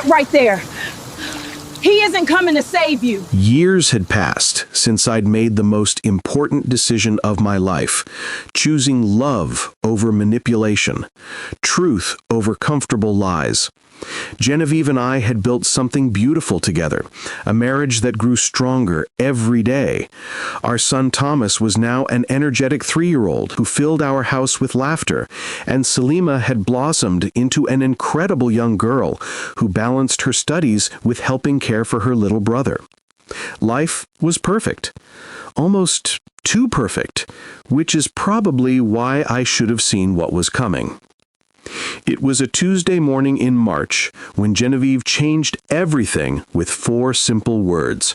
it right there. He isn't coming to save you. Years had passed since I'd made the most important decision of my life, choosing love over manipulation, truth over comfortable lies. Genevieve and I had built something beautiful together, a marriage that grew stronger every day. Our son Thomas was now an energetic 3-year-old who filled our house with laughter, and Salima had blossomed into an incredible young girl who balanced her studies with helping care for her little brother. Life was perfect. Almost too perfect, which is probably why I should have seen what was coming. It was a Tuesday morning in March when Genevieve changed everything with 4 simple words.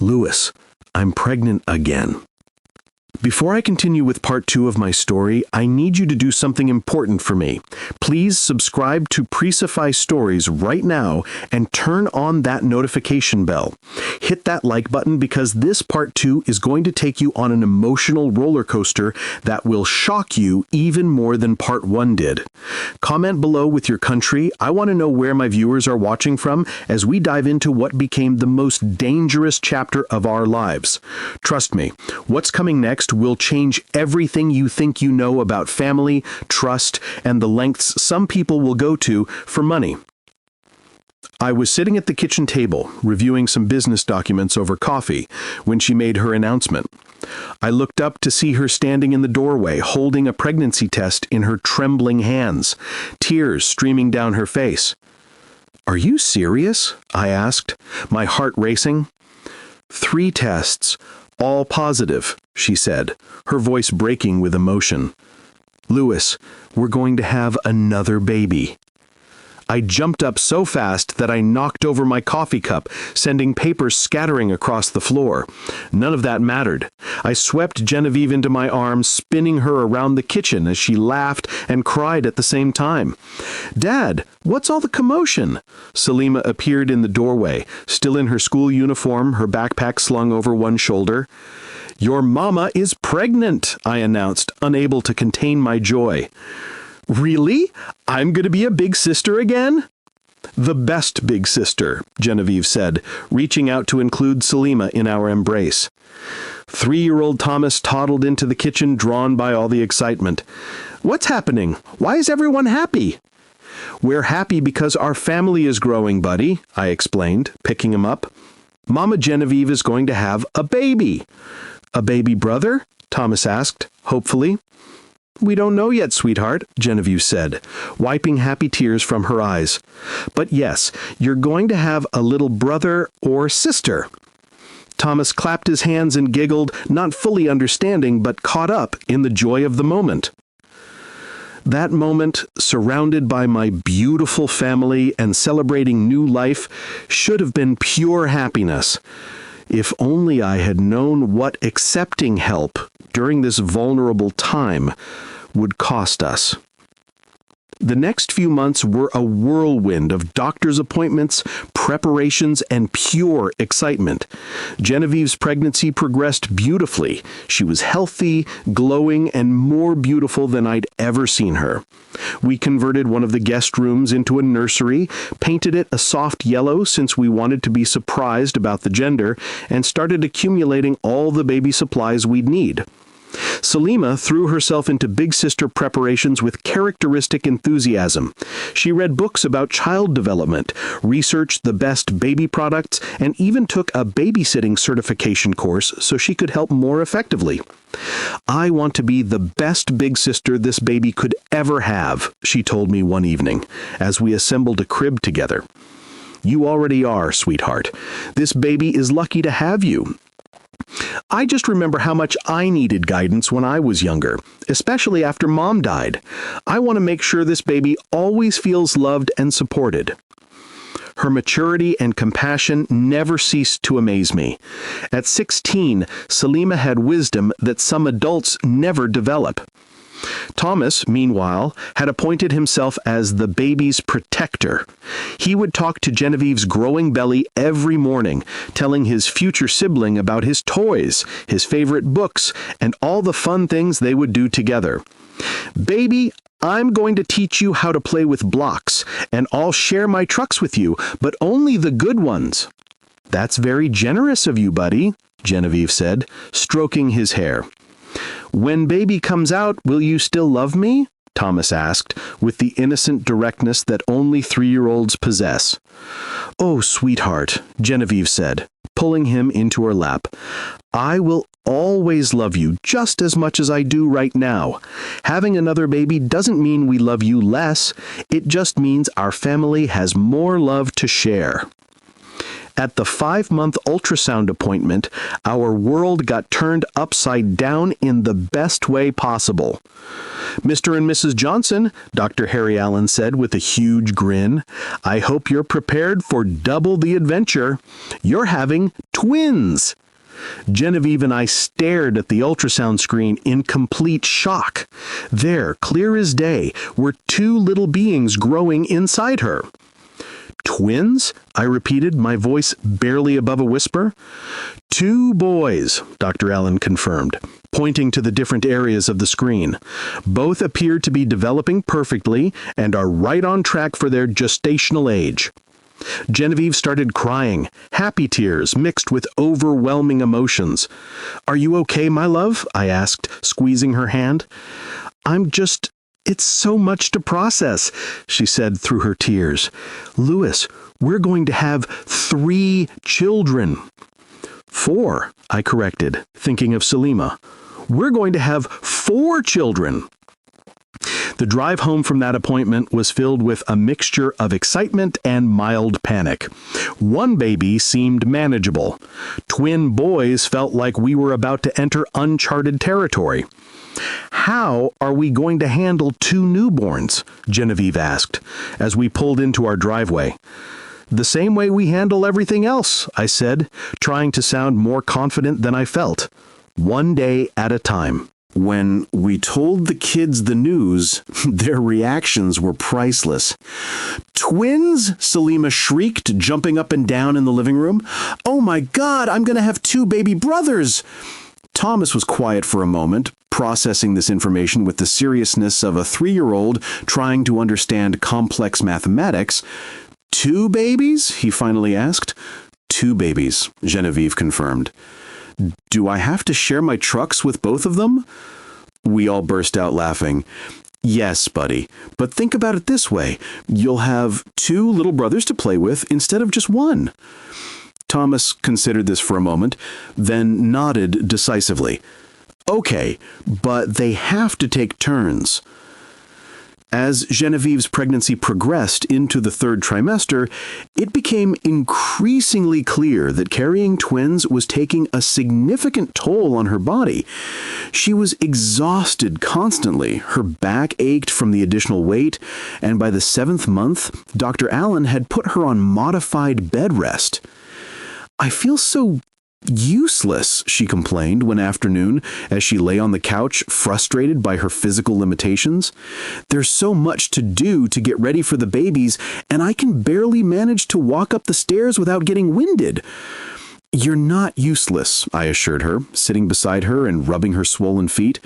"Louis, I'm pregnant again." Before I continue with part 2 of my story, I need you to do something important for me. Please subscribe to Precify Stories right now and turn on that notification bell. Hit that like button because this part 2 is going to take you on an emotional roller coaster that will shock you even more than part 1 did. Comment below with your country. I want to know where my viewers are watching from as we dive into what became the most dangerous chapter of our lives. Trust me, what's coming next will change everything you think you know about family, trust, and the lengths some people will go to for money. I was sitting at the kitchen table, reviewing some business documents over coffee, when she made her announcement. I looked up to see her standing in the doorway, holding a pregnancy test in her trembling hands, tears streaming down her face. "Are you serious?" I asked, my heart racing. "3 tests. All positive," she said, her voice breaking with emotion. "Louis, we're going to have another baby." I jumped up so fast that I knocked over my coffee cup, sending papers scattering across the floor. None of that mattered. I swept Genevieve into my arms, spinning her around the kitchen as she laughed and cried at the same time. "Dad, what's all the commotion?" Salima appeared in the doorway, still in her school uniform, her backpack slung over one shoulder. "Your mama is pregnant," I announced, unable to contain my joy. "Really? I'm going to be a big sister again?" "The best big sister," Genevieve said, reaching out to include Salima in our embrace. 3-year-old Thomas toddled into the kitchen, drawn by all the excitement. "What's happening? Why is everyone happy?" "We're happy because our family is growing, buddy," I explained, picking him up. "Mama Genevieve is going to have a baby." "A baby brother?" Thomas asked, hopefully. "We don't know yet, sweetheart," Genevieve said, wiping happy tears from her eyes. "But yes, you're going to have a little brother or sister." Thomas clapped his hands and giggled, not fully understanding but caught up in the joy of the moment. That moment, surrounded by my beautiful family and celebrating new life, should have been pure happiness. If only I had known what accepting help during this vulnerable time would cost us. The next few months were a whirlwind of doctor's appointments, preparations, and pure excitement. Genevieve's pregnancy progressed beautifully. She was healthy, glowing, and more beautiful than I'd ever seen her. We converted one of the guest rooms into a nursery, painted it a soft yellow since we wanted to be surprised about the gender, and started accumulating all the baby supplies we'd need. Salima threw herself into big sister preparations with characteristic enthusiasm. She read books about child development, researched the best baby products, and even took a babysitting certification course so she could help more effectively. "I want to be the best big sister this baby could ever have," she told me one evening, as we assembled a crib together. "You already are, sweetheart. This baby is lucky to have you. I just remember how much I needed guidance when I was younger, especially after Mom died. I want to make sure this baby always feels loved and supported." Her maturity and compassion never ceased to amaze me. At 16, Salima had wisdom that some adults never develop. Thomas, meanwhile, had appointed himself as the baby's protector. He would talk to Genevieve's growing belly every morning, telling his future sibling about his toys, his favorite books, and all the fun things they would do together. Baby, I'm going to teach you how to play with blocks, and I'll share my trucks with you, but only the good ones. That's very generous of you, buddy, Genevieve said, stroking his hair. When baby comes out, will you still love me? Thomas asked, with the innocent directness that only 3-year-olds possess. Oh, sweetheart, Genevieve said, pulling him into her lap. I will always love you just as much as I do right now. Having another baby doesn't mean we love you less. It just means our family has more love to share. At the 5-month ultrasound appointment, our world got turned upside down in the best way possible. Mr. and Mrs. Johnson, Dr. Harry Allen said with a huge grin, I hope you're prepared for double the adventure. You're having twins. Genevieve and I stared at the ultrasound screen in complete shock. There, clear as day, were 2 little beings growing inside her. Twins? I repeated, my voice barely above a whisper. 2 boys, Dr. Allen confirmed, pointing to the different areas of the screen. Both appear to be developing perfectly and are right on track for their gestational age. Genevieve started crying, happy tears mixed with overwhelming emotions. Are you okay, my love? I asked, squeezing her hand. It's so much to process, she said through her tears. Louis, we're going to have 3 children. 4, I corrected, thinking of Salima. We're going to have 4 children. The drive home from that appointment was filled with a mixture of excitement and mild panic. 1 baby seemed manageable. Twin boys felt like we were about to enter uncharted territory. How are we going to handle 2 newborns? Genevieve asked, as we pulled into our driveway. The same way we handle everything else, I said, trying to sound more confident than I felt. 1 day at a time. When we told the kids the news, their reactions were priceless. Twins? Salima shrieked, jumping up and down in the living room. Oh my God, I'm going to have 2 baby brothers! Thomas was quiet for a moment, processing this information with the seriousness of a 3-year-old trying to understand complex mathematics. 2 babies? He finally asked. 2 babies, Genevieve confirmed. Do I have to share my trucks with both of them? We all burst out laughing. Yes, buddy, but think about it this way. You'll have 2 little brothers to play with instead of just 1. Thomas considered this for a moment, then nodded decisively. Okay, but they have to take turns. As Genevieve's pregnancy progressed into the 3rd trimester, it became increasingly clear that carrying twins was taking a significant toll on her body. She was exhausted constantly, her back ached from the additional weight, and by the 7th month, Dr. Allen had put her on modified bed rest. I feel so useless, she complained one afternoon as she lay on the couch, frustrated by her physical limitations. There's so much to do to get ready for the babies, and I can barely manage to walk up the stairs without getting winded. You're not useless, I assured her, sitting beside her and rubbing her swollen feet.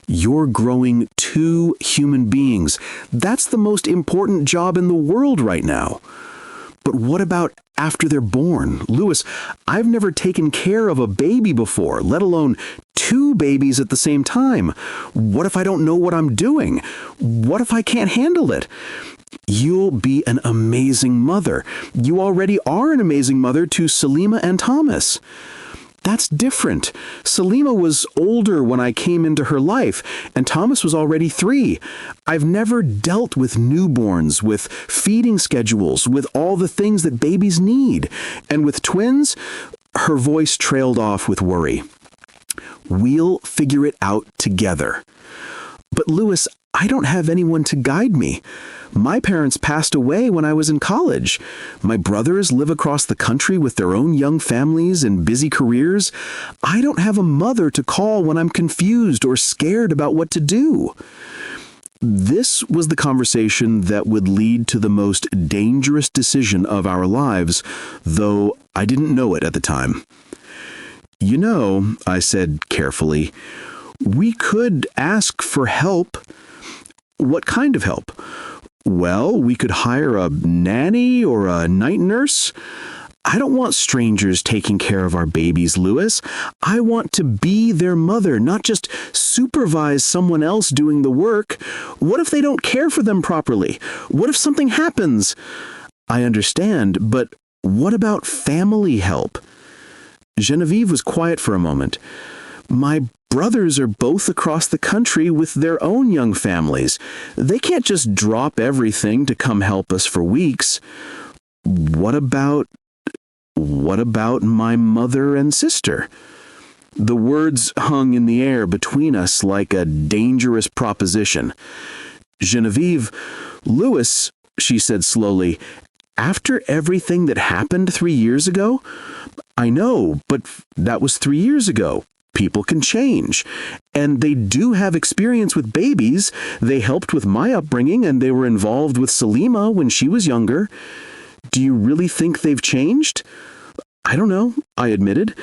You're growing 2 human beings. That's the most important job in the world right now. But what about after they're born? Louis, I've never taken care of a baby before, let alone 2 babies at the same time. What if I don't know what I'm doing? What if I can't handle it? You'll be an amazing mother. You already are an amazing mother to Salima and Thomas. That's different. Salima was older when I came into her life, and Thomas was already 3. I've never dealt with newborns, with feeding schedules, with all the things that babies need. And with twins, her voice trailed off with worry. We'll figure it out together. But Louis, I don't have anyone to guide me. My parents passed away when I was in college. My brothers live across the country with their own young families and busy careers. I don't have a mother to call when I'm confused or scared about what to do. This was the conversation that would lead to the most dangerous decision of our lives, though I didn't know it at the time. You know, I said carefully, We could ask for help. What kind of help? Well, we could hire a nanny or a night nurse. I don't want strangers taking care of our babies, Louis. I want to be their mother, not just supervise someone else doing the work. What if they don't care for them properly? What if something happens? I understand, but what about family help? Genevieve was quiet for a moment. My brothers are both across the country with their own young families. They can't just drop everything to come help us for weeks. What about my mother and sister? The words hung in the air between us like a dangerous proposition. Genevieve, Louis, she said slowly, after everything that happened 3 years ago? I know, but that was 3 years ago. People can change. And they do have experience with babies. They helped with my upbringing, and they were involved with Salima when she was younger. Do you really think they've changed? I don't know, I admitted.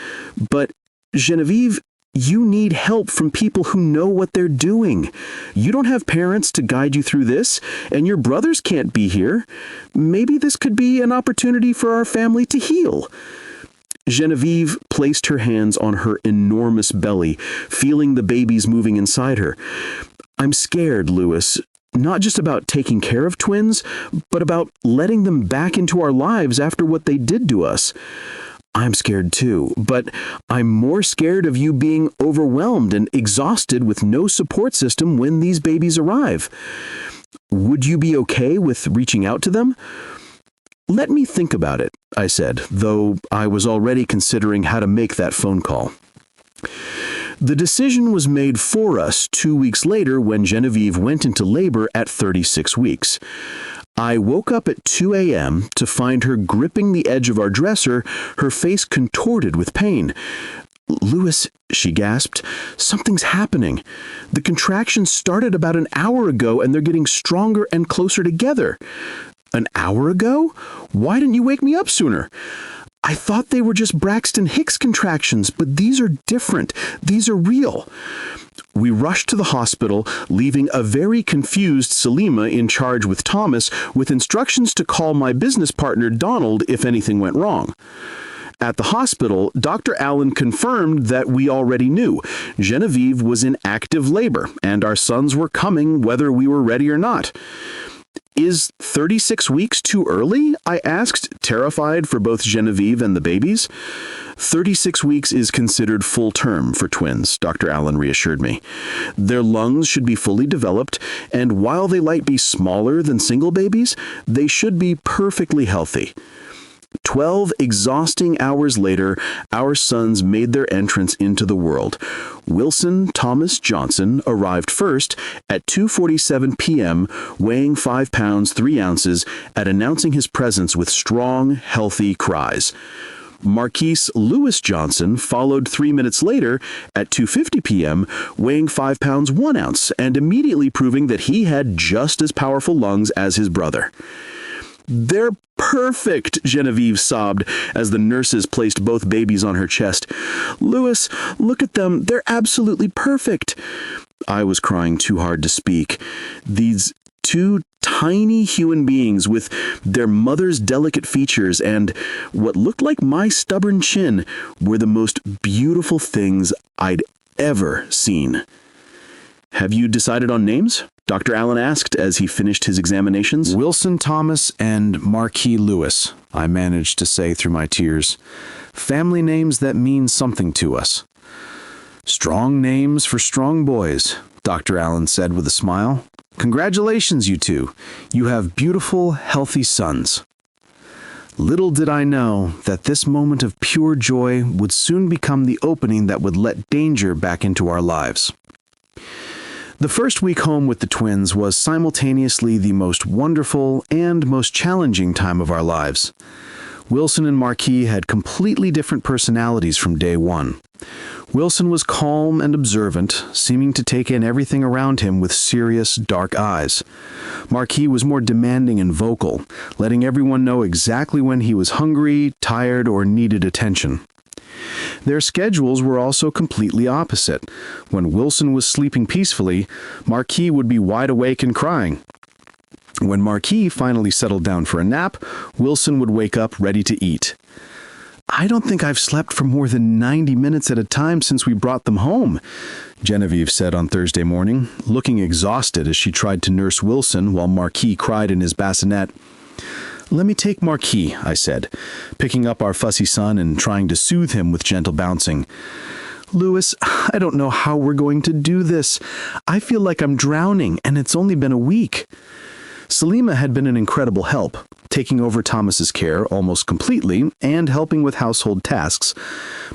But, Genevieve, you need help from people who know what they're doing. You don't have parents to guide you through this, and your brothers can't be here. Maybe this could be an opportunity for our family to heal. Genevieve placed her hands on her enormous belly, feeling the babies moving inside her. I'm scared, Louis, not just about taking care of twins, but about letting them back into our lives after what they did to us. I'm scared too, but I'm more scared of you being overwhelmed and exhausted with no support system when these babies arrive. Would you be okay with reaching out to them? Let me think about it, I said, though I was already considering how to make that phone call. The decision was made for us 2 weeks later when Genevieve went into labor at 36 weeks. I woke up at 2 a.m. to find her gripping the edge of our dresser, her face contorted with pain. Louis, she gasped, something's happening. The contractions started about an hour ago and they're getting stronger and closer together. An hour ago? Why didn't you wake me up sooner? I thought they were just Braxton Hicks contractions, but these are different. These are real. We rushed to the hospital, leaving a very confused Salima in charge with Thomas, with instructions to call my business partner Donald if anything went wrong. At the hospital, Dr. Allen confirmed that we already knew. Genevieve was in active labor, and our sons were coming whether we were ready or not. Is 36 weeks too early? I asked, terrified for both Genevieve and the babies. 36 weeks is considered full term for twins, Dr. Allen reassured me. Their lungs should be fully developed, and while they might be smaller than single babies, they should be perfectly healthy. 12 exhausting hours later, our sons made their entrance into the world. Wilson Thomas Johnson arrived first at 2:47 p.m., weighing 5 pounds 3 ounces, at announcing his presence with strong, healthy cries. Marquise Louis Johnson followed 3 minutes later at 2:50 p.m., weighing 5 pounds 1 ounce, and immediately proving that he had just as powerful lungs as his brother. They're perfect, Genevieve sobbed as the nurses placed both babies on her chest. Louis, look at them. They're absolutely perfect. I was crying too hard to speak. These two tiny human beings with their mother's delicate features and what looked like my stubborn chin were the most beautiful things I'd ever seen. Have you decided on names? Dr. Allen asked as he finished his examinations. Wilson Thomas and Marquis Louis, I managed to say through my tears. Family names that mean something to us. Strong names for strong boys, Dr. Allen said with a smile. Congratulations, you two. You have beautiful, healthy sons. Little did I know that this moment of pure joy would soon become the opening that would let danger back into our lives. The first week home with the twins was simultaneously the most wonderful and most challenging time of our lives. Wilson and Marquis had completely different personalities from day one. Wilson was calm and observant, seeming to take in everything around him with serious, dark eyes. Marquis was more demanding and vocal, letting everyone know exactly when he was hungry, tired, or needed attention. Their schedules were also completely opposite. When Wilson was sleeping peacefully, Marquis would be wide awake and crying. When Marquis finally settled down for a nap, Wilson would wake up ready to eat. "I don't think I've slept for more than 90 minutes at a time since we brought them home," Genevieve said on Thursday morning, looking exhausted as she tried to nurse Wilson while Marquis cried in his bassinet. "Let me take Marquis," I said, picking up our fussy son and trying to soothe him with gentle bouncing. "Louis, I don't know how we're going to do this. I feel like I'm drowning, and it's only been a week." Salima had been an incredible help, taking over Thomas's care almost completely and helping with household tasks,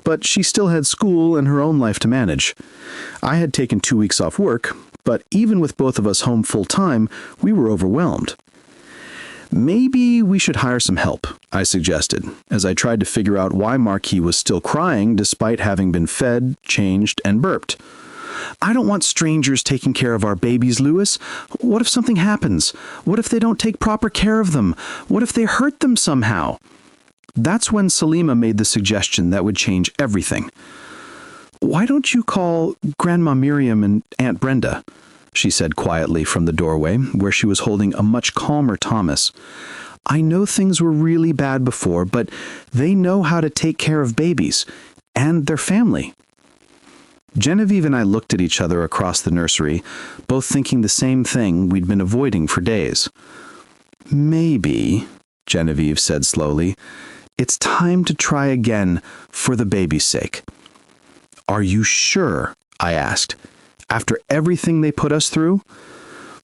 but she still had school and her own life to manage. I had taken 2 weeks off work, but even with both of us home full-time, we were overwhelmed. "Maybe we should hire some help," I suggested, as I tried to figure out why Marquis was still crying despite having been fed, changed, and burped. "I don't want strangers taking care of our babies, Louis. What if something happens? What if they don't take proper care of them? What if they hurt them somehow?" That's when Salima made the suggestion that would change everything. "Why don't you call Grandma Miriam and Aunt Brenda?" she said quietly from the doorway, where she was holding a much calmer Thomas. "I know things were really bad before, but they know how to take care of babies and their family." Genevieve and I looked at each other across the nursery, both thinking the same thing we'd been avoiding for days. "Maybe," Genevieve said slowly, "it's time to try again for the baby's sake." "Are you sure?" I asked. "After everything they put us through?"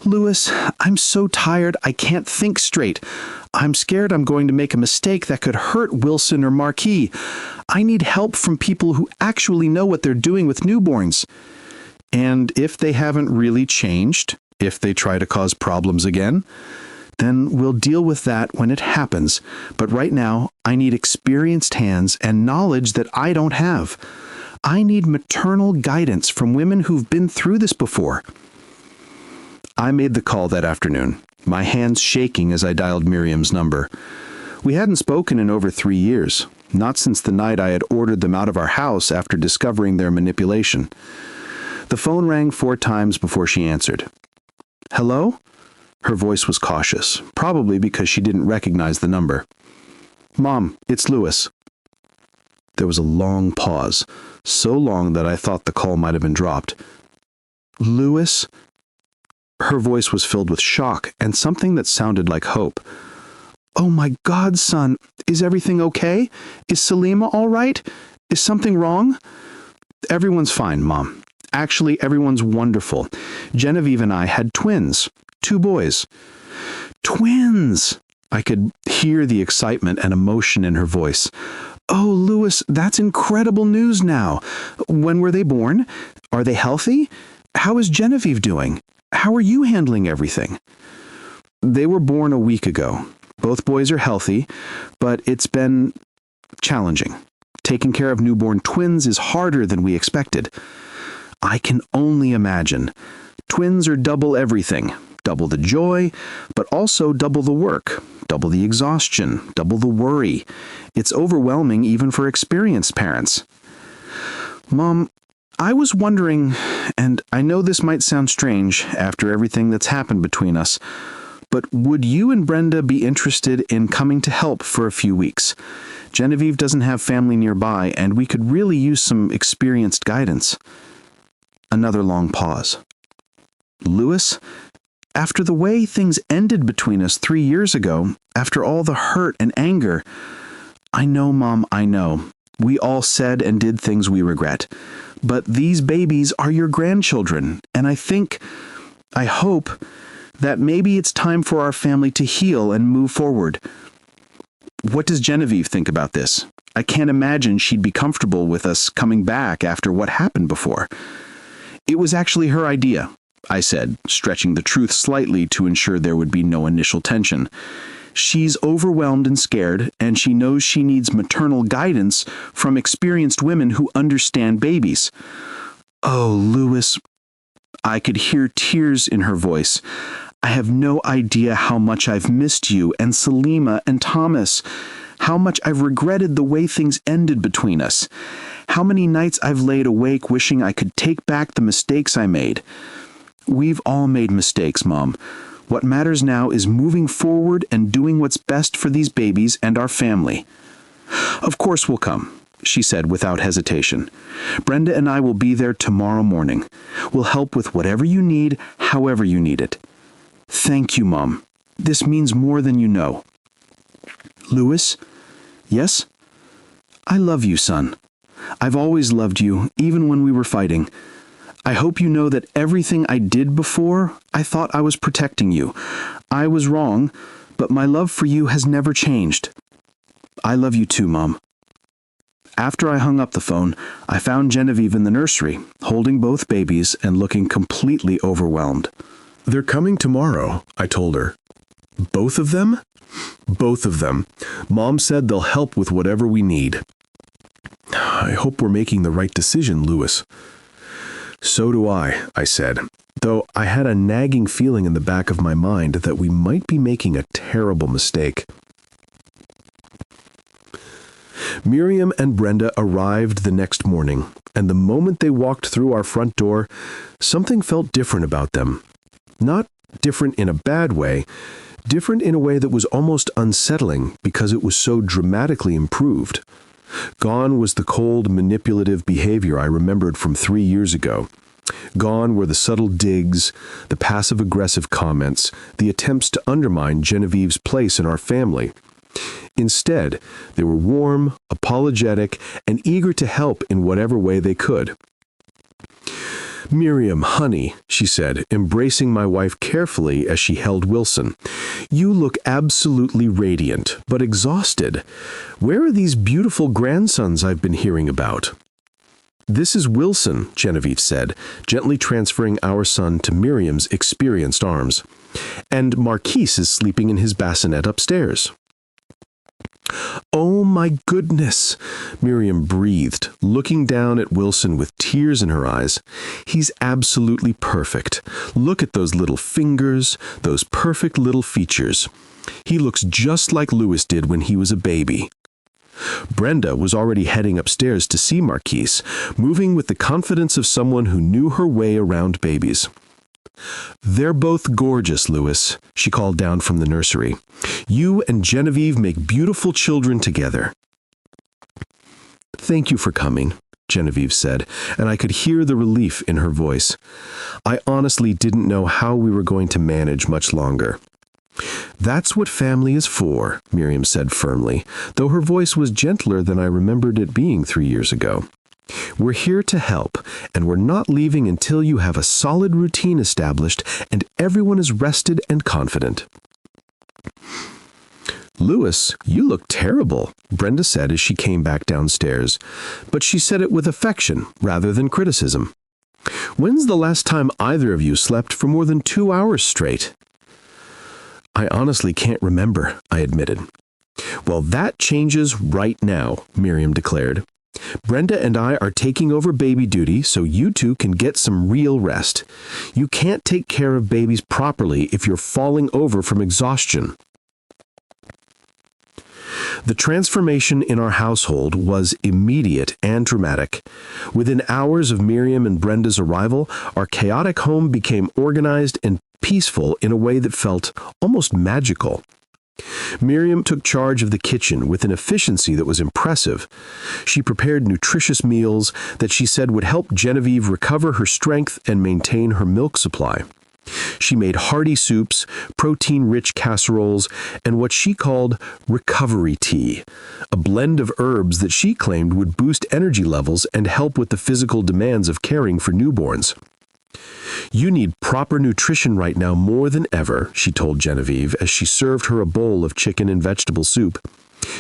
"Louis, I'm so tired I can't think straight. I'm scared I'm going to make a mistake that could hurt Wilson or Marquis. I need help from people who actually know what they're doing with newborns." "And if they haven't really changed, if they try to cause problems again?" "Then we'll deal with that when it happens. But right now, I need experienced hands and knowledge that I don't have. I need maternal guidance from women who've been through this before." I made the call that afternoon, my hands shaking as I dialed Miriam's number. We hadn't spoken in over 3 years, not since the night I had ordered them out of our house after discovering their manipulation. The phone rang 4 times before she answered. "Hello?" Her voice was cautious, probably because she didn't recognize the number. "Mom, it's Louis." There was a long pause, so long that I thought the call might have been dropped. "Louis?" Her voice was filled with shock and something that sounded like hope. "Oh my God, son, is everything okay? Is Salima all right? Is something wrong?" "Everyone's fine, Mom. Actually, everyone's wonderful. Genevieve and I had twins, 2 boys." "Twins!" I could hear the excitement and emotion in her voice. "Oh, Louis, that's incredible news now. When were they born? Are they healthy? How is Genevieve doing? How are you handling everything?" "They were born a week ago. Both boys are healthy, but it's been challenging. Taking care of newborn twins is harder than we expected." "I can only imagine. Twins are double everything. Double the joy, but also double the work, double the exhaustion, double the worry. It's overwhelming even for experienced parents." "Mom, I was wondering, and I know this might sound strange after everything that's happened between us, but would you and Brenda be interested in coming to help for a few weeks? Genevieve doesn't have family nearby, and we could really use some experienced guidance." Another long pause. "Louis, after the way things ended between us 3 years ago, after all the hurt and anger—" "I know, Mom, I know. We all said and did things we regret. But these babies are your grandchildren, and I hope, that maybe it's time for our family to heal and move forward." "What does Genevieve think about this? I can't imagine she'd be comfortable with us coming back after what happened before." "It was actually her idea," I said, stretching the truth slightly to ensure there would be no initial tension. "She's overwhelmed and scared, and she knows she needs maternal guidance from experienced women who understand babies." "Oh, Louis," I could hear tears in her voice. "I have no idea how much I've missed you and Salima and Thomas. How much I've regretted the way things ended between us. How many nights I've laid awake wishing I could take back the mistakes I made. We've all made mistakes, Mom. What matters now is moving forward and doing what's best for these babies and our family. Of course we'll come, she said without hesitation. Brenda and I will be there tomorrow morning. We'll help with whatever you need, however you need it. Thank you, Mom. This means more than you know. Louis? Yes? I love you, son. I've always loved you, even when we were fighting. I hope you know that everything I did before, I thought I was protecting you. I was wrong, but my love for you has never changed. I love you too, Mom. After I hung up the phone, I found Genevieve in the nursery, holding both babies and looking completely overwhelmed. They're coming tomorrow, I told her. Both of them? Both of them. Mom said they'll help with whatever we need. I hope we're making the right decision, Louis. So do I said, though I had a nagging feeling in the back of my mind that we might be making a terrible mistake. Miriam and Brenda arrived the next morning, and the moment they walked through our front door, something felt different about them. Not different in a bad way, different in a way that was almost unsettling because it was so dramatically improved. Gone was the cold, manipulative behavior I remembered from 3 years ago. Gone were the subtle digs, the passive-aggressive comments, the attempts to undermine Genevieve's place in our family. Instead, they were warm, apologetic, and eager to help in whatever way they could. "Miriam, honey," she said, embracing my wife carefully as she held Wilson. "You look absolutely radiant, but exhausted. Where are these beautiful grandsons I've been hearing about?" "This is Wilson," Genevieve said, gently transferring our son to Miriam's experienced arms. "And Marquise is sleeping in his bassinet upstairs." "Oh my goodness," Miriam breathed, looking down at Wilson with tears in her eyes. "He's absolutely perfect. Look at those little fingers, those perfect little features. He looks just like Louis did when he was a baby." Brenda was already heading upstairs to see Marquise, moving with the confidence of someone who knew her way around babies. "They're both gorgeous, Louis," she called down from the nursery. "You and Genevieve make beautiful children together." "Thank you for coming," Genevieve said, and I could hear the relief in her voice. I honestly didn't know how we were going to manage much longer. "That's what family is for," Miriam said firmly, though her voice was gentler than I remembered it being 3 years ago. "We're here to help, and we're not leaving until you have a solid routine established and everyone is rested and confident." "Louis, you look terrible," Brenda said as she came back downstairs, but she said it with affection rather than criticism. "When's the last time either of you slept for more than 2 hours straight?" "I honestly can't remember," I admitted. "Well, that changes right now," Miriam declared. "Brenda and I are taking over baby duty so you two can get some real rest. You can't take care of babies properly if you're falling over from exhaustion." The transformation in our household was immediate and dramatic. Within hours of Miriam and Brenda's arrival, our chaotic home became organized and peaceful in a way that felt almost magical. Miriam took charge of the kitchen with an efficiency that was impressive. She prepared nutritious meals that she said would help Genevieve recover her strength and maintain her milk supply. She made hearty soups, protein-rich casseroles, and what she called recovery tea, a blend of herbs that she claimed would boost energy levels and help with the physical demands of caring for newborns. "You need proper nutrition right now more than ever," she told Genevieve as she served her a bowl of chicken and vegetable soup.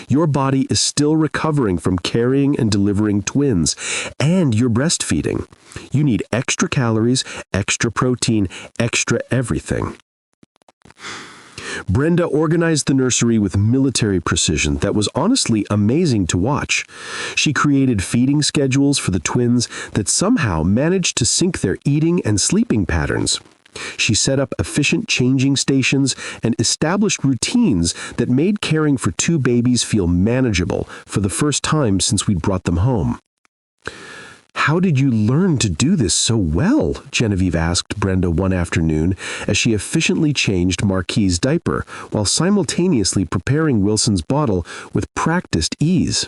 "Your body is still recovering from carrying and delivering twins, and you're breastfeeding. You need extra calories, extra protein, extra everything." Brenda organized the nursery with military precision that was honestly amazing to watch. She created feeding schedules for the twins that somehow managed to sync their eating and sleeping patterns. She set up efficient changing stations and established routines that made caring for two babies feel manageable for the first time since we'd brought them home. "How did you learn to do this so well?" Genevieve asked Brenda one afternoon as she efficiently changed Marquis's diaper while simultaneously preparing Wilson's bottle with practiced ease.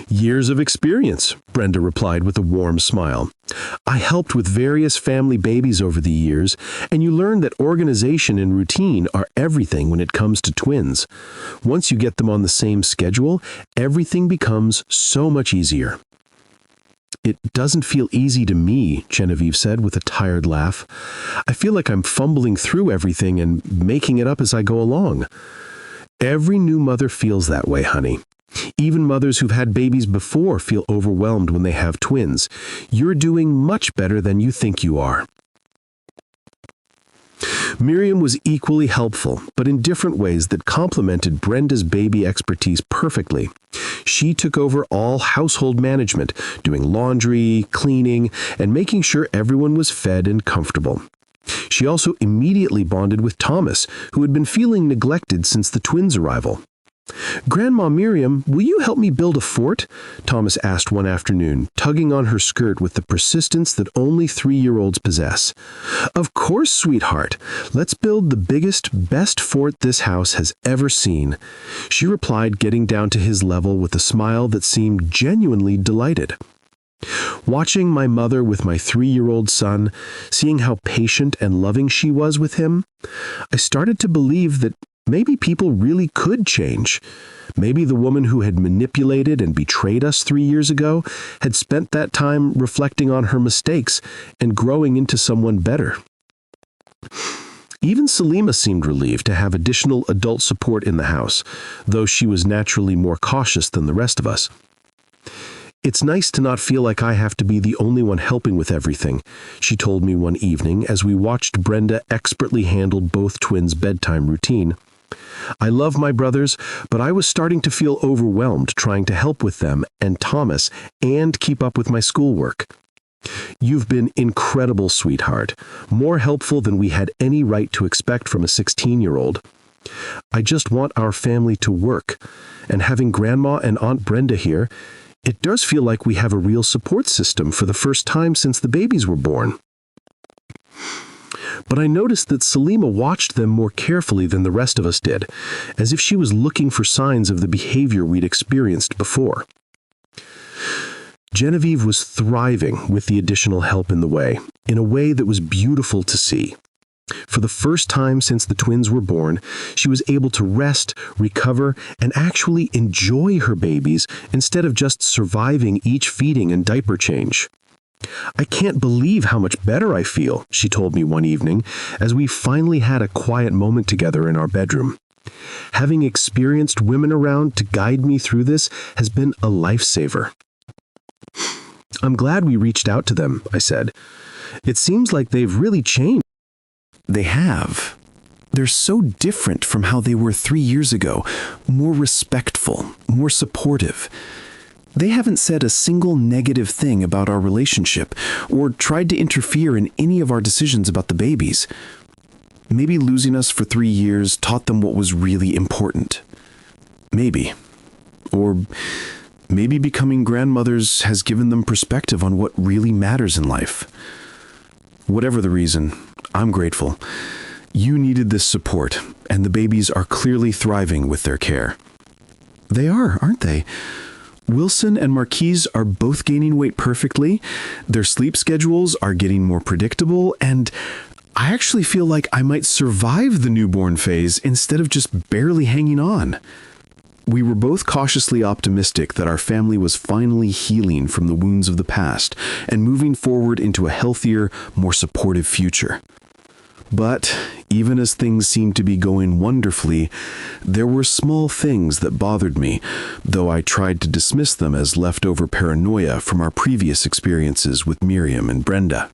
"Years of experience," Brenda replied with a warm smile. "I helped with various family babies over the years, and you learn that organization and routine are everything when it comes to twins. Once you get them on the same schedule, everything becomes so much easier." "It doesn't feel easy to me," Genevieve said with a tired laugh. "I feel like I'm fumbling through everything and making it up as I go along." "Every new mother feels that way, honey. Even mothers who've had babies before feel overwhelmed when they have twins. You're doing much better than you think you are." Miriam was equally helpful, but in different ways that complemented Brenda's baby expertise perfectly. She took over all household management, doing laundry, cleaning, and making sure everyone was fed and comfortable. She also immediately bonded with Thomas, who had been feeling neglected since the twins' arrival. "Grandma Miriam, will you help me build a fort?" Thomas asked one afternoon, tugging on her skirt with the persistence that only 3-year-olds possess. "Of course, sweetheart. Let's build the biggest, best fort this house has ever seen," she replied, getting down to his level with a smile that seemed genuinely delighted. Watching my mother with my 3-year-old son, seeing how patient and loving she was with him, I started to believe that maybe people really could change. Maybe the woman who had manipulated and betrayed us 3 years ago had spent that time reflecting on her mistakes and growing into someone better. Even Salima seemed relieved to have additional adult support in the house, though she was naturally more cautious than the rest of us. "It's nice to not feel like I have to be the only one helping with everything," she told me one evening as we watched Brenda expertly handle both twins' bedtime routine. "I love my brothers, but I was starting to feel overwhelmed trying to help with them and Thomas and keep up with my schoolwork. You've been incredible, sweetheart, more helpful than we had any right to expect from a 16-year-old. I just want our family to work, and having Grandma and Aunt Brenda here, it does feel like we have a real support system for the first time since the babies were born." But I noticed that Salima watched them more carefully than the rest of us did, as if she was looking for signs of the behavior we'd experienced before. Genevieve was thriving with the additional help in a way that was beautiful to see. For the first time since the twins were born, she was able to rest, recover, and actually enjoy her babies instead of just surviving each feeding and diaper change. "I can't believe how much better I feel," she told me one evening, as we finally had a quiet moment together in our bedroom. "Having experienced women around to guide me through this has been a lifesaver." "I'm glad we reached out to them," I said. "It seems like they've really changed." They have. They're so different from how they were 3 years ago. More respectful, more supportive. They haven't said a single negative thing about our relationship or tried to interfere in any of our decisions about the babies. Maybe losing us for 3 years taught them what was really important. Maybe. Or maybe becoming grandmothers has given them perspective on what really matters in life. Whatever the reason, I'm grateful. You needed this support, and the babies are clearly thriving with their care. They are, aren't they? Wilson and Marquise are both gaining weight perfectly, their sleep schedules are getting more predictable, and I actually feel like I might survive the newborn phase instead of just barely hanging on. We were both cautiously optimistic that our family was finally healing from the wounds of the past and moving forward into a healthier, more supportive future. But even as things seemed to be going wonderfully, there were small things that bothered me, though I tried to dismiss them as leftover paranoia from our previous experiences with Miriam and Brenda.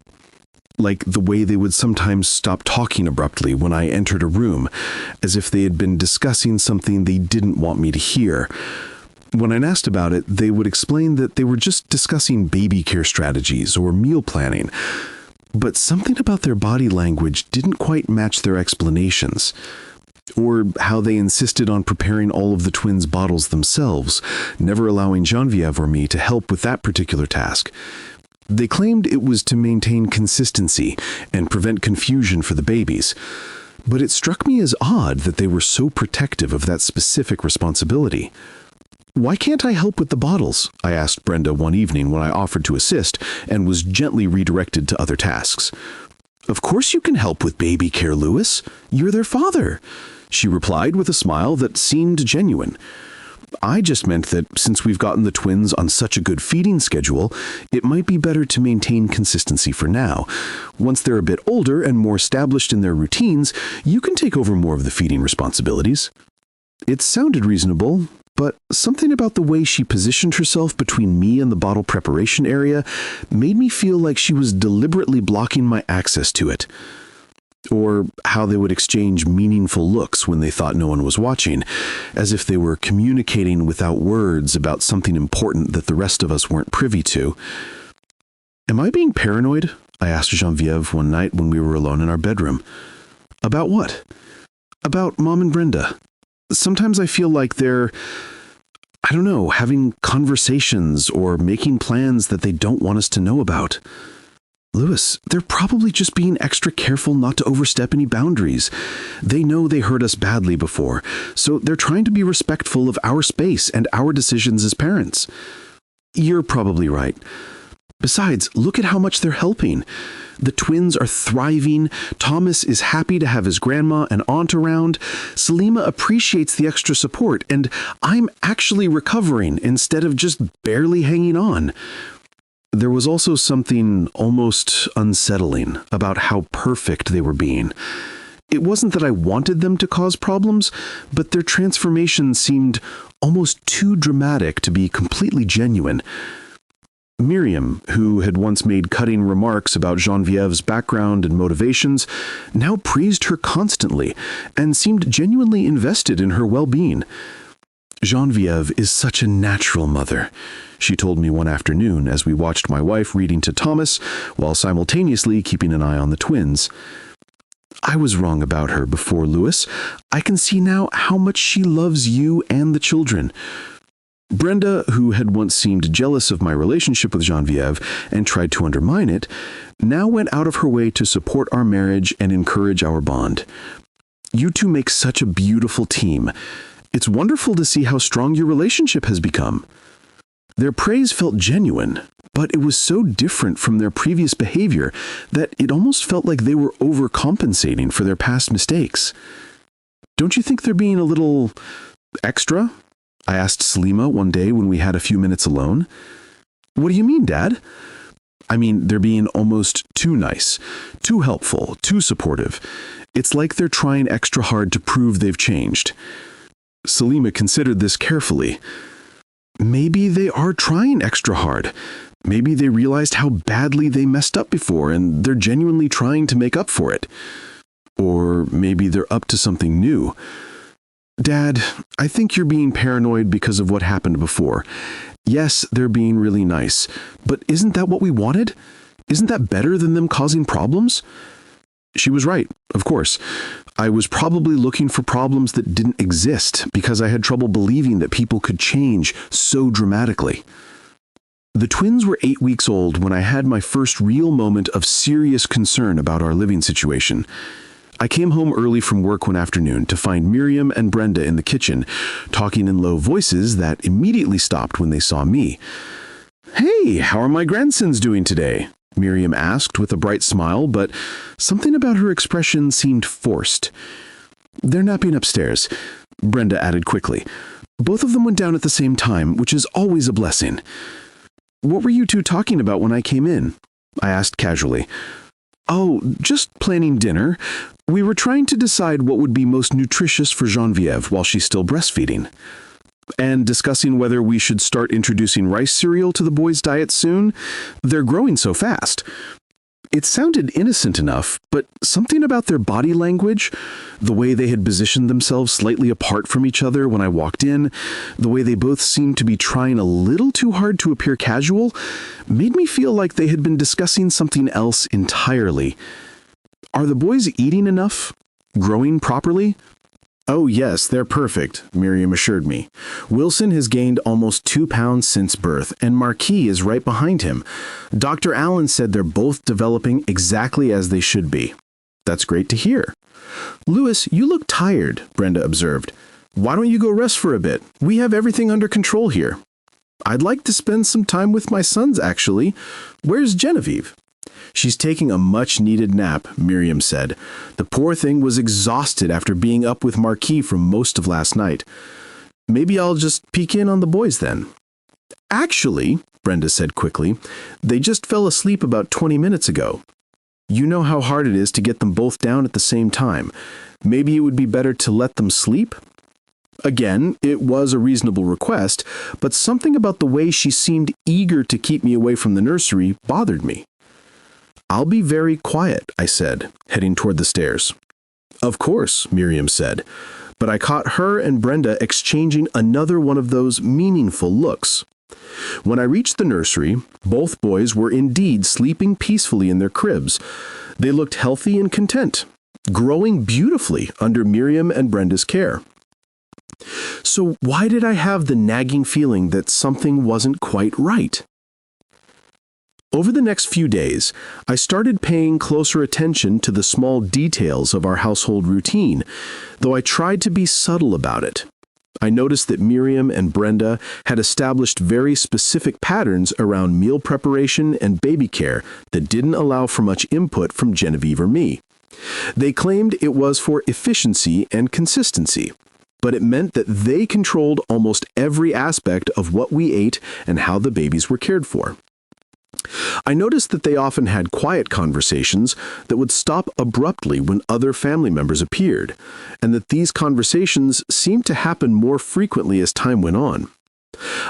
Like the way they would sometimes stop talking abruptly when I entered a room, as if they had been discussing something they didn't want me to hear. When I asked about it, they would explain that they were just discussing baby care strategies or meal planning. But something about their body language didn't quite match their explanations, or how they insisted on preparing all of the twins' bottles themselves, never allowing Geneviève or me to help with that particular task. They claimed it was to maintain consistency and prevent confusion for the babies, but it struck me as odd that they were so protective of that specific responsibility. "Why can't I help with the bottles?" I asked Brenda one evening when I offered to assist and was gently redirected to other tasks. "Of course you can help with baby care, Lewis. You're their father," she replied with a smile that seemed genuine. "I just meant that since we've gotten the twins on such a good feeding schedule, it might be better to maintain consistency for now. Once they're a bit older and more established in their routines, you can take over more of the feeding responsibilities." It sounded reasonable, but something about the way she positioned herself between me and the bottle preparation area made me feel like she was deliberately blocking my access to it. Or how they would exchange meaningful looks when they thought no one was watching, as if they were communicating without words about something important that the rest of us weren't privy to. "Am I being paranoid?" I asked Geneviève one night when we were alone in our bedroom. "About what?" "About Mom and Brenda. Sometimes I feel like they're, I don't know, having conversations or making plans that they don't want us to know about." "Lewis, they're probably just being extra careful not to overstep any boundaries. They know they hurt us badly before, so they're trying to be respectful of our space and our decisions as parents." "You're probably right. Besides, look at how much they're helping. The twins are thriving, Thomas is happy to have his grandma and aunt around, Salima appreciates the extra support, and I'm actually recovering instead of just barely hanging on." There was also something almost unsettling about how perfect they were being. It wasn't that I wanted them to cause problems, but their transformation seemed almost too dramatic to be completely genuine. Miriam, who had once made cutting remarks about Geneviève's background and motivations, now praised her constantly and seemed genuinely invested in her well-being. "Geneviève is such a natural mother," she told me one afternoon as we watched my wife reading to Thomas while simultaneously keeping an eye on the twins. "I was wrong about her before, Lewis. I can see now how much she loves you and the children." Brenda, who had once seemed jealous of my relationship with Geneviève and tried to undermine it, now went out of her way to support our marriage and encourage our bond. "You two make such a beautiful team. It's wonderful to see how strong your relationship has become." Their praise felt genuine, but it was so different from their previous behavior that it almost felt like they were overcompensating for their past mistakes. "Don't you think they're being a little extra?" I asked Salima one day when we had a few minutes alone. "What do you mean, Dad?" "I mean, they're being almost too nice, too helpful, too supportive. It's like they're trying extra hard to prove they've changed." Salima considered this carefully. "Maybe they are trying extra hard. Maybe they realized how badly they messed up before and they're genuinely trying to make up for it. Or maybe they're up to something new." "Dad, I think you're being paranoid because of what happened before. Yes, they're being really nice, but isn't that what we wanted? Isn't that better than them causing problems?" She was right, of course. I was probably looking for problems that didn't exist because I had trouble believing that people could change so dramatically. The twins were 8 weeks old when I had my first real moment of serious concern about our living situation. I came home early from work one afternoon to find Miriam and Brenda in the kitchen, talking in low voices that immediately stopped when they saw me. "Hey, how are my grandsons doing today?" Miriam asked with a bright smile, but something about her expression seemed forced. "They're napping upstairs," Brenda added quickly. "Both of them went down at the same time, which is always a blessing." "What were you two talking about when I came in?" I asked casually. "Oh, just planning dinner. We were trying to decide what would be most nutritious for Geneviève while she's still breastfeeding. And discussing whether we should start introducing rice cereal to the boys' diet soon. They're growing so fast." It sounded innocent enough, but something about their body language, the way they had positioned themselves slightly apart from each other when I walked in, the way they both seemed to be trying a little too hard to appear casual, made me feel like they had been discussing something else entirely. Are the boys eating enough? Growing properly? Oh yes, they're perfect, Miriam assured me. Wilson has gained almost 2 pounds since birth, and Marquis is right behind him. Dr. Allen said they're both developing exactly as they should be. That's great to hear. Louis, you look tired, Brenda observed. Why don't you go rest for a bit? We have everything under control here. I'd like to spend some time with my sons, actually. Where's Genevieve? She's taking a much-needed nap, Miriam said. The poor thing was exhausted after being up with Marquis for most of last night. Maybe I'll just peek in on the boys then. Actually, Brenda said quickly, they just fell asleep about 20 minutes ago. You know how hard it is to get them both down at the same time. Maybe it would be better to let them sleep? Again, it was a reasonable request, but something about the way she seemed eager to keep me away from the nursery bothered me. I'll be very quiet, I said, heading toward the stairs. Of course, Miriam said, but I caught her and Brenda exchanging another one of those meaningful looks. When I reached the nursery, both boys were indeed sleeping peacefully in their cribs. They looked healthy and content, growing beautifully under Miriam and Brenda's care. So why did I have the nagging feeling that something wasn't quite right? Over the next few days, I started paying closer attention to the small details of our household routine, though I tried to be subtle about it. I noticed that Miriam and Brenda had established very specific patterns around meal preparation and baby care that didn't allow for much input from Genevieve or me. They claimed it was for efficiency and consistency, but it meant that they controlled almost every aspect of what we ate and how the babies were cared for. I noticed that they often had quiet conversations that would stop abruptly when other family members appeared, and that these conversations seemed to happen more frequently as time went on.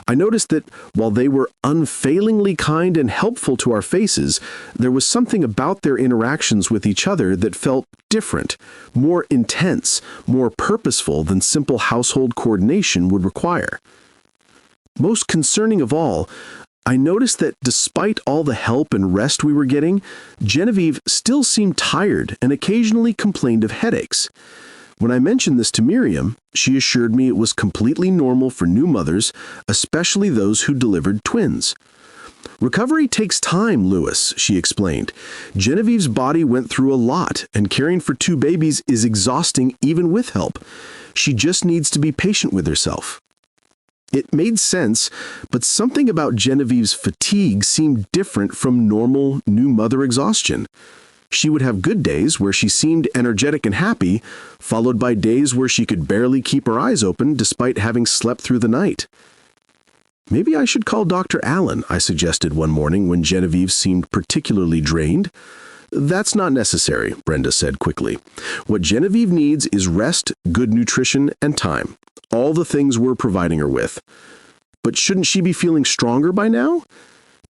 I noticed that while they were unfailingly kind and helpful to our faces, there was something about their interactions with each other that felt different, more intense, more purposeful than simple household coordination would require. Most concerning of all, I noticed that despite all the help and rest we were getting, Genevieve still seemed tired and occasionally complained of headaches. When I mentioned this to Miriam, she assured me it was completely normal for new mothers, especially those who delivered twins. Recovery takes time, Louis, she explained. Genevieve's body went through a lot, and caring for 2 babies is exhausting even with help. She just needs to be patient with herself. It made sense, but something about Genevieve's fatigue seemed different from normal new mother exhaustion. She would have good days where she seemed energetic and happy, followed by days where she could barely keep her eyes open despite having slept through the night. Maybe I should call Dr. Allen, I suggested one morning when Genevieve seemed particularly drained. That's not necessary, Brenda said quickly. What Genevieve needs is rest, good nutrition, and time. All the things we're providing her with. But shouldn't she be feeling stronger by now?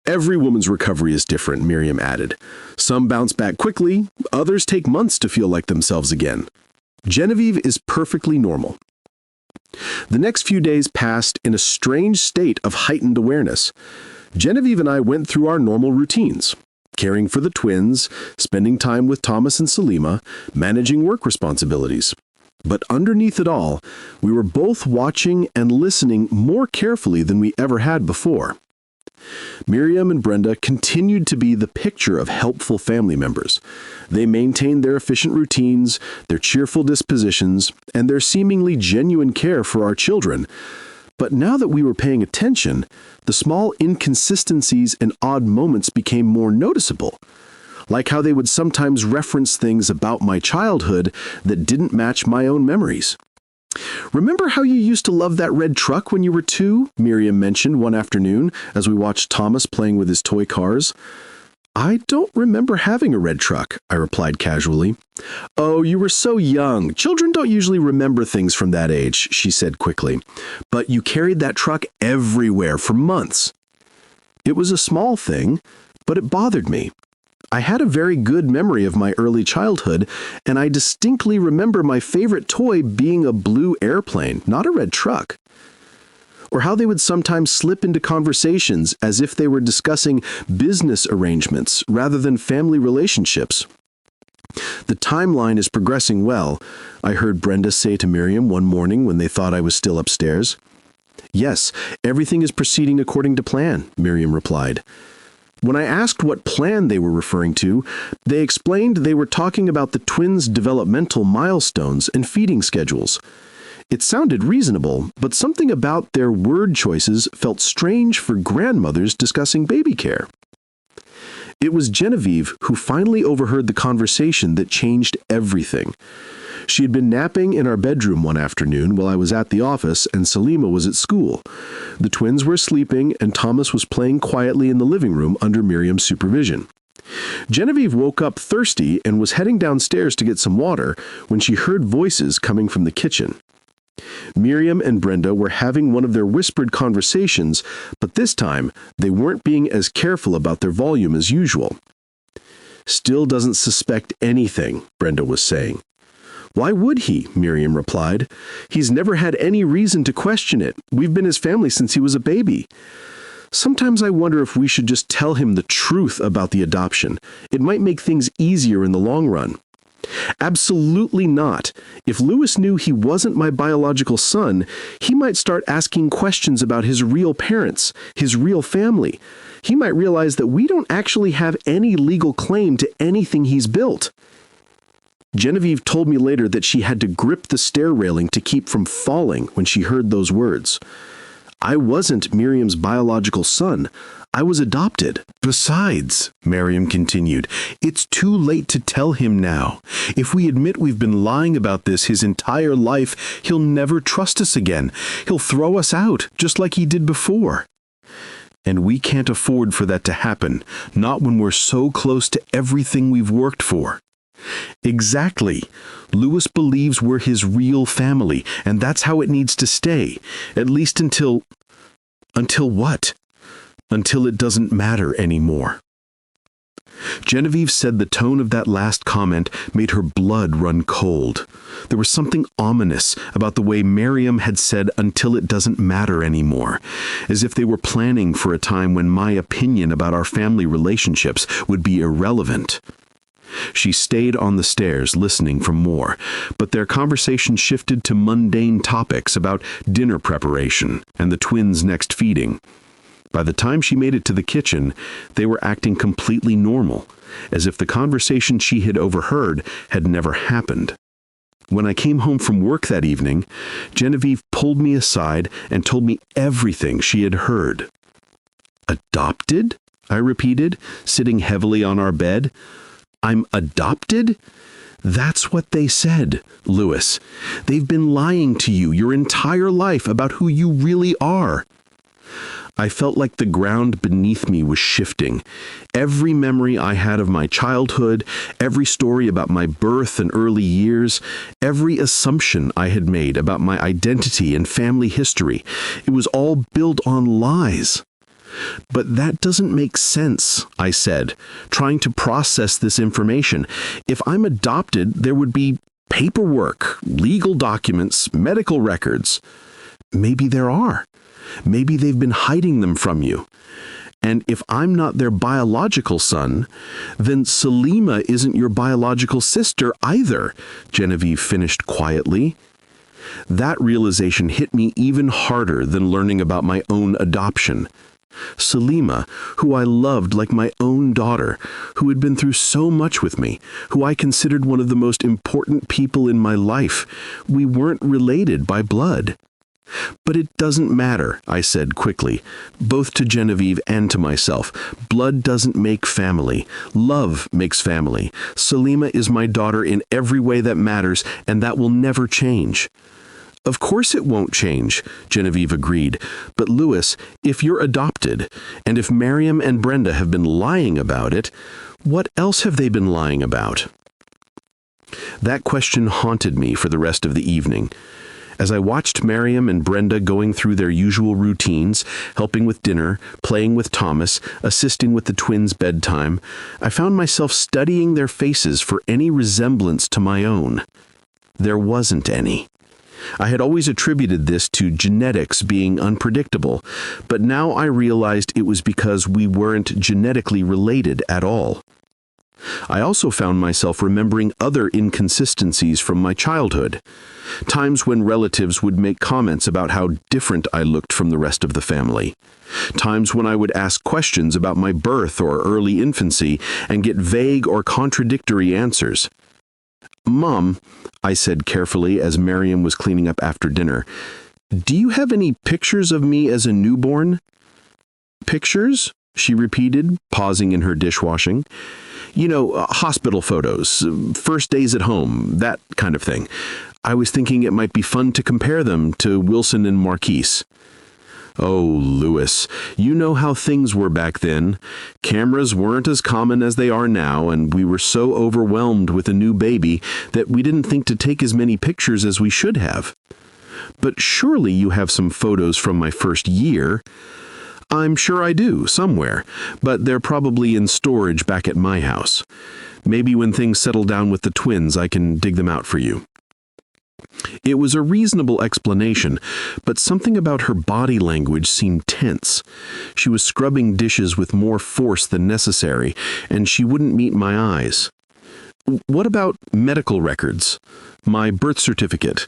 Every woman's recovery is different, Miriam added. Some bounce back quickly, others take months to feel like themselves again. Genevieve is perfectly normal. The next few days passed in a strange state of heightened awareness. Genevieve and I went through our normal routines. Caring for the twins, spending time with Thomas and Salima, managing work responsibilities. But underneath it all, we were both watching and listening more carefully than we ever had before. Miriam and Brenda continued to be the picture of helpful family members. They maintained their efficient routines, their cheerful dispositions, and their seemingly genuine care for our children. But now that we were paying attention, the small inconsistencies and odd moments became more noticeable. Like how they would sometimes reference things about my childhood that didn't match my own memories. Remember how you used to love that red truck when you were 2? Miriam mentioned one afternoon as we watched Thomas playing with his toy cars. I don't remember having a red truck, I replied casually. Oh, you were so young. Children don't usually remember things from that age, she said quickly. But you carried that truck everywhere for months. It was a small thing, but it bothered me. I had a very good memory of my early childhood, and I distinctly remember my favorite toy being a blue airplane, not a red truck. Or how they would sometimes slip into conversations as if they were discussing business arrangements rather than family relationships. The timeline is progressing well, I heard Brenda say to Miriam one morning when they thought I was still upstairs. Yes, everything is proceeding according to plan, Miriam replied. When I asked what plan they were referring to, they explained they were talking about the twins' developmental milestones and feeding schedules. It sounded reasonable, but something about their word choices felt strange for grandmothers discussing baby care. It was Genevieve who finally overheard the conversation that changed everything. She had been napping in our bedroom one afternoon while I was at the office and Salima was at school. The twins were sleeping and Thomas was playing quietly in the living room under Miriam's supervision. Genevieve woke up thirsty and was heading downstairs to get some water when she heard voices coming from the kitchen. Miriam and Brenda were having one of their whispered conversations, but this time they weren't being as careful about their volume as usual. Still doesn't suspect anything, Brenda was saying. Why would he? Miriam replied. He's never had any reason to question it. We've been his family since he was a baby. Sometimes I wonder if we should just tell him the truth about the adoption. It might make things easier in the long run. Absolutely not. If Louis knew he wasn't my biological son, he might start asking questions about his real parents, his real family. He might realize that we don't actually have any legal claim to anything he's built. Genevieve told me later that she had to grip the stair railing to keep from falling when she heard those words. I wasn't Miriam's biological son. I was adopted. Besides, Miriam continued, it's too late to tell him now. If we admit we've been lying about this his entire life, he'll never trust us again. He'll throw us out, just like he did before. And we can't afford for that to happen, not when we're so close to everything we've worked for. Exactly. Louis believes we're his real family, and that's how it needs to stay, at least until what? Until it doesn't matter anymore. Genevieve said the tone of that last comment made her blood run cold. There was something ominous about the way Miriam had said until it doesn't matter anymore, as if they were planning for a time when my opinion about our family relationships would be irrelevant. She stayed on the stairs listening for more, but their conversation shifted to mundane topics about dinner preparation and the twins' next feeding. By the time she made it to the kitchen, they were acting completely normal, as if the conversation she had overheard had never happened. When I came home from work that evening, Genevieve pulled me aside and told me everything she had heard. Adopted? I repeated, sitting heavily on our bed. I'm adopted? That's what they said, Louis. They've been lying to you your entire life about who you really are. I felt like the ground beneath me was shifting. Every memory I had of my childhood, every story about my birth and early years, every assumption I had made about my identity and family history, it was all built on lies. But that doesn't make sense, I said, trying to process this information. If I'm adopted, there would be paperwork, legal documents, medical records. Maybe there are. Maybe they've been hiding them from you. And if I'm not their biological son, then Salima isn't your biological sister either, Genevieve finished quietly. That realization hit me even harder than learning about my own adoption. Salima, who I loved like my own daughter, who had been through so much with me, who I considered one of the most important people in my life, we weren't related by blood. But it doesn't matter, I said quickly, both to Genevieve and to myself. Blood doesn't make family. Love makes family. Salima is my daughter in every way that matters, and that will never change. Of course it won't change, Genevieve agreed. But Louis, if you're adopted, and if Miriam and Brenda have been lying about it, what else have they been lying about? That question haunted me for the rest of the evening. As I watched Miriam and Brenda going through their usual routines, helping with dinner, playing with Thomas, assisting with the twins' bedtime, I found myself studying their faces for any resemblance to my own. There wasn't any. I had always attributed this to genetics being unpredictable, but now I realized it was because we weren't genetically related at all. I also found myself remembering other inconsistencies from my childhood. Times when relatives would make comments about how different I looked from the rest of the family. Times when I would ask questions about my birth or early infancy and get vague or contradictory answers. "Mom," I said carefully as Miriam was cleaning up after dinner, "do you have any pictures of me as a newborn?" "Pictures?" she repeated, pausing in her dishwashing. "You know, hospital photos, first days at home, that kind of thing. I was thinking it might be fun to compare them to Wilson and Marquise." "Oh, Louis, you know how things were back then. Cameras weren't as common as they are now, and we were so overwhelmed with a new baby that we didn't think to take as many pictures as we should have. But surely you have some photos from my first year." "I'm sure I do, somewhere, but they're probably in storage back at my house. Maybe when things settle down with the twins, I can dig them out for you." It was a reasonable explanation, but something about her body language seemed tense. She was scrubbing dishes with more force than necessary, and she wouldn't meet my eyes. "What about medical records? My birth certificate.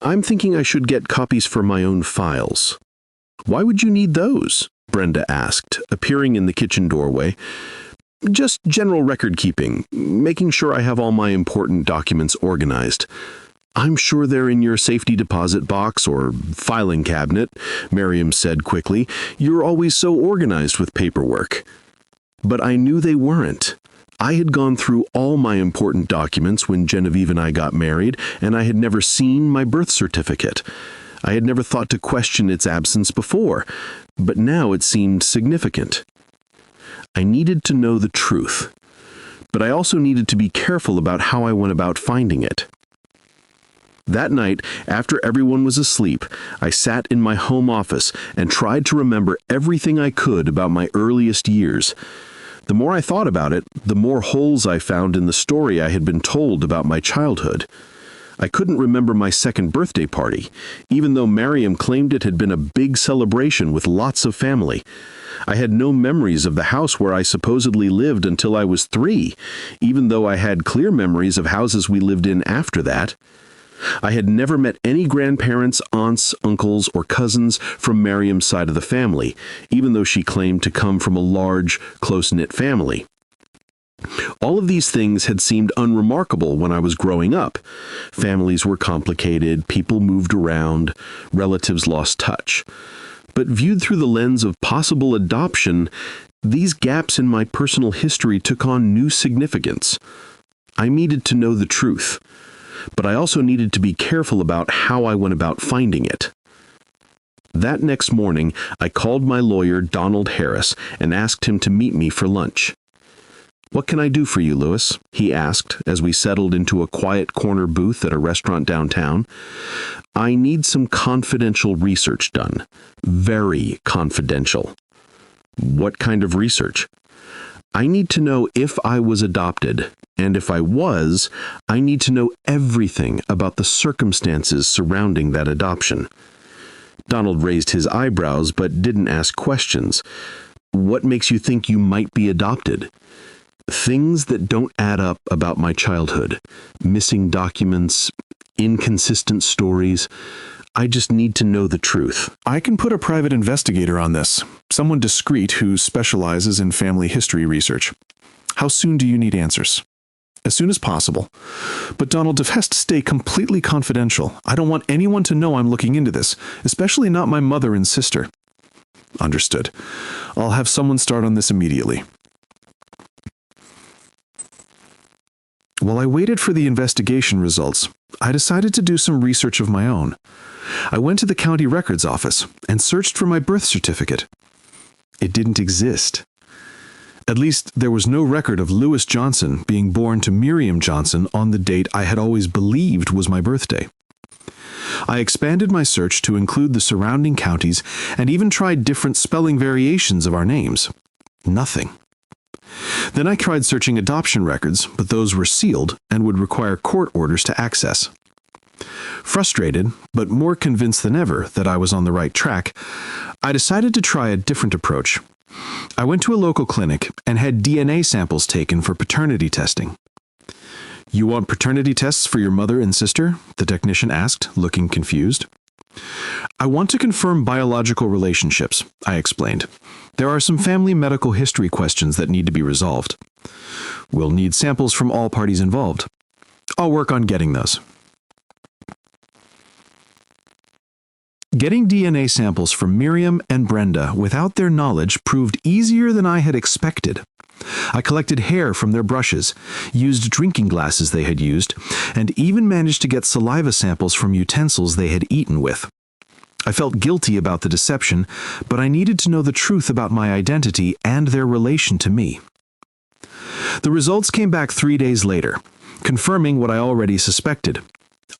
I'm thinking I should get copies for my own files." "Why would you need those?" Brenda asked, appearing in the kitchen doorway. "Just general record keeping, making sure I have all my important documents organized." "I'm sure they're in your safety deposit box or filing cabinet," Miriam said quickly. "You're always so organized with paperwork." But I knew they weren't. I had gone through all my important documents when Genevieve and I got married, and I had never seen my birth certificate. I had never thought to question its absence before, but now it seemed significant. I needed to know the truth, but I also needed to be careful about how I went about finding it. That night, after everyone was asleep, I sat in my home office and tried to remember everything I could about my earliest years. The more I thought about it, the more holes I found in the story I had been told about my childhood. I couldn't remember my second birthday party, even though Miriam claimed it had been a big celebration with lots of family. I had no memories of the house where I supposedly lived until I was 3, even though I had clear memories of houses we lived in after that. I had never met any grandparents, aunts, uncles, or cousins from Miriam's side of the family, even though she claimed to come from a large, close-knit family. All of these things had seemed unremarkable when I was growing up. Families were complicated, people moved around, relatives lost touch. But viewed through the lens of possible adoption, these gaps in my personal history took on new significance. I needed to know the truth, but I also needed to be careful about how I went about finding it. That next morning, I called my lawyer, Donald Harris, and asked him to meet me for lunch. "What can I do for you, Louis?" he asked as we settled into a quiet corner booth at a restaurant downtown. "I need some confidential research done. Very confidential." "What kind of research?" "I need to know if I was adopted, and if I was, I need to know everything about the circumstances surrounding that adoption." Donald raised his eyebrows but didn't ask questions. "What makes you think you might be adopted?" "Things that don't add up about my childhood. Missing documents, inconsistent stories. I just need to know the truth." I can put a private investigator on this, someone discreet who specializes in family history research. How soon do you need answers? As soon as possible. But Donald, it has to stay completely confidential. I don't want anyone to know I'm looking into this, especially not my mother and sister. Understood. I'll have someone start on this immediately. While I waited for the investigation results, I decided to do some research of my own. I went to the county records office and searched for my birth certificate. It didn't exist. At least, there was no record of Louis Johnson being born to Miriam Johnson on the date I had always believed was my birthday. I expanded my search to include the surrounding counties and even tried different spelling variations of our names. Nothing. Then I tried searching adoption records, but those were sealed and would require court orders to access. Frustrated, but more convinced than ever that I was on the right track, I decided to try a different approach. I went to a local clinic and had DNA samples taken for paternity testing. "You want paternity tests for your mother and sister?" the technician asked, looking confused. "I want to confirm biological relationships," I explained. "There are some family medical history questions that need to be resolved. We'll need samples from all parties involved. I'll work on getting those." Getting DNA samples from Miriam and Brenda without their knowledge proved easier than I had expected. I collected hair from their brushes, used drinking glasses they had used, and even managed to get saliva samples from utensils they had eaten with. I felt guilty about the deception, but I needed to know the truth about my identity and their relation to me. The results came back 3 days later, confirming what I already suspected.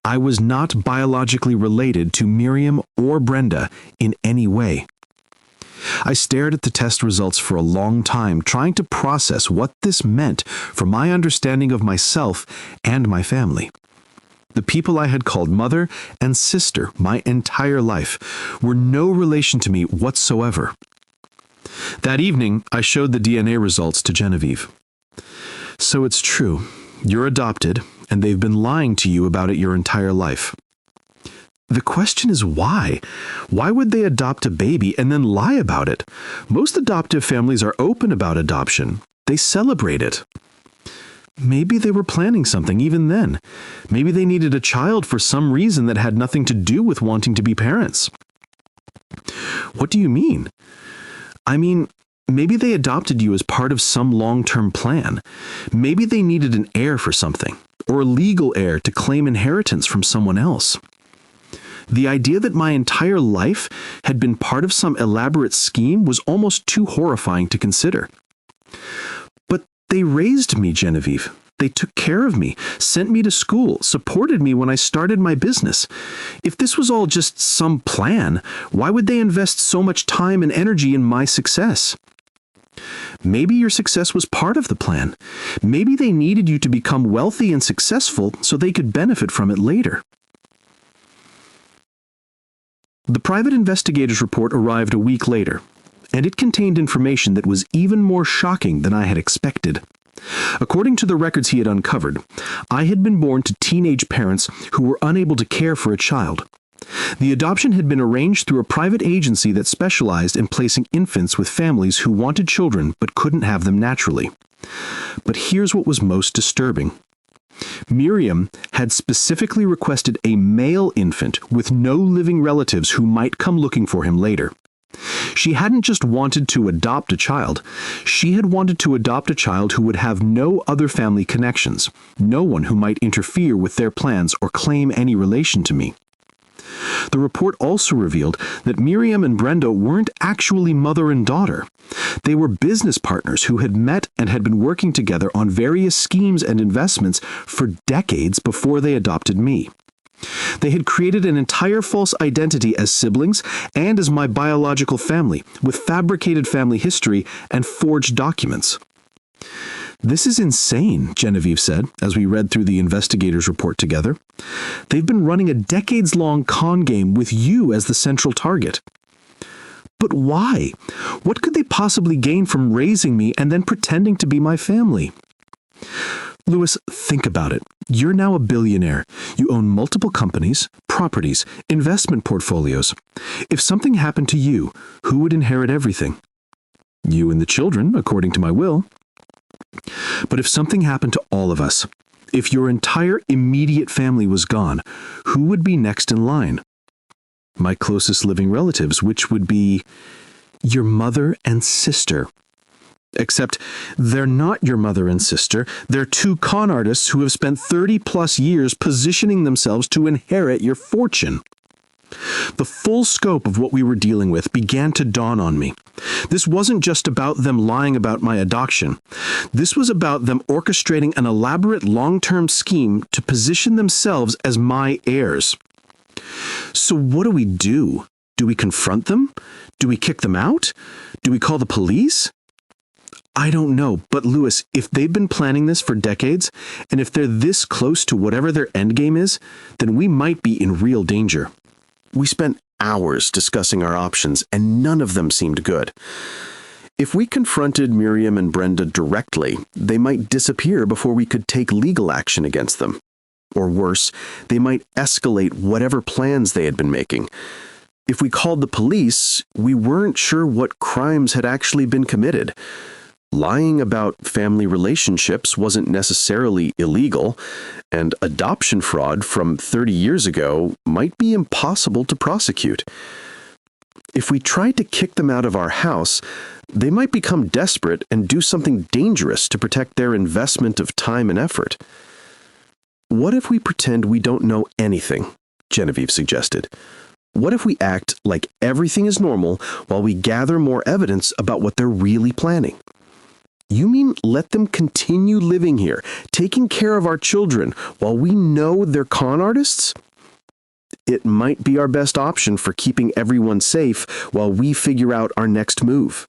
I was not biologically related to Miriam or Brenda in any way. I stared at the test results for a long time, trying to process what this meant for my understanding of myself and my family. The people I had called mother and sister my entire life were no relation to me whatsoever. That evening, I showed the DNA results to Genevieve. "So it's true. You're adopted, and they've been lying to you about it your entire life." The question is why? Why would they adopt a baby and then lie about it? Most adoptive families are open about adoption. They celebrate it. Maybe they were planning something even then. Maybe they needed a child for some reason that had nothing to do with wanting to be parents. What do you mean? I mean, maybe they adopted you as part of some long-term plan. Maybe they needed an heir for something, or a legal heir to claim inheritance from someone else. The idea that my entire life had been part of some elaborate scheme was almost too horrifying to consider. But they raised me, Genevieve. They took care of me, sent me to school, supported me when I started my business. If this was all just some plan, why would they invest so much time and energy in my success? Maybe your success was part of the plan. Maybe they needed you to become wealthy and successful so they could benefit from it later. The private investigator's report arrived a week later, and it contained information that was even more shocking than I had expected. According to the records he had uncovered, I had been born to teenage parents who were unable to care for a child. The adoption had been arranged through a private agency that specialized in placing infants with families who wanted children but couldn't have them naturally. But here's what was most disturbing. Miriam had specifically requested a male infant with no living relatives who might come looking for him later. She hadn't just wanted to adopt a child. She had wanted to adopt a child who would have no other family connections, no one who might interfere with their plans or claim any relation to me. The report also revealed that Miriam and Brenda weren't actually mother and daughter. They were business partners who had met and had been working together on various schemes and investments for decades before they adopted me. They had created an entire false identity as siblings and as my biological family, with fabricated family history and forged documents. "This is insane," Genevieve said, as we read through the investigator's report together. "They've been running a decades-long con game with you as the central target." "But why? What could they possibly gain from raising me and then pretending to be my family?" "Louis, think about it. You're now a billionaire. You own multiple companies, properties, investment portfolios. If something happened to you, who would inherit everything? You and the children, according to my will. But if something happened to all of us, if your entire immediate family was gone, who would be next in line? My closest living relatives, which would be your mother and sister. Except they're not your mother and sister. They're two con artists who have spent 30-plus years positioning themselves to inherit your fortune." The full scope of what we were dealing with began to dawn on me. This wasn't just about them lying about my adoption. This was about them orchestrating an elaborate long-term scheme to position themselves as my heirs. So what do? Do we confront them? Do we kick them out? Do we call the police? I don't know, but Lewis, if they've been planning this for decades, and if they're this close to whatever their endgame is, then we might be in real danger. We spent hours discussing our options, and none of them seemed good. If we confronted Miriam and Brenda directly, they might disappear before we could take legal action against them. Or worse, they might escalate whatever plans they had been making. If we called the police, we weren't sure what crimes had actually been committed. Lying about family relationships wasn't necessarily illegal, and adoption fraud from 30 years ago might be impossible to prosecute. If we tried to kick them out of our house, they might become desperate and do something dangerous to protect their investment of time and effort. What if we pretend we don't know anything? Genevieve suggested. What if we act like everything is normal while we gather more evidence about what they're really planning? You mean let them continue living here, taking care of our children, while we know they're con artists? It might be our best option for keeping everyone safe while we figure out our next move.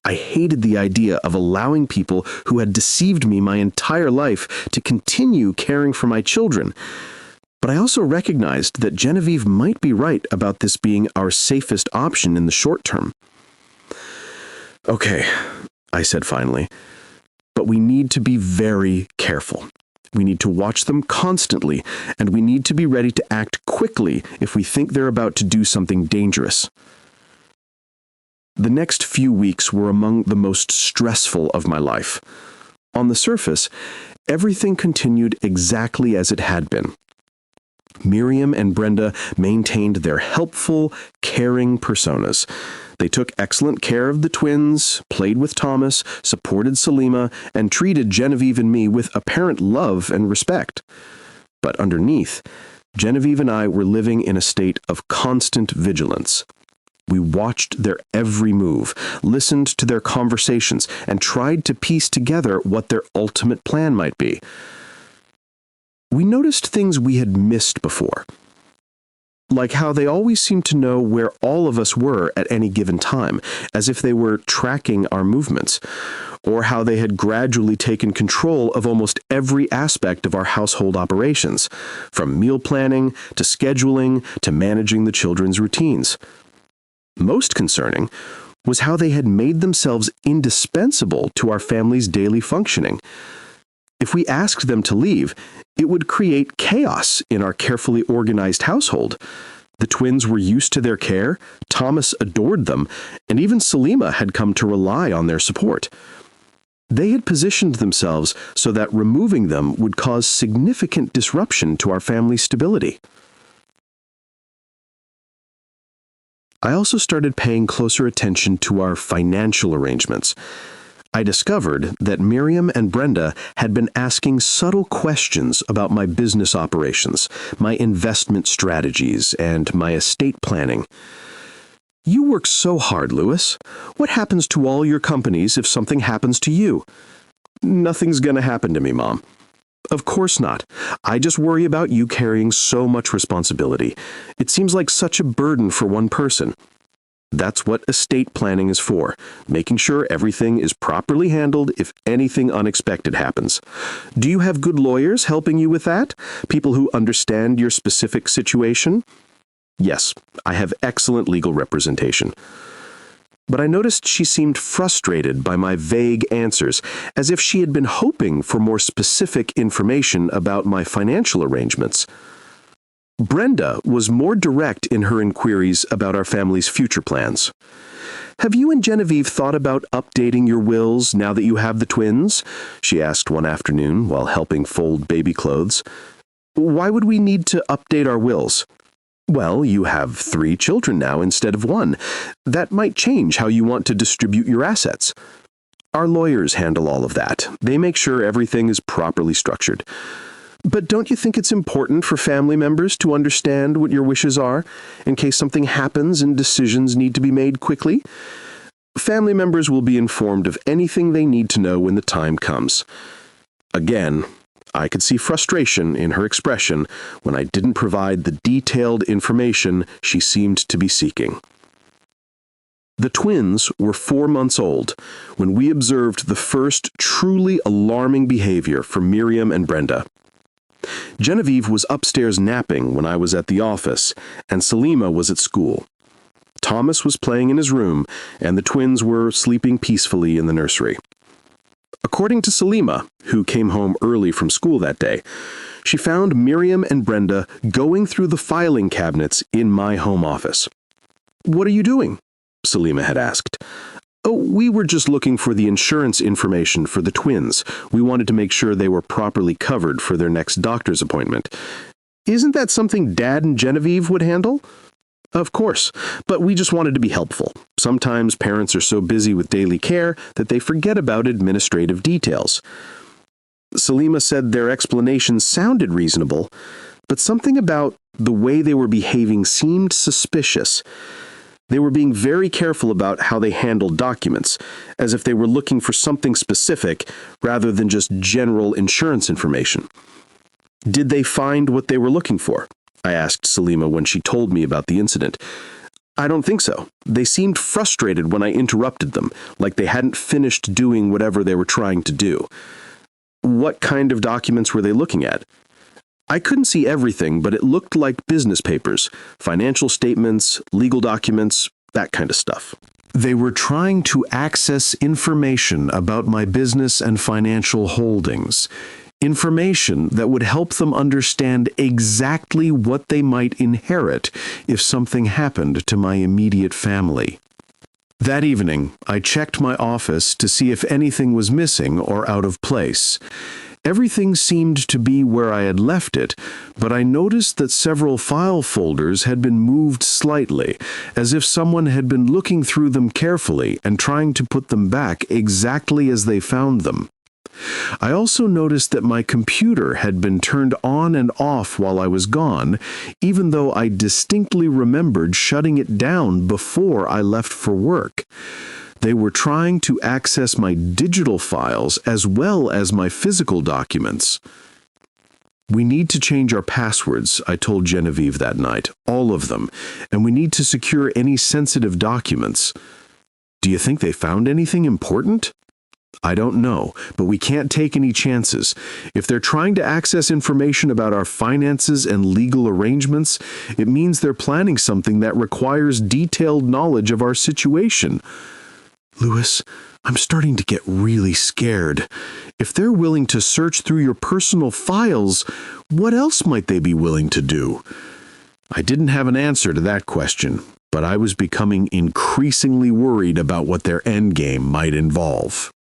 I hated the idea of allowing people who had deceived me my entire life to continue caring for my children. But I also recognized that Genevieve might be right about this being our safest option in the short term. Okay, I said finally, but we need to be very careful. We need to watch them constantly, and we need to be ready to act quickly if we think they're about to do something dangerous. The next few weeks were among the most stressful of my life. On the surface, everything continued exactly as it had been. Miriam and Brenda maintained their helpful, caring personas. They took excellent care of the twins, played with Thomas, supported Salima, and treated Genevieve and me with apparent love and respect. But underneath, Genevieve and I were living in a state of constant vigilance. We watched their every move, listened to their conversations, and tried to piece together what their ultimate plan might be. We noticed things we had missed before, like how they always seemed to know where all of us were at any given time, as if they were tracking our movements, or how they had gradually taken control of almost every aspect of our household operations, from meal planning to scheduling to managing the children's routines. Most concerning was how they had made themselves indispensable to our family's daily functioning. If we asked them to leave, it would create chaos in our carefully organized household. The twins were used to their care, Thomas adored them, and even Salima had come to rely on their support. They had positioned themselves so that removing them would cause significant disruption to our family's stability. I also started paying closer attention to our financial arrangements. I discovered that Miriam and Brenda had been asking subtle questions about my business operations, my investment strategies, and my estate planning. You work so hard, Lewis. What happens to all your companies if something happens to you? Nothing's gonna happen to me, Mom. Of course not. I just worry about you carrying so much responsibility. It seems like such a burden for one person. That's what estate planning is for, making sure everything is properly handled if anything unexpected happens. Do you have good lawyers helping you with that? People who understand your specific situation? Yes, I have excellent legal representation. But I noticed she seemed frustrated by my vague answers, as if she had been hoping for more specific information about my financial arrangements. Brenda was more direct in her inquiries about our family's future plans. Have you and Genevieve thought about updating your wills now that you have the twins? She asked one afternoon while helping fold baby clothes. Why would we need to update our wills? Well, you have 3 children now instead of 1. That might change how you want to distribute your assets. Our lawyers handle all of that. They make sure everything is properly structured. But don't you think it's important for family members to understand what your wishes are, in case something happens and decisions need to be made quickly? Family members will be informed of anything they need to know when the time comes. Again, I could see frustration in her expression when I didn't provide the detailed information she seemed to be seeking. The twins were 4 months old when we observed the first truly alarming behavior from Miriam and Brenda. Genevieve was upstairs napping when I was at the office, and Salima was at school. Thomas was playing in his room, and the twins were sleeping peacefully in the nursery. According to Salima, who came home early from school that day, she found Miriam and Brenda going through the filing cabinets in my home office. "What are you doing?" Salima had asked. "Oh, we were just looking for the insurance information for the twins. We wanted to make sure they were properly covered for their next doctor's appointment." "Isn't that something Dad and Genevieve would handle?" "Of course, but we just wanted to be helpful. Sometimes parents are so busy with daily care that they forget about administrative details." Salima said their explanation sounded reasonable, but something about the way they were behaving seemed suspicious. They were being very careful about how they handled documents, as if they were looking for something specific rather than just general insurance information. "Did they find what they were looking for?" I asked Salima when she told me about the incident. "I don't think so. They seemed frustrated when I interrupted them, like they hadn't finished doing whatever they were trying to do." "What kind of documents were they looking at?" "I couldn't see everything, but it looked like business papers, financial statements, legal documents, that kind of stuff." They were trying to access information about my business and financial holdings. Information that would help them understand exactly what they might inherit if something happened to my immediate family. That evening, I checked my office to see if anything was missing or out of place. Everything seemed to be where I had left it, but I noticed that several file folders had been moved slightly, as if someone had been looking through them carefully and trying to put them back exactly as they found them. I also noticed that my computer had been turned on and off while I was gone, even though I distinctly remembered shutting it down before I left for work. They were trying to access my digital files as well as my physical documents. "We need to change our passwords," I told Genevieve that night, "all of them, and we need to secure any sensitive documents." "Do you think they found anything important?" "I don't know, but we can't take any chances. If they're trying to access information about our finances and legal arrangements, it means they're planning something that requires detailed knowledge of our situation." "Louis, I'm starting to get really scared. If they're willing to search through your personal files, what else might they be willing to do?" I didn't have an answer to that question, but I was becoming increasingly worried about what their endgame might involve.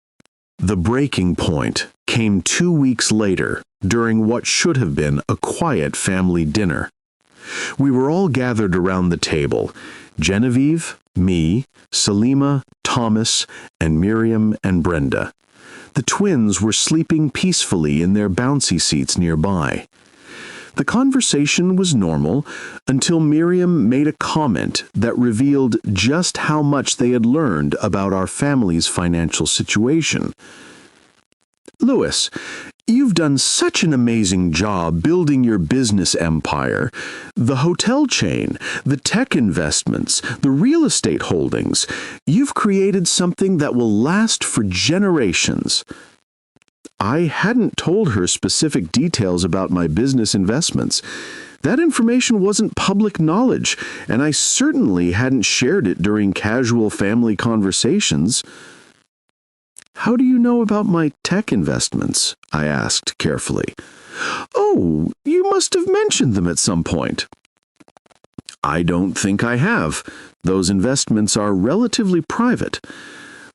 The breaking point came 2 weeks later, during what should have been a quiet family dinner. We were all gathered around the table: Genevieve, me, Salima, Thomas, and Miriam and Brenda. The twins were sleeping peacefully in their bouncy seats nearby. The conversation was normal until Miriam made a comment that revealed just how much they had learned about our family's financial situation. "Louis, you've done such an amazing job building your business empire. The hotel chain, the tech investments, the real estate holdings. You've created something that will last for generations." I hadn't told her specific details about my business investments. That information wasn't public knowledge, and I certainly hadn't shared it during casual family conversations. "How do you know about my tech investments?" I asked carefully. "Oh, you must have mentioned them at some point." "I don't think I have. Those investments are relatively private."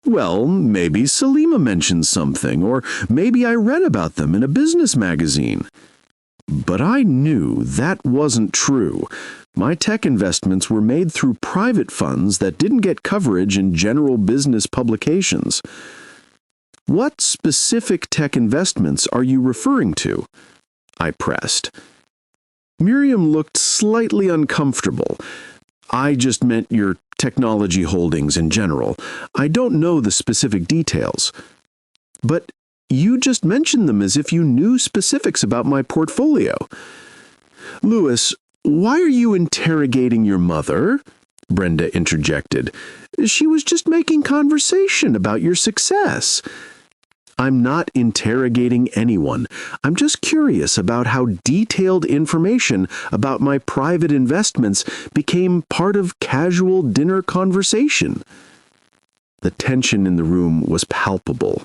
"Well, maybe Salima mentioned something, or maybe I read about them in a business magazine." But I knew that wasn't true. My tech investments were made through private funds that didn't get coverage in general business publications. "What specific tech investments are you referring to?" I pressed. Miriam looked slightly uncomfortable. "I just meant your technology holdings in general. I don't know the specific details." "But You just mentioned them as if you knew specifics about my portfolio. Louis, why are you interrogating your mother? Brenda interjected. She was just making conversation about your success. I'm not interrogating anyone. I'm just curious about how detailed information about my private investments became part of casual dinner conversation. The tension in the room was palpable.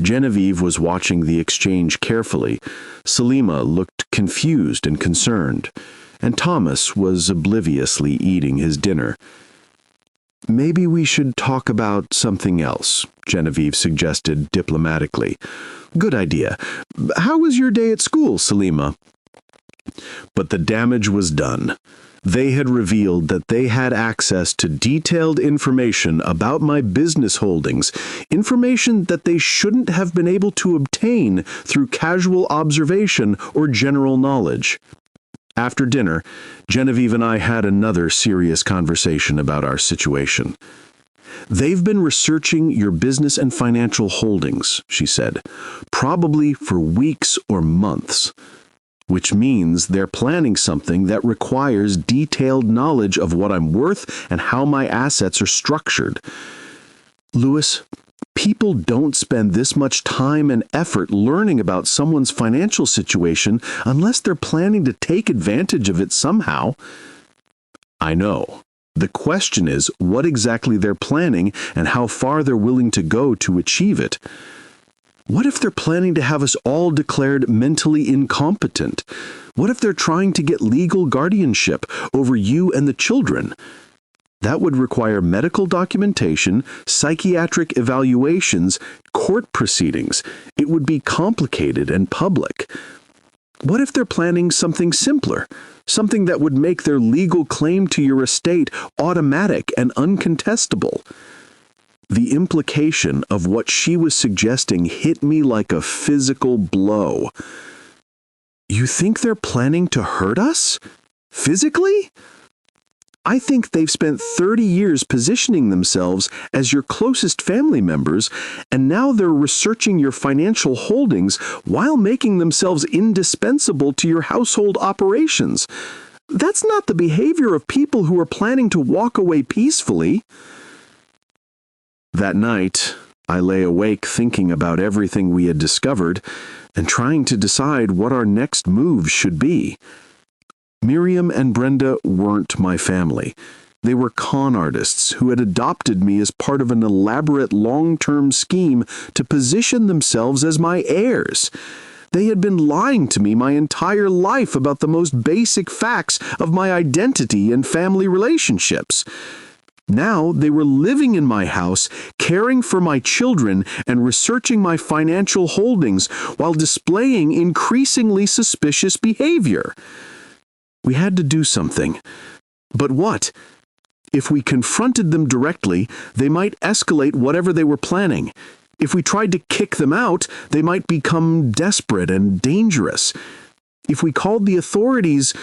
Genevieve was watching the exchange carefully. Selima looked confused and concerned, and Thomas was obliviously eating his dinner. Maybe we should talk about something else, Genevieve suggested diplomatically. Good idea. How was your day at school, Selima? But the damage was done. They had revealed that they had access to detailed information about my business holdings, information that they shouldn't have been able to obtain through casual observation or general knowledge. After dinner, Genevieve and I had another serious conversation about our situation. They've been researching your business and financial holdings, she said, probably for weeks or months, which means they're planning something that requires detailed knowledge of what I'm worth and how my assets are structured. Louis, people don't spend this much time and effort learning about someone's financial situation unless they're planning to take advantage of it somehow. I know. The question is what exactly they're planning and how far they're willing to go to achieve it. What if they're planning to have us all declared mentally incompetent? What if they're trying to get legal guardianship over you and the children? That would require medical documentation, psychiatric evaluations, court proceedings. It would be complicated and public. What if they're planning something simpler? Something that would make their legal claim to your estate automatic and uncontestable? The implication of what she was suggesting hit me like a physical blow. You think they're planning to hurt us? Physically? I think they've spent 30 years positioning themselves as your closest family members, and now they're researching your financial holdings while making themselves indispensable to your household operations. That's not the behavior of people who are planning to walk away peacefully. That night, I lay awake thinking about everything we had discovered and trying to decide what our next move should be. Miriam and Brenda weren't my family. They were con artists who had adopted me as part of an elaborate long-term scheme to position themselves as my heirs. They had been lying to me my entire life about the most basic facts of my identity and family relationships. Now they were living in my house, caring for my children, and researching my financial holdings while displaying increasingly suspicious behavior. We had to do something. But what? If we confronted them directly, they might escalate whatever they were planning. If we tried to kick them out, they might become desperate and dangerous. If we called the authorities,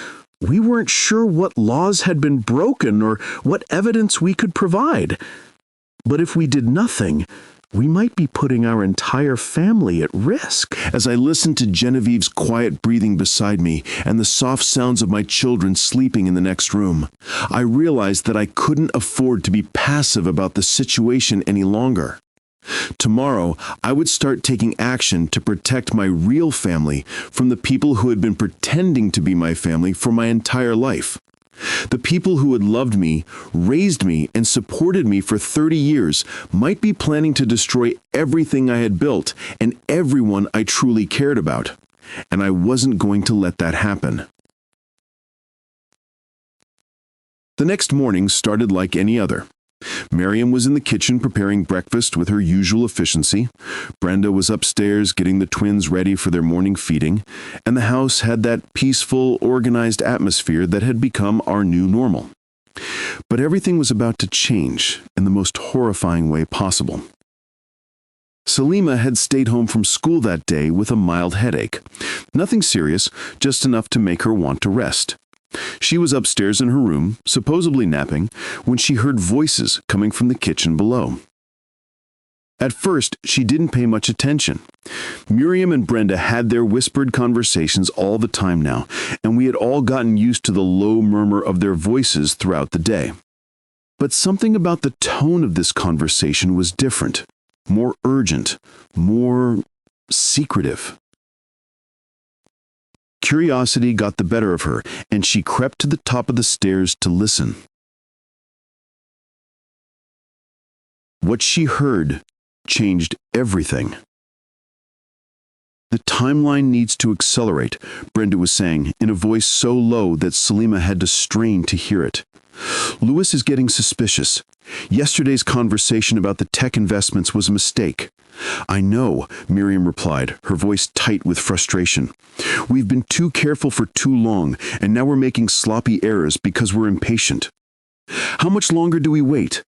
we weren't sure what laws had been broken or what evidence we could provide. But if we did nothing, we might be putting our entire family at risk. As I listened to Genevieve's quiet breathing beside me and the soft sounds of my children sleeping in the next room, I realized that I couldn't afford to be passive about the situation any longer. Tomorrow, I would start taking action to protect my real family from the people who had been pretending to be my family for my entire life. The people who had loved me, raised me, and supported me for 30 years might be planning to destroy everything I had built and everyone I truly cared about. And I wasn't going to let that happen. The next morning started like any other. Miriam was in the kitchen preparing breakfast with her usual efficiency. Brenda was upstairs getting the twins ready for their morning feeding, and the house had that peaceful, organized atmosphere that had become our new normal. But everything was about to change in the most horrifying way possible. Selima had stayed home from school that day with a mild headache. Nothing serious, just enough to make her want to rest. She was upstairs in her room, supposedly napping, when she heard voices coming from the kitchen below. At first, she didn't pay much attention. Miriam and Brenda had their whispered conversations all the time now, and we had all gotten used to the low murmur of their voices throughout the day. But something about the tone of this conversation was different, more urgent, more secretive. Curiosity got the better of her, and she crept to the top of the stairs to listen. What she heard changed everything. The timeline needs to accelerate, Brenda was saying, in a voice so low that Salima had to strain to hear it. Louis is getting suspicious. Yesterday's conversation about the tech investments was a mistake. I know, Miriam replied, her voice tight with frustration. We've been too careful for too long, and now we're making sloppy errors because we're impatient. How much longer do we wait?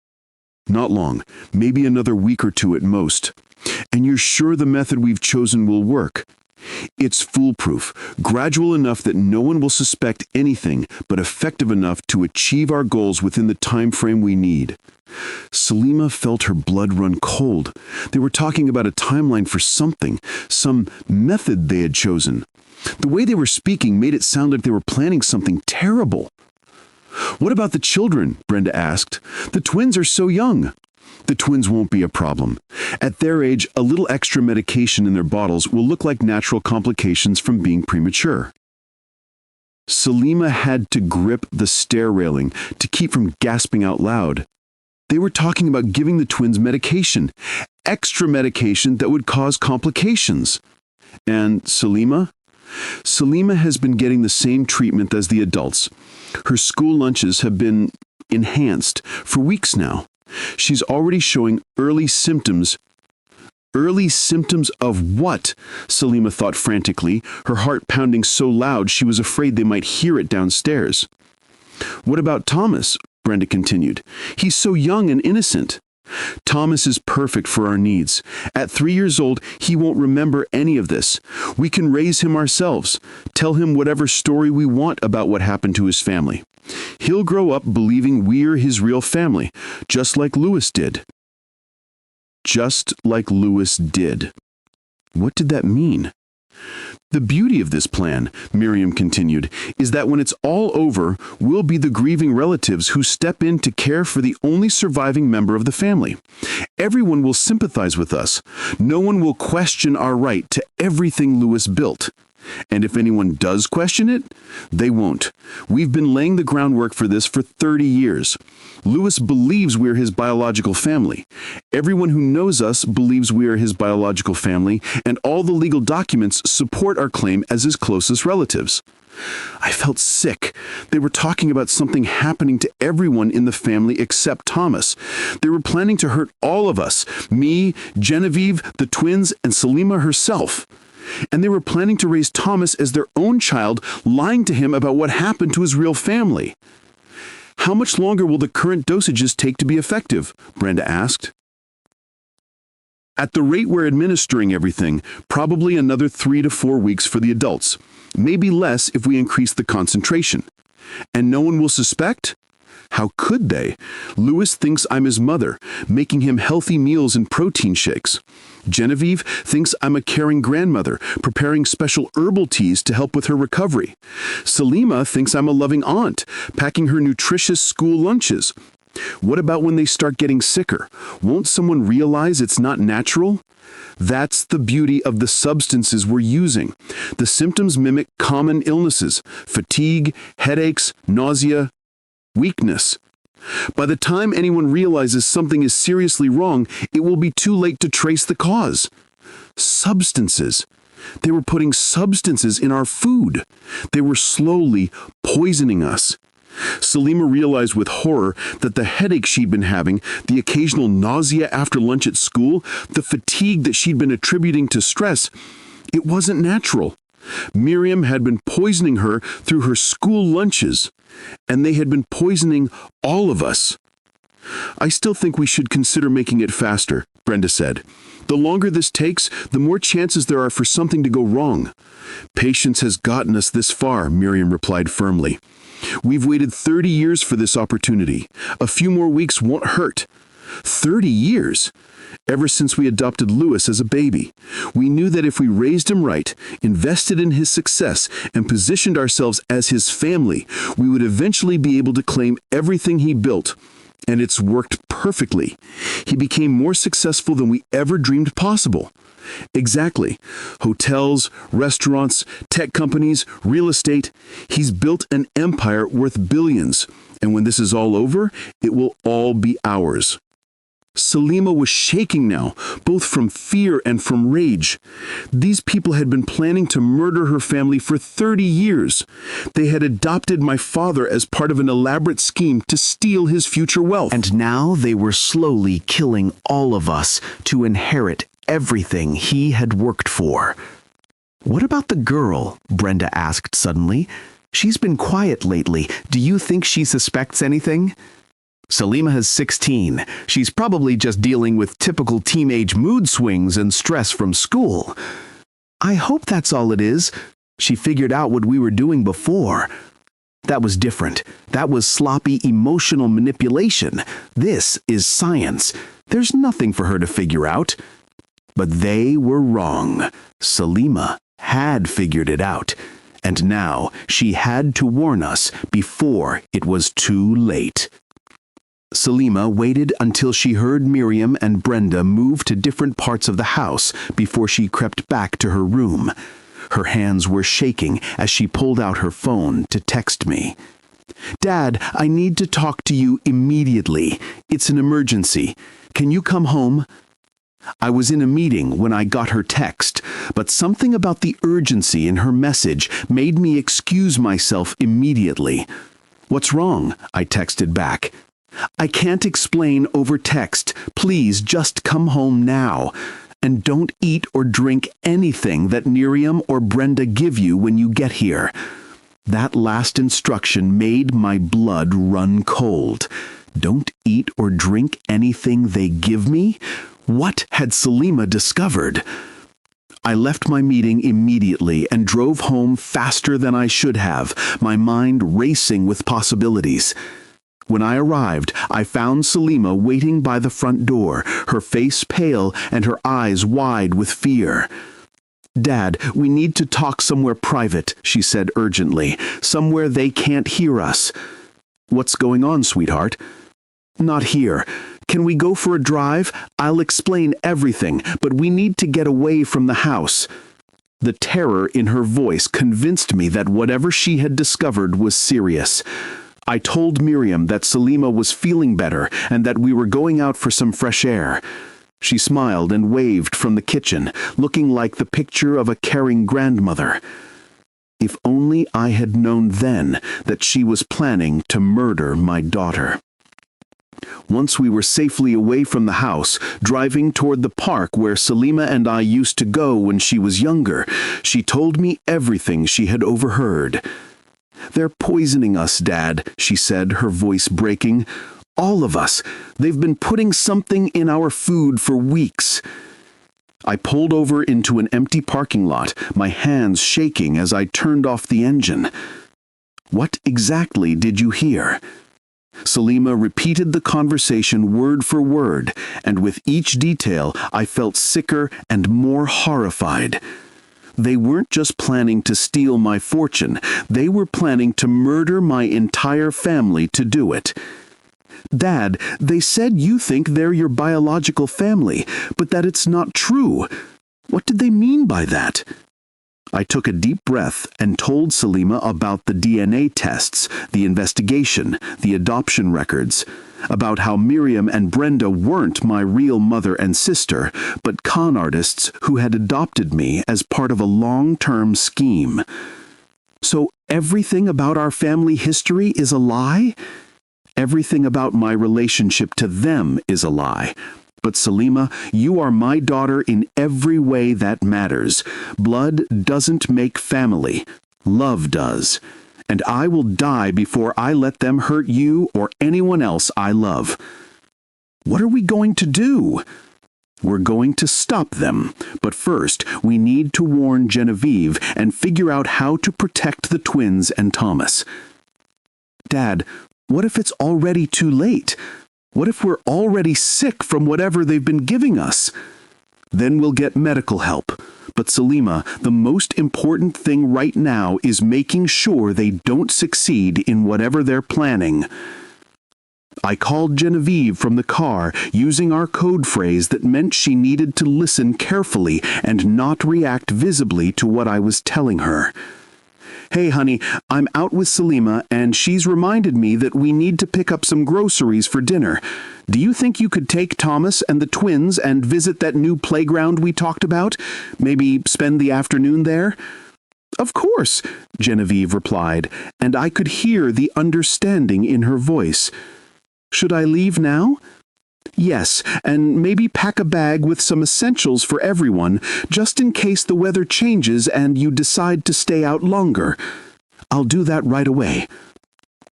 Not long, maybe another week or two at most. And you're sure the method we've chosen will work? It's foolproof, gradual enough that no one will suspect anything, but effective enough to achieve our goals within the time frame we need. Salima felt her blood run cold. They were talking about a timeline for something, some method they had chosen. The way they were speaking made it sound like they were planning something terrible. What about the children? Brenda asked. The twins are so young. The twins won't be a problem. At their age, a little extra medication in their bottles will look like natural complications from being premature. Salima had to grip the stair railing to keep from gasping out loud. They were talking about giving the twins medication, extra medication that would cause complications. And Salima? Salima has been getting the same treatment as the adults. Her school lunches have been enhanced for weeks now. She's already showing early symptoms. Early symptoms of what? Salima thought frantically, her heart pounding so loud she was afraid they might hear it downstairs. What about Thomas? Brenda continued. He's so young and innocent. Thomas is perfect for our needs. At 3 years old, he won't remember any of this. We can raise him ourselves, tell him whatever story we want about what happened to his family. He'll grow up believing we're his real family, just like Louis did. Just like Louis did. What did that mean? The beauty of this plan, Miriam continued, is that when it's all over, we'll be the grieving relatives who step in to care for the only surviving member of the family. Everyone will sympathize with us. No one will question our right to everything Louis built. And if anyone does question it, they won't. We've been laying the groundwork for this for 30 years. Louis believes we're his biological family. Everyone who knows us believes we are his biological family, and all the legal documents support our claim as his closest relatives. I felt sick. They were talking about something happening to everyone in the family except Thomas. They were planning to hurt all of us, me, Genevieve, the twins, and Salima herself. And they were planning to raise Thomas as their own child, lying to him about what happened to his real family. How much longer will the current dosages take to be effective? Brenda asked. At the rate we're administering everything, probably another 3 to 4 weeks for the adults. Maybe less if we increase the concentration. And no one will suspect? How could they? Louis thinks I'm his mother, making him healthy meals and protein shakes. Genevieve thinks I'm a caring grandmother, preparing special herbal teas to help with her recovery. Salima thinks I'm a loving aunt, packing her nutritious school lunches. What about when they start getting sicker? Won't someone realize it's not natural? That's the beauty of the substances we're using. The symptoms mimic common illnesses: fatigue, headaches, nausea, weakness. By the time anyone realizes something is seriously wrong, it will be too late to trace the cause. Substances. They were putting substances in our food. They were slowly poisoning us. Salima realized with horror that the headache she'd been having, the occasional nausea after lunch at school, the fatigue that she'd been attributing to stress, it wasn't natural. Miriam had been poisoning her through her school lunches, and they had been poisoning all of us. I still think we should consider making it faster, Brenda said. The longer this takes, the more chances there are for something to go wrong. Patience has gotten us this far, Miriam replied firmly. We've waited 30 years for this opportunity. A few more weeks won't hurt. 30 years. Ever since we adopted Louis as a baby, we knew that if we raised him right, invested in his success, and positioned ourselves as his family, we would eventually be able to claim everything he built. And it's worked perfectly. He became more successful than we ever dreamed possible. Exactly. Hotels, restaurants, tech companies, real estate. He's built an empire worth billions. And when this is all over, it will all be ours. Salima was shaking now, both from fear and from rage. These people had been planning to murder her family for 30 years. They had adopted my father as part of an elaborate scheme to steal his future wealth. And now they were slowly killing all of us to inherit everything he had worked for. What about the girl? Brenda asked suddenly. She's been quiet lately. Do you think she suspects anything? Salima is 16. She's probably just dealing with typical teenage mood swings and stress from school. I hope that's all it is. She figured out what we were doing before. That was different. That was sloppy emotional manipulation. This is science. There's nothing for her to figure out. But they were wrong. Salima had figured it out. And now she had to warn us before it was too late. Salima waited until she heard Miriam and Brenda move to different parts of the house before she crept back to her room. Her hands were shaking as she pulled out her phone to text me. "Dad, I need to talk to you immediately. It's an emergency. Can you come home?" I was in a meeting when I got her text, but something about the urgency in her message made me excuse myself immediately. "What's wrong?" I texted back. "I can't explain over text. Please just come home now. And don't eat or drink anything that Miriam or Brenda give you when you get here." That last instruction made my blood run cold. Don't eat or drink anything they give me? What had Salima discovered? I left my meeting immediately and drove home faster than I should have, my mind racing with possibilities. When I arrived, I found Salima waiting by the front door, her face pale and her eyes wide with fear. "Dad, we need to talk somewhere private," she said urgently, "somewhere they can't hear us." "What's going on, sweetheart?" "Not here. Can we go for a drive? I'll explain everything, but we need to get away from the house." The terror in her voice convinced me that whatever she had discovered was serious. I told Miriam that Salima was feeling better and that we were going out for some fresh air. She smiled and waved from the kitchen, looking like the picture of a caring grandmother. If only I had known then that she was planning to murder my daughter. Once we were safely away from the house, driving toward the park where Salima and I used to go when she was younger, she told me everything she had overheard. "They're poisoning us, Dad," she said, her voice breaking. "All of us. They've been putting something in our food for weeks." I pulled over into an empty parking lot, my hands shaking as I turned off the engine. "What exactly did you hear?" Salima repeated the conversation word for word, and with each detail I felt sicker and more horrified. They weren't just planning to steal my fortune, they were planning to murder my entire family to do it. "Dad, they said you think they're your biological family, but that it's not true. What did they mean by that?" I took a deep breath and told Salima about the DNA tests, the investigation, the adoption records, about how Miriam and Brenda weren't my real mother and sister, but con artists who had adopted me as part of a long-term scheme. "So everything about our family history is a lie?" "Everything about my relationship to them is a lie. But Salima, you are my daughter in every way that matters. Blood doesn't make family. Love does. And I will die before I let them hurt you or anyone else I love." "What are we going to do?" "We're going to stop them. But first, we need to warn Genevieve and figure out how to protect the twins and Thomas." "Dad, what if it's already too late? What if we're already sick from whatever they've been giving us? Then we'll get medical help. But Salima, the most important thing right now is making sure they don't succeed in whatever they're planning. I called Genevieve from the car using our code phrase that meant she needed to listen carefully and not react visibly to what I was telling her. "Hey, honey, I'm out with Salima, and she's reminded me that we need to pick up some groceries for dinner. Do you think you could take Thomas and the twins and visit that new playground we talked about? Maybe spend the afternoon there?" "Of course," Genevieve replied, and I could hear the understanding in her voice. "Should I leave now?" "Yes, and maybe pack a bag with some essentials for everyone, just in case the weather changes and you decide to stay out longer." "I'll do that right away."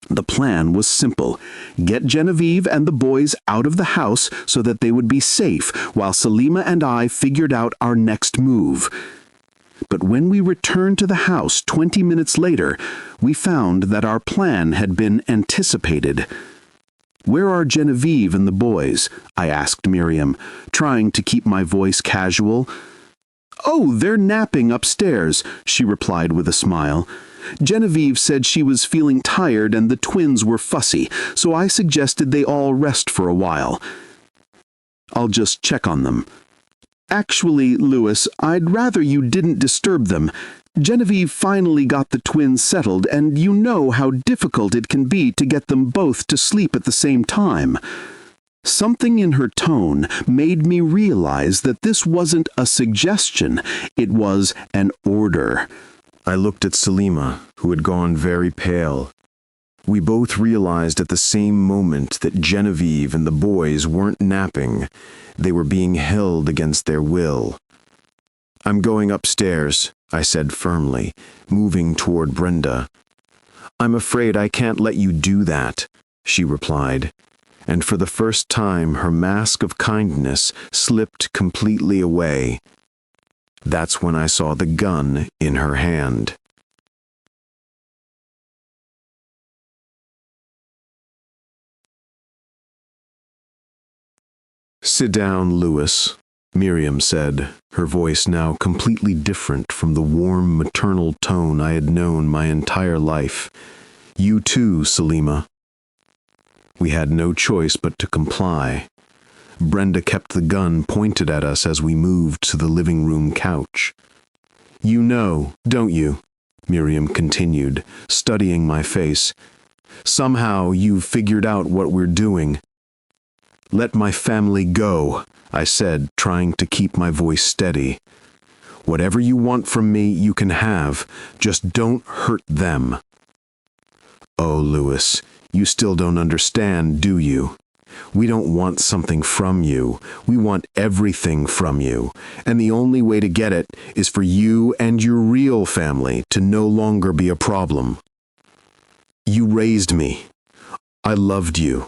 The plan was simple. Get Genevieve and the boys out of the house so that they would be safe, while Salima and I figured out our next move. But when we returned to the house 20 minutes later, we found that our plan had been anticipated. "Where are Genevieve and the boys?" I asked Miriam, trying to keep my voice casual. "Oh, they're napping upstairs," she replied with a smile. "Genevieve said she was feeling tired and the twins were fussy, so I suggested they all rest for a while. I'll just check on them." "Actually, Louis, I'd rather you didn't disturb them. Genevieve finally got the twins settled, and you know how difficult it can be to get them both to sleep at the same time." Something in her tone made me realize that this wasn't a suggestion, it was an order. I looked at Salima, who had gone very pale. We both realized at the same moment that Genevieve and the boys weren't napping. They were being held against their will. "I'm going upstairs," I said firmly, moving toward Brenda. "I'm afraid I can't let you do that," she replied, and for the first time her mask of kindness slipped completely away. That's when I saw the gun in her hand. "Sit down, Louis," Miriam said, her voice now completely different from the warm maternal tone I had known my entire life. "You too, Salima." We had no choice but to comply. Brenda kept the gun pointed at us as we moved to the living room couch. "You know, don't you?" Miriam continued, studying my face. "Somehow you've figured out what we're doing." "Let my family go," I said, trying to keep my voice steady. "Whatever you want from me, you can have. Just don't hurt them." "Oh, Louis, you still don't understand, do you? We don't want something from you. We want everything from you. And the only way to get it is for you and your real family to no longer be a problem. You raised me. I loved you.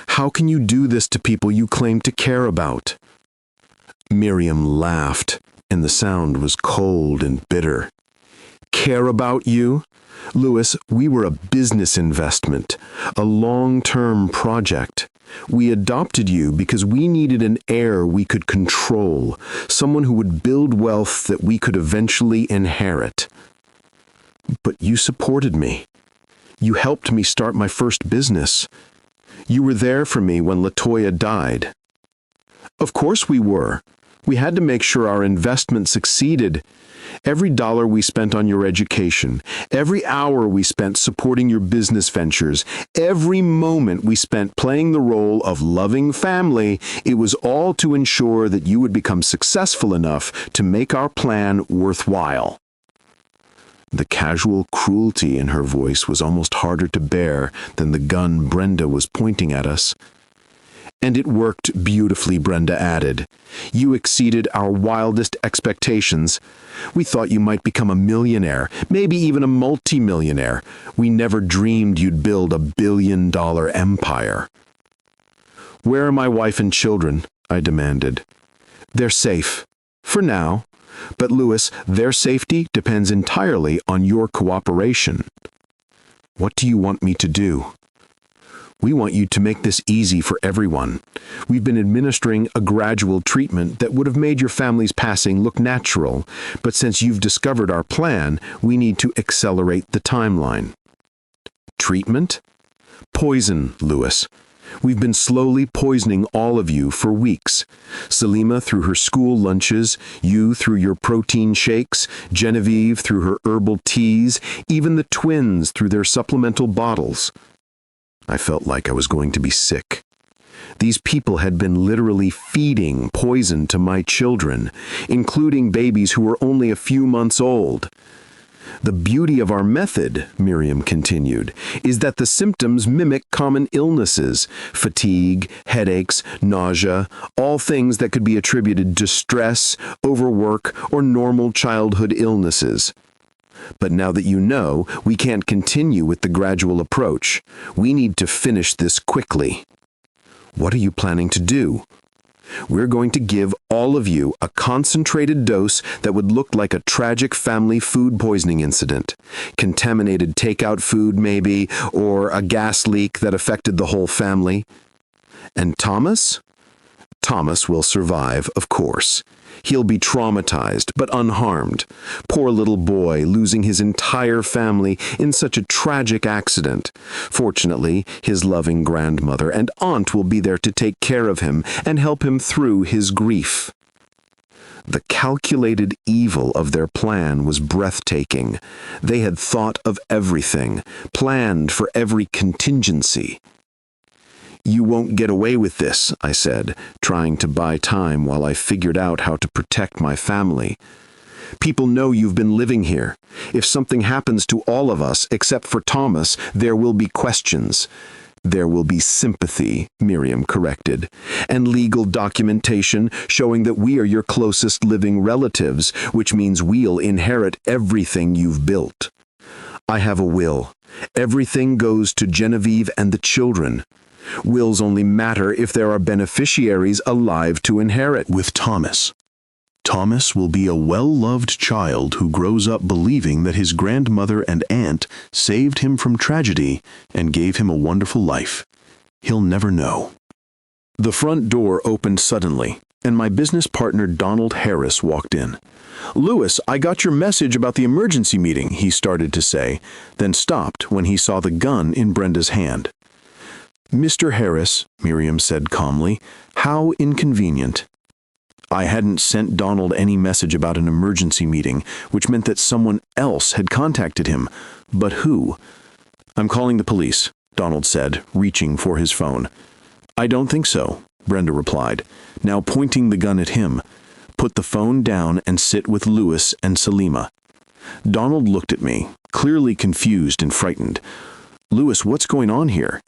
How can you do this to people you claim to care about?" Miriam laughed, and the sound was cold and bitter. "Care about you? Louis, we were a business investment, a long-term project. We adopted you because we needed an heir we could control, someone who would build wealth that we could eventually inherit. But you supported me. You helped me start my first business. You were there for me when LaToya died." "Of course we were. We had to make sure our investment succeeded. Every dollar we spent on your education, every hour we spent supporting your business ventures, every moment we spent playing the role of loving family, it was all to ensure that you would become successful enough to make our plan worthwhile." The casual cruelty in her voice was almost harder to bear than the gun Brenda was pointing at us. "And it worked beautifully," Brenda added. "You exceeded our wildest expectations. We thought you might become a millionaire, maybe even a multimillionaire. We never dreamed you'd build a billion-dollar empire." "Where are my wife and children?" I demanded. "They're safe. For now. But Louis, their safety depends entirely on your cooperation." "What do you want me to do?" We want you to make this easy for everyone. We've been administering a gradual treatment that would have made your family's passing look natural, but since you've discovered our plan, we need to accelerate the timeline. Treatment? Poison, Lewis. We've been slowly poisoning all of you for weeks. Selima through her school lunches, you through your protein shakes, Genevieve through her herbal teas, even the twins through their supplemental bottles. I felt like I was going to be sick. These people had been literally feeding poison to my children, including babies who were only a few months old. The beauty of our method, Miriam continued, is that the symptoms mimic common illnesses, fatigue, headaches, nausea, all things that could be attributed to stress, overwork, or normal childhood illnesses. But now that you know, we can't continue with the gradual approach. We need to finish this quickly. What are you planning to do? We're going to give all of you a concentrated dose that would look like a tragic family food poisoning incident. Contaminated takeout food, maybe, or a gas leak that affected the whole family. And Thomas? Thomas will survive, of course. He'll be traumatized, but unharmed. Poor little boy losing his entire family in such a tragic accident. Fortunately, his loving grandmother and aunt will be there to take care of him and help him through his grief. The calculated evil of their plan was breathtaking. They had thought of everything, planned for every contingency. You won't get away with this, I said, trying to buy time while I figured out how to protect my family. People know you've been living here. If something happens to all of us except for Thomas, there will be questions. There will be sympathy, Miriam corrected, and legal documentation showing that we are your closest living relatives, which means we'll inherit everything you've built. I have a will. Everything goes to Genevieve and the children. Wills only matter if there are beneficiaries alive to inherit. With Thomas. Thomas will be a well-loved child who grows up believing that his grandmother and aunt saved him from tragedy and gave him a wonderful life. He'll never know. The front door opened suddenly, and my business partner Donald Harris walked in. "Lewis, I got your message about the emergency meeting," he started to say, then stopped when he saw the gun in Brenda's hand. "Mr. Harris," Miriam said calmly, "how inconvenient." I hadn't sent Donald any message about an emergency meeting, which meant that someone else had contacted him. But who? "I'm calling the police," Donald said, reaching for his phone. "I don't think so," Brenda replied, now pointing the gun at him. "Put the phone down and sit with Lewis and Selima." Donald looked at me, clearly confused and frightened. "Lewis, what's going on here?"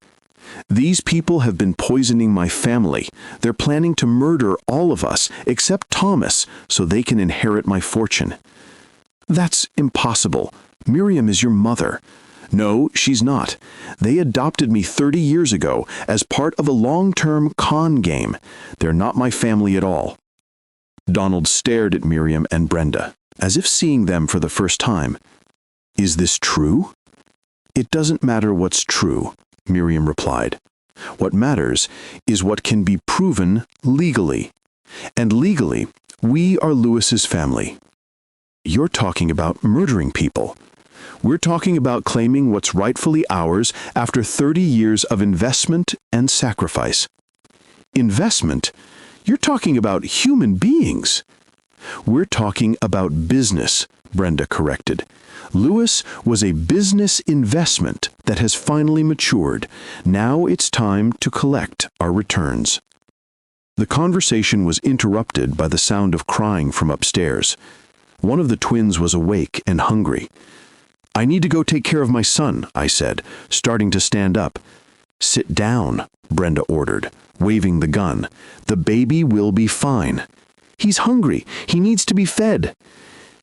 "These people have been poisoning my family. They're planning to murder all of us, except Thomas, so they can inherit my fortune." "That's impossible. Miriam is your mother." "No, she's not. They adopted me 30 years ago as part of a long-term con game. They're not my family at all." Donald stared at Miriam and Brenda, as if seeing them for the first time. "Is this true?" "It doesn't matter what's true," Miriam replied. "What matters is what can be proven legally. And legally, we are Lewis's family." "You're talking about murdering people." "We're talking about claiming what's rightfully ours after 30 years of investment and sacrifice." "Investment? You're talking about human beings." "We're talking about business," Brenda corrected. "Lewis was a business investment that has finally matured. Now it's time to collect our returns." The conversation was interrupted by the sound of crying from upstairs. One of the twins was awake and hungry. "I need to go take care of my son," I said, starting to stand up. "Sit down," Brenda ordered, waving the gun. "The baby will be fine." "He's hungry. He needs to be fed."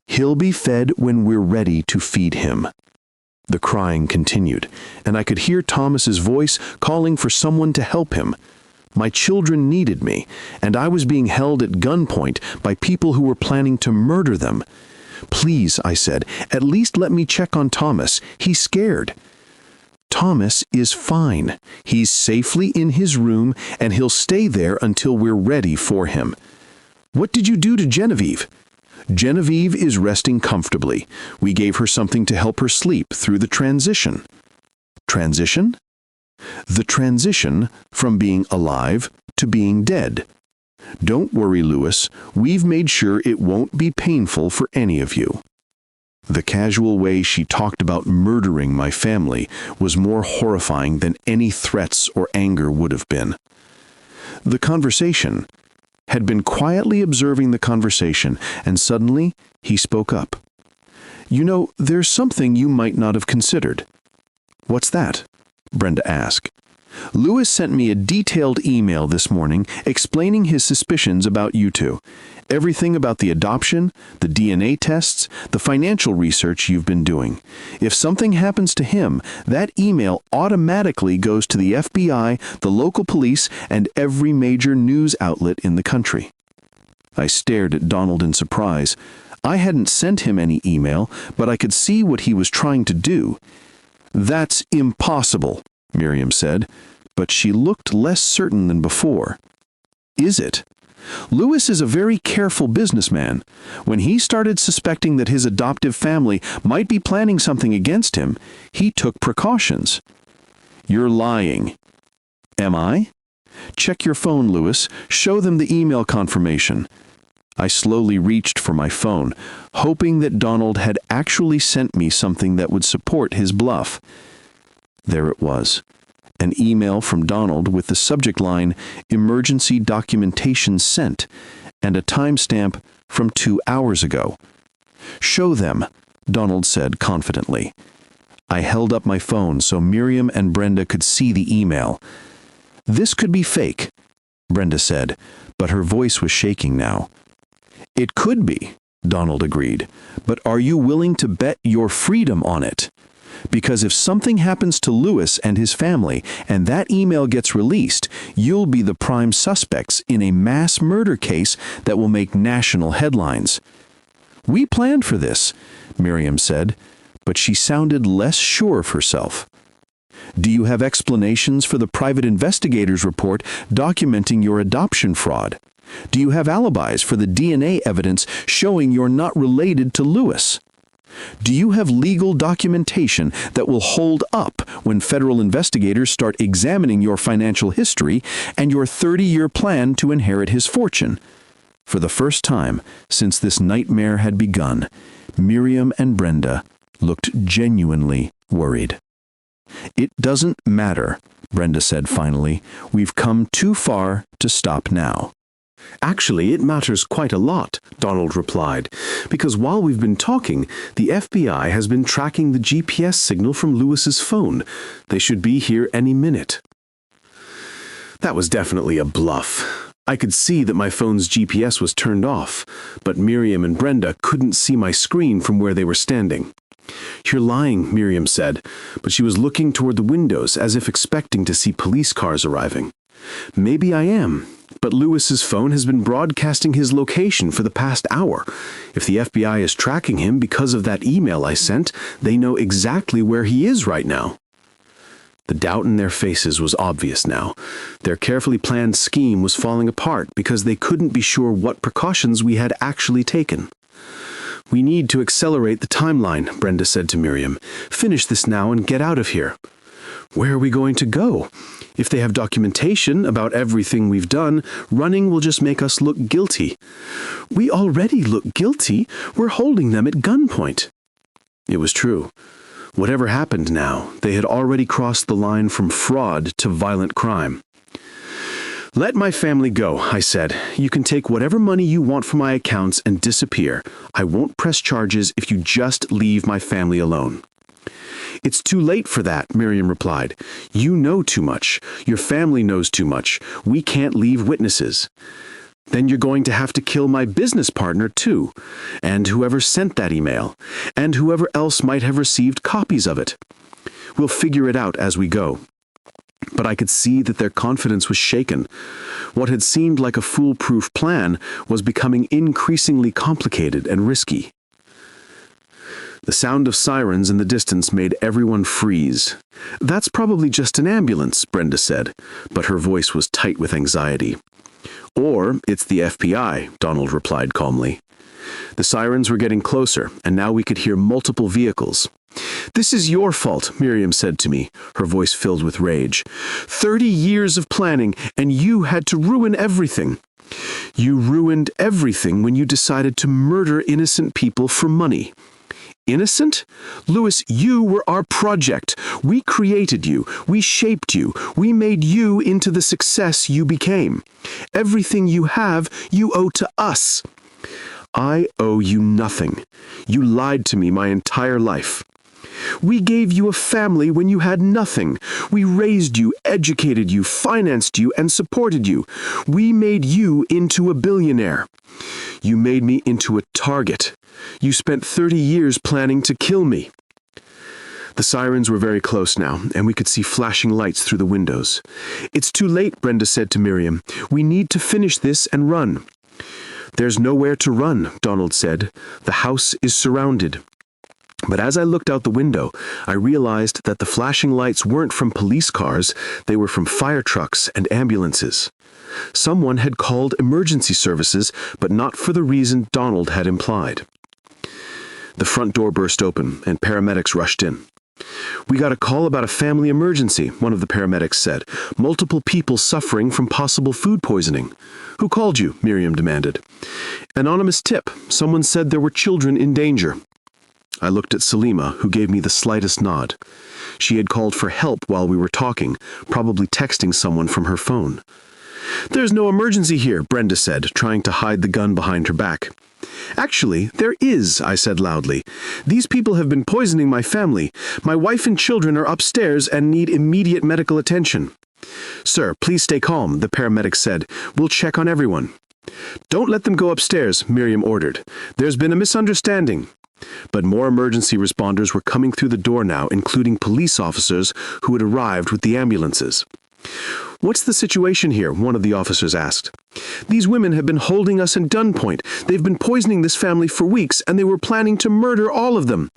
"He'll be fed when we're ready to feed him." The crying continued, and I could hear Thomas's voice calling for someone to help him. My children needed me, and I was being held at gunpoint by people who were planning to murder them. "Please," I said, "at least let me check on Thomas. He's scared." Thomas is fine. He's safely in his room, and he'll stay there until we're ready for him. What did you do to Genevieve? Genevieve is resting comfortably. We gave her something to help her sleep through the transition. Transition? The transition from being alive to being dead. Don't worry, Lewis. We've made sure it won't be painful for any of you. The casual way she talked about murdering my family was more horrifying than any threats or anger would have been. The conversation had been quietly observing the conversation, and suddenly he spoke up. You know, there's something you might not have considered. What's that? Brenda asked. Lewis sent me a detailed email this morning explaining his suspicions about you two. Everything about the adoption, the DNA tests, the financial research you've been doing. If something happens to him, that email automatically goes to the FBI, the local police, and every major news outlet in the country. I stared at Donald in surprise. I hadn't sent him any email, but I could see what he was trying to do. That's impossible, Miriam said, but she looked less certain than before. Is it? Lewis is a very careful businessman. When he started suspecting that his adoptive family might be planning something against him, he took precautions. You're lying. Am I? Check your phone, Lewis. Show them the email confirmation. I slowly reached for my phone, hoping that Donald had actually sent me something that would support his bluff. There it was. An email from Donald with the subject line, "Emergency documentation sent," and a timestamp from 2 hours ago. Show them, Donald said confidently. I held up my phone so Miriam and Brenda could see the email. This could be fake, Brenda said, but her voice was shaking now. It could be, Donald agreed, but are you willing to bet your freedom on it? Because if something happens to Lewis and his family, and that email gets released, you'll be the prime suspects in a mass murder case that will make national headlines. We planned for this, Miriam said, but she sounded less sure of herself. Do you have explanations for the private investigator's report documenting your adoption fraud? Do you have alibis for the DNA evidence showing you're not related to Lewis? Do you have legal documentation that will hold up when federal investigators start examining your financial history and your 30-year plan to inherit his fortune? For the first time since this nightmare had begun, Miriam and Brenda looked genuinely worried. It doesn't matter, Brenda said finally. We've come too far to stop now. Actually, it matters quite a lot, Donald replied, because while we've been talking, the FBI has been tracking the GPS signal from Lewis's phone. They should be here any minute. That was definitely a bluff. I could see that my phone's GPS was turned off, but Miriam and Brenda couldn't see my screen from where they were standing. You're lying, Miriam said, but she was looking toward the windows as if expecting to see police cars arriving. Maybe I am. But Lewis's phone has been broadcasting his location for the past hour. If the FBI is tracking him because of that email I sent, they know exactly where he is right now. The doubt in their faces was obvious now. Their carefully planned scheme was falling apart because they couldn't be sure what precautions we had actually taken. We need to accelerate the timeline, Brenda said to Miriam. Finish this now and get out of here. Where are we going to go? If they have documentation about everything we've done, running will just make us look guilty. We already look guilty. We're holding them at gunpoint. It was true. Whatever happened now, they had already crossed the line from fraud to violent crime. Let my family go, I said. You can take whatever money you want from my accounts and disappear. I won't press charges if you just leave my family alone. It's too late for that, Miriam replied. You know too much. Your family knows too much. We can't leave witnesses. Then you're going to have to kill my business partner, too, and whoever sent that email, and whoever else might have received copies of it. We'll figure it out as we go. But I could see that their confidence was shaken. What had seemed like a foolproof plan was becoming increasingly complicated and risky. The sound of sirens in the distance made everyone freeze. "That's probably just an ambulance," Brenda said, but her voice was tight with anxiety. "Or it's the FBI," Donald replied calmly. The sirens were getting closer, and now we could hear multiple vehicles. "This is your fault," Miriam said to me, her voice filled with rage. 30 years of planning, and you had to ruin everything. You ruined everything when you decided to murder innocent people for money." "Innocent? Lewis, you were our project. We created you. We shaped you. We made you into the success you became. Everything you have, you owe to us." "I owe you nothing. You lied to me my entire life." "We gave you a family when you had nothing. We raised you, educated you, financed you, and supported you. We made you into a billionaire. You made me into a target. You spent 30 years planning to kill me." The sirens were very close now, and we could see flashing lights through the windows. "It's too late," Brenda said to Miriam. "We need to finish this and run." "There's nowhere to run," Donald said. "The house is surrounded." But as I looked out the window, I realized that the flashing lights weren't from police cars, they were from fire trucks and ambulances. Someone had called emergency services, but not for the reason Donald had implied. The front door burst open, and paramedics rushed in. "We got a call about a family emergency," one of the paramedics said. "Multiple people suffering from possible food poisoning." "Who called you?" Miriam demanded. "Anonymous tip. Someone said there were children in danger." I looked at Salima, who gave me the slightest nod. She had called for help while we were talking, probably texting someone from her phone. "There's no emergency here," Brenda said, trying to hide the gun behind her back. "Actually, there is," I said loudly. "These people have been poisoning my family. My wife and children are upstairs and need immediate medical attention." "Sir, please stay calm," the paramedic said. "We'll check on everyone." "Don't let them go upstairs," Miriam ordered. "There's been a misunderstanding." But more emergency responders were coming through the door now, including police officers who had arrived with the ambulances. "What's the situation here?" one of the officers asked. "These women have been holding us in gunpoint. They've been poisoning this family for weeks, and they were planning to murder all of them."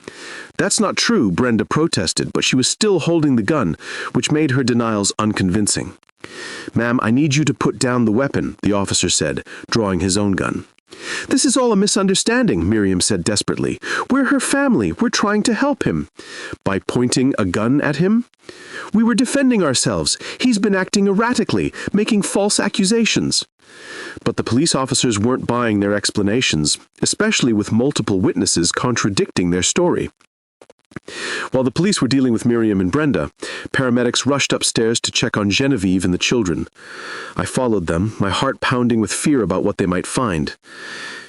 "That's not true," Brenda protested, but she was still holding the gun, which made her denials unconvincing. "Ma'am, I need you to put down the weapon," the officer said, drawing his own gun. "This is all a misunderstanding," Miriam said desperately. "We're her family. We're trying to help him." "By pointing a gun at him?" "We were defending ourselves. He's been acting erratically, making false accusations." But the police officers weren't buying their explanations, especially with multiple witnesses contradicting their story. While the police were dealing with Miriam and Brenda, paramedics rushed upstairs to check on Genevieve and the children. I followed them, my heart pounding with fear about what they might find.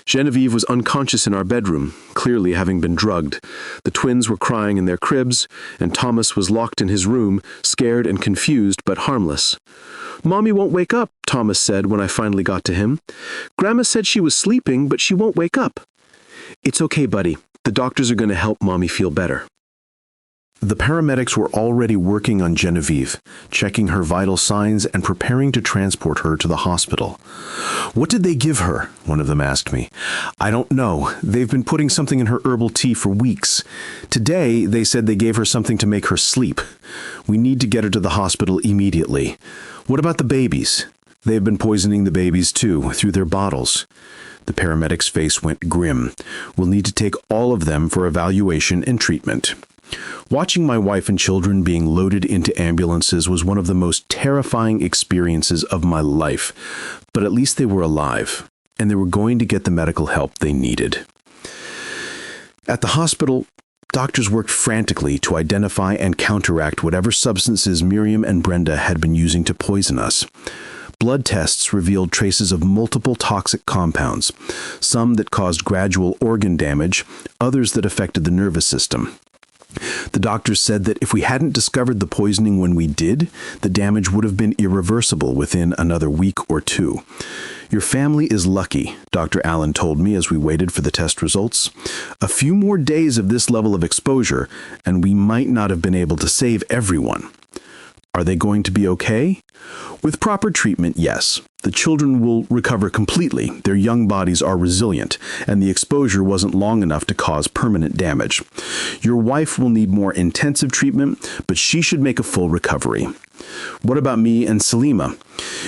Genevieve was unconscious in our bedroom, clearly having been drugged. The twins were crying in their cribs, and Thomas was locked in his room, scared and confused but harmless. "Mommy won't wake up," Thomas said when I finally got to him. "Grandma said she was sleeping, but she won't wake up." "It's okay, buddy. The doctors are going to help Mommy feel better." The paramedics were already working on Genevieve, checking her vital signs and preparing to transport her to the hospital. "What did they give her?" one of them asked me. "I don't know. They've been putting something in her herbal tea for weeks. Today, they said they gave her something to make her sleep. We need to get her to the hospital immediately. What about the babies? They've been poisoning the babies too, through their bottles." The paramedic's face went grim. "We'll need to take all of them for evaluation and treatment." Watching my wife and children being loaded into ambulances was one of the most terrifying experiences of my life, but at least they were alive, and they were going to get the medical help they needed. At the hospital, doctors worked frantically to identify and counteract whatever substances Miriam and Brenda had been using to poison us. Blood tests revealed traces of multiple toxic compounds, some that caused gradual organ damage, others that affected the nervous system. The doctors said that if we hadn't discovered the poisoning when we did, the damage would have been irreversible within another week or two. "Your family is lucky," Dr. Allen told me as we waited for the test results. "A few more days of this level of exposure, and we might not have been able to save everyone." Are they going to be okay? With proper treatment, yes. The children will recover completely. Their young bodies are resilient, and the exposure wasn't long enough to cause permanent damage. Your wife will need more intensive treatment, but she should make a full recovery. What about me and Salima?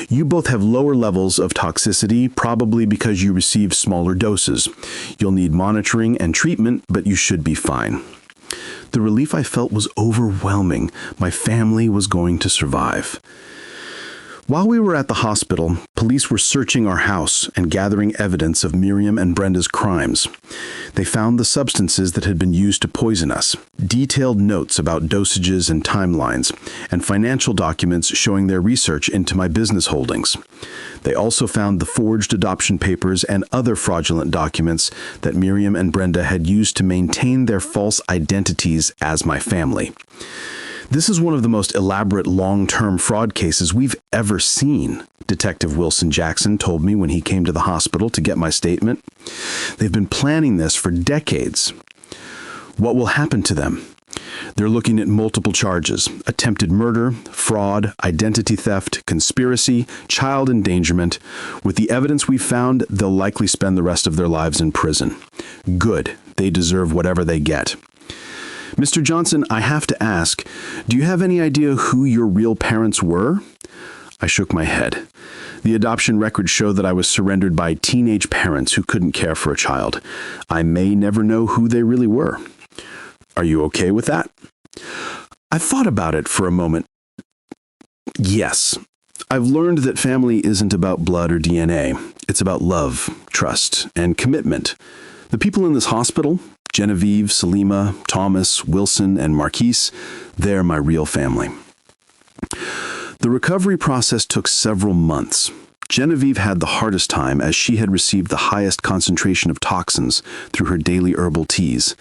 You both have lower levels of toxicity, probably because you received smaller doses. You'll need monitoring and treatment, but you should be fine. The relief I felt was overwhelming. My family was going to survive. While we were at the hospital, police were searching our house and gathering evidence of Miriam and Brenda's crimes. They found the substances that had been used to poison us, detailed notes about dosages and timelines, and financial documents showing their research into my business holdings. They also found the forged adoption papers and other fraudulent documents that Miriam and Brenda had used to maintain their false identities as my family. This is one of the most elaborate long-term fraud cases we've ever seen, Detective Wilson Jackson told me when he came to the hospital to get my statement. They've been planning this for decades. What will happen to them? They're looking at multiple charges: attempted murder, fraud, identity theft, conspiracy, child endangerment. With the evidence we've found, they'll likely spend the rest of their lives in prison. Good. They deserve whatever they get. Mr. Johnson, I have to ask, do you have any idea who your real parents were? I shook my head. The adoption records show that I was surrendered by teenage parents who couldn't care for a child. I may never know who they really were. Are you okay with that? I thought about it for a moment. Yes. I've learned that family isn't about blood or DNA. It's about love, trust, and commitment. The people in this hospital, Genevieve, Salima, Thomas, Wilson, and Marquise, they're my real family. The recovery process took several months. Genevieve had the hardest time as she had received the highest concentration of toxins through her daily herbal teas.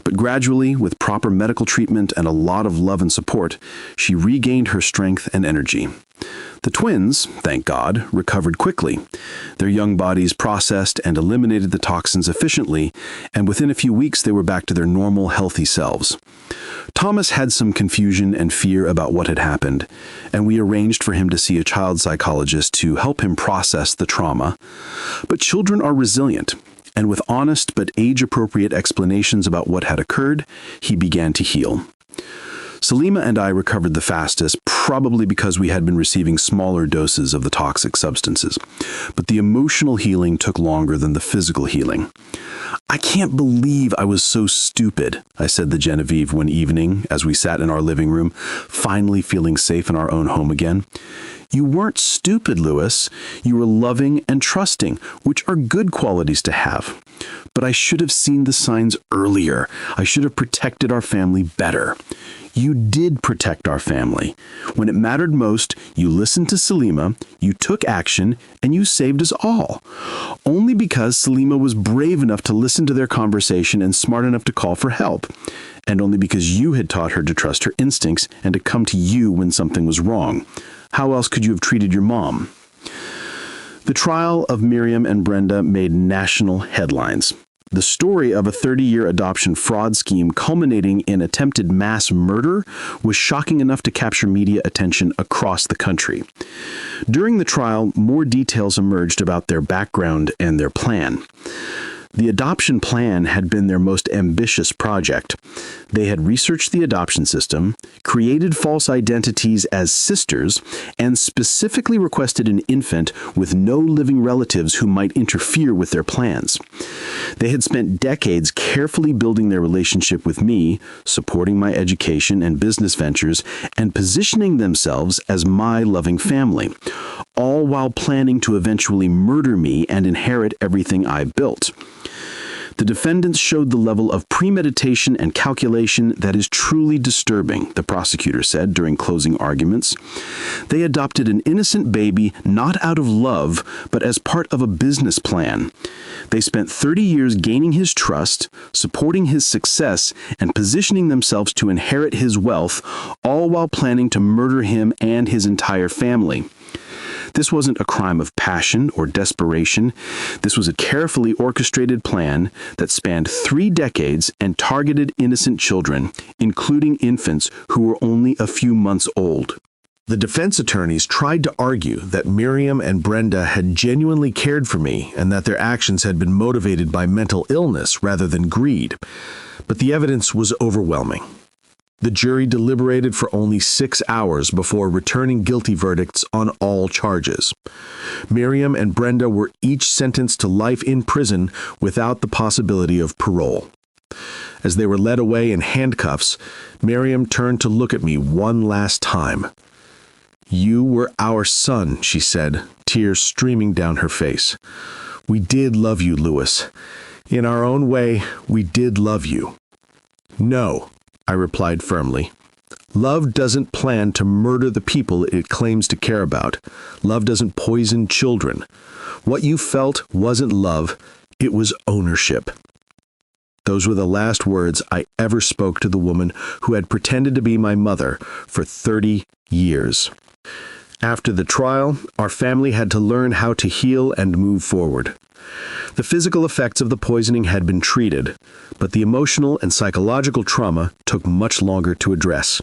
But gradually, with proper medical treatment and a lot of love and support, she regained her strength and energy. The twins, thank God, recovered quickly. Their young bodies processed and eliminated the toxins efficiently, and within a few weeks they were back to their normal, healthy selves. Thomas had some confusion and fear about what had happened, and we arranged for him to see a child psychologist to help him process the trauma. But children are resilient, and with honest but age-appropriate explanations about what had occurred, he began to heal. Salima and I recovered the fastest, probably because we had been receiving smaller doses of the toxic substances. But the emotional healing took longer than the physical healing. I can't believe I was so stupid, I said to Genevieve one evening as we sat in our living room, finally feeling safe in our own home again. You weren't stupid, Louis. You were loving and trusting, which are good qualities to have. But I should have seen the signs earlier. I should have protected our family better. You did protect our family. When it mattered most, you listened to Salima, you took action, and you saved us all. Only because Salima was brave enough to listen to their conversation and smart enough to call for help. And only because you had taught her to trust her instincts and to come to you when something was wrong. How else could you have treated your mom? The trial of Miriam and Brenda made national headlines. The story of a 30-year adoption fraud scheme culminating in attempted mass murder was shocking enough to capture media attention across the country. During the trial, more details emerged about their background and their plan. The adoption plan had been their most ambitious project. They had researched the adoption system, created false identities as sisters, and specifically requested an infant with no living relatives who might interfere with their plans. They had spent decades carefully building their relationship with me, supporting my education and business ventures, and positioning themselves as my loving family, all while planning to eventually murder me and inherit everything I built. The defendants showed the level of premeditation and calculation that is truly disturbing, the prosecutor said during closing arguments. They adopted an innocent baby not out of love, but as part of a business plan. They spent 30 years gaining his trust, supporting his success, and positioning themselves to inherit his wealth, all while planning to murder him and his entire family. This wasn't a crime of passion or desperation. This was a carefully orchestrated plan that spanned 3 decades and targeted innocent children, including infants who were only a few months old. The defense attorneys tried to argue that Miriam and Brenda had genuinely cared for me and that their actions had been motivated by mental illness rather than greed, but the evidence was overwhelming. The jury deliberated for only 6 hours before returning guilty verdicts on all charges. Miriam and Brenda were each sentenced to life in prison without the possibility of parole. As they were led away in handcuffs, Miriam turned to look at me one last time. "You were our son," she said, tears streaming down her face. "We did love you, Louis. In our own way, we did love you." "No," I replied firmly. "Love doesn't plan to murder the people it claims to care about. Love doesn't poison children. What you felt wasn't love, it was ownership." Those were the last words I ever spoke to the woman who had pretended to be my mother for 30 years. After the trial, our family had to learn how to heal and move forward. The physical effects of the poisoning had been treated, but the emotional and psychological trauma took much longer to address.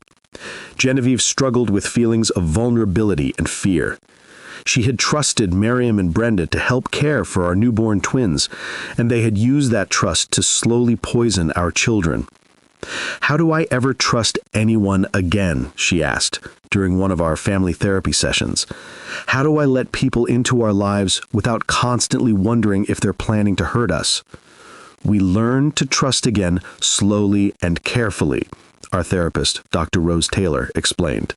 Genevieve struggled with feelings of vulnerability and fear. She had trusted Miriam and Brenda to help care for our newborn twins, and they had used that trust to slowly poison our children. "How do I ever trust anyone again?" she asked during one of our family therapy sessions. "How do I let people into our lives without constantly wondering if they're planning to hurt us?" "We learn to trust again slowly and carefully," our therapist, Dr. Rose Taylor, explained.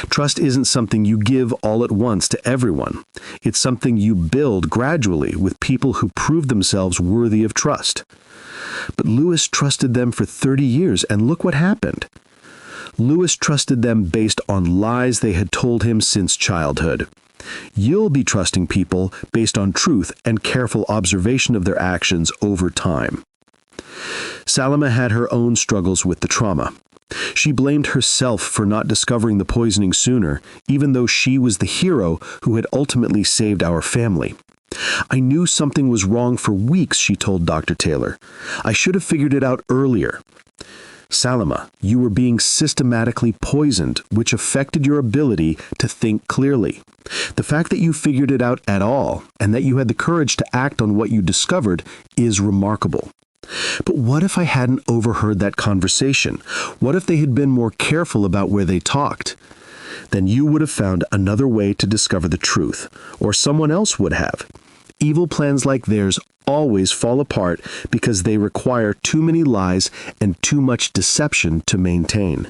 "Trust isn't something you give all at once to everyone. It's something you build gradually with people who prove themselves worthy of trust." But Louis trusted them for 30 years, and look what happened. Louis trusted them based on lies they had told him since childhood. You'll be trusting people based on truth and careful observation of their actions over time. Salima had her own struggles with the trauma. She blamed herself for not discovering the poisoning sooner, even though she was the hero who had ultimately saved our family. "I knew something was wrong for weeks," she told Dr. Taylor. "I should have figured it out earlier." "Salima, you were being systematically poisoned, which affected your ability to think clearly. The fact that you figured it out at all, and that you had the courage to act on what you discovered, is remarkable. But what if I hadn't overheard that conversation? What if they had been more careful about where they talked? Then you would have found another way to discover the truth, or someone else would have. Evil plans like theirs always fall apart because they require too many lies and too much deception to maintain."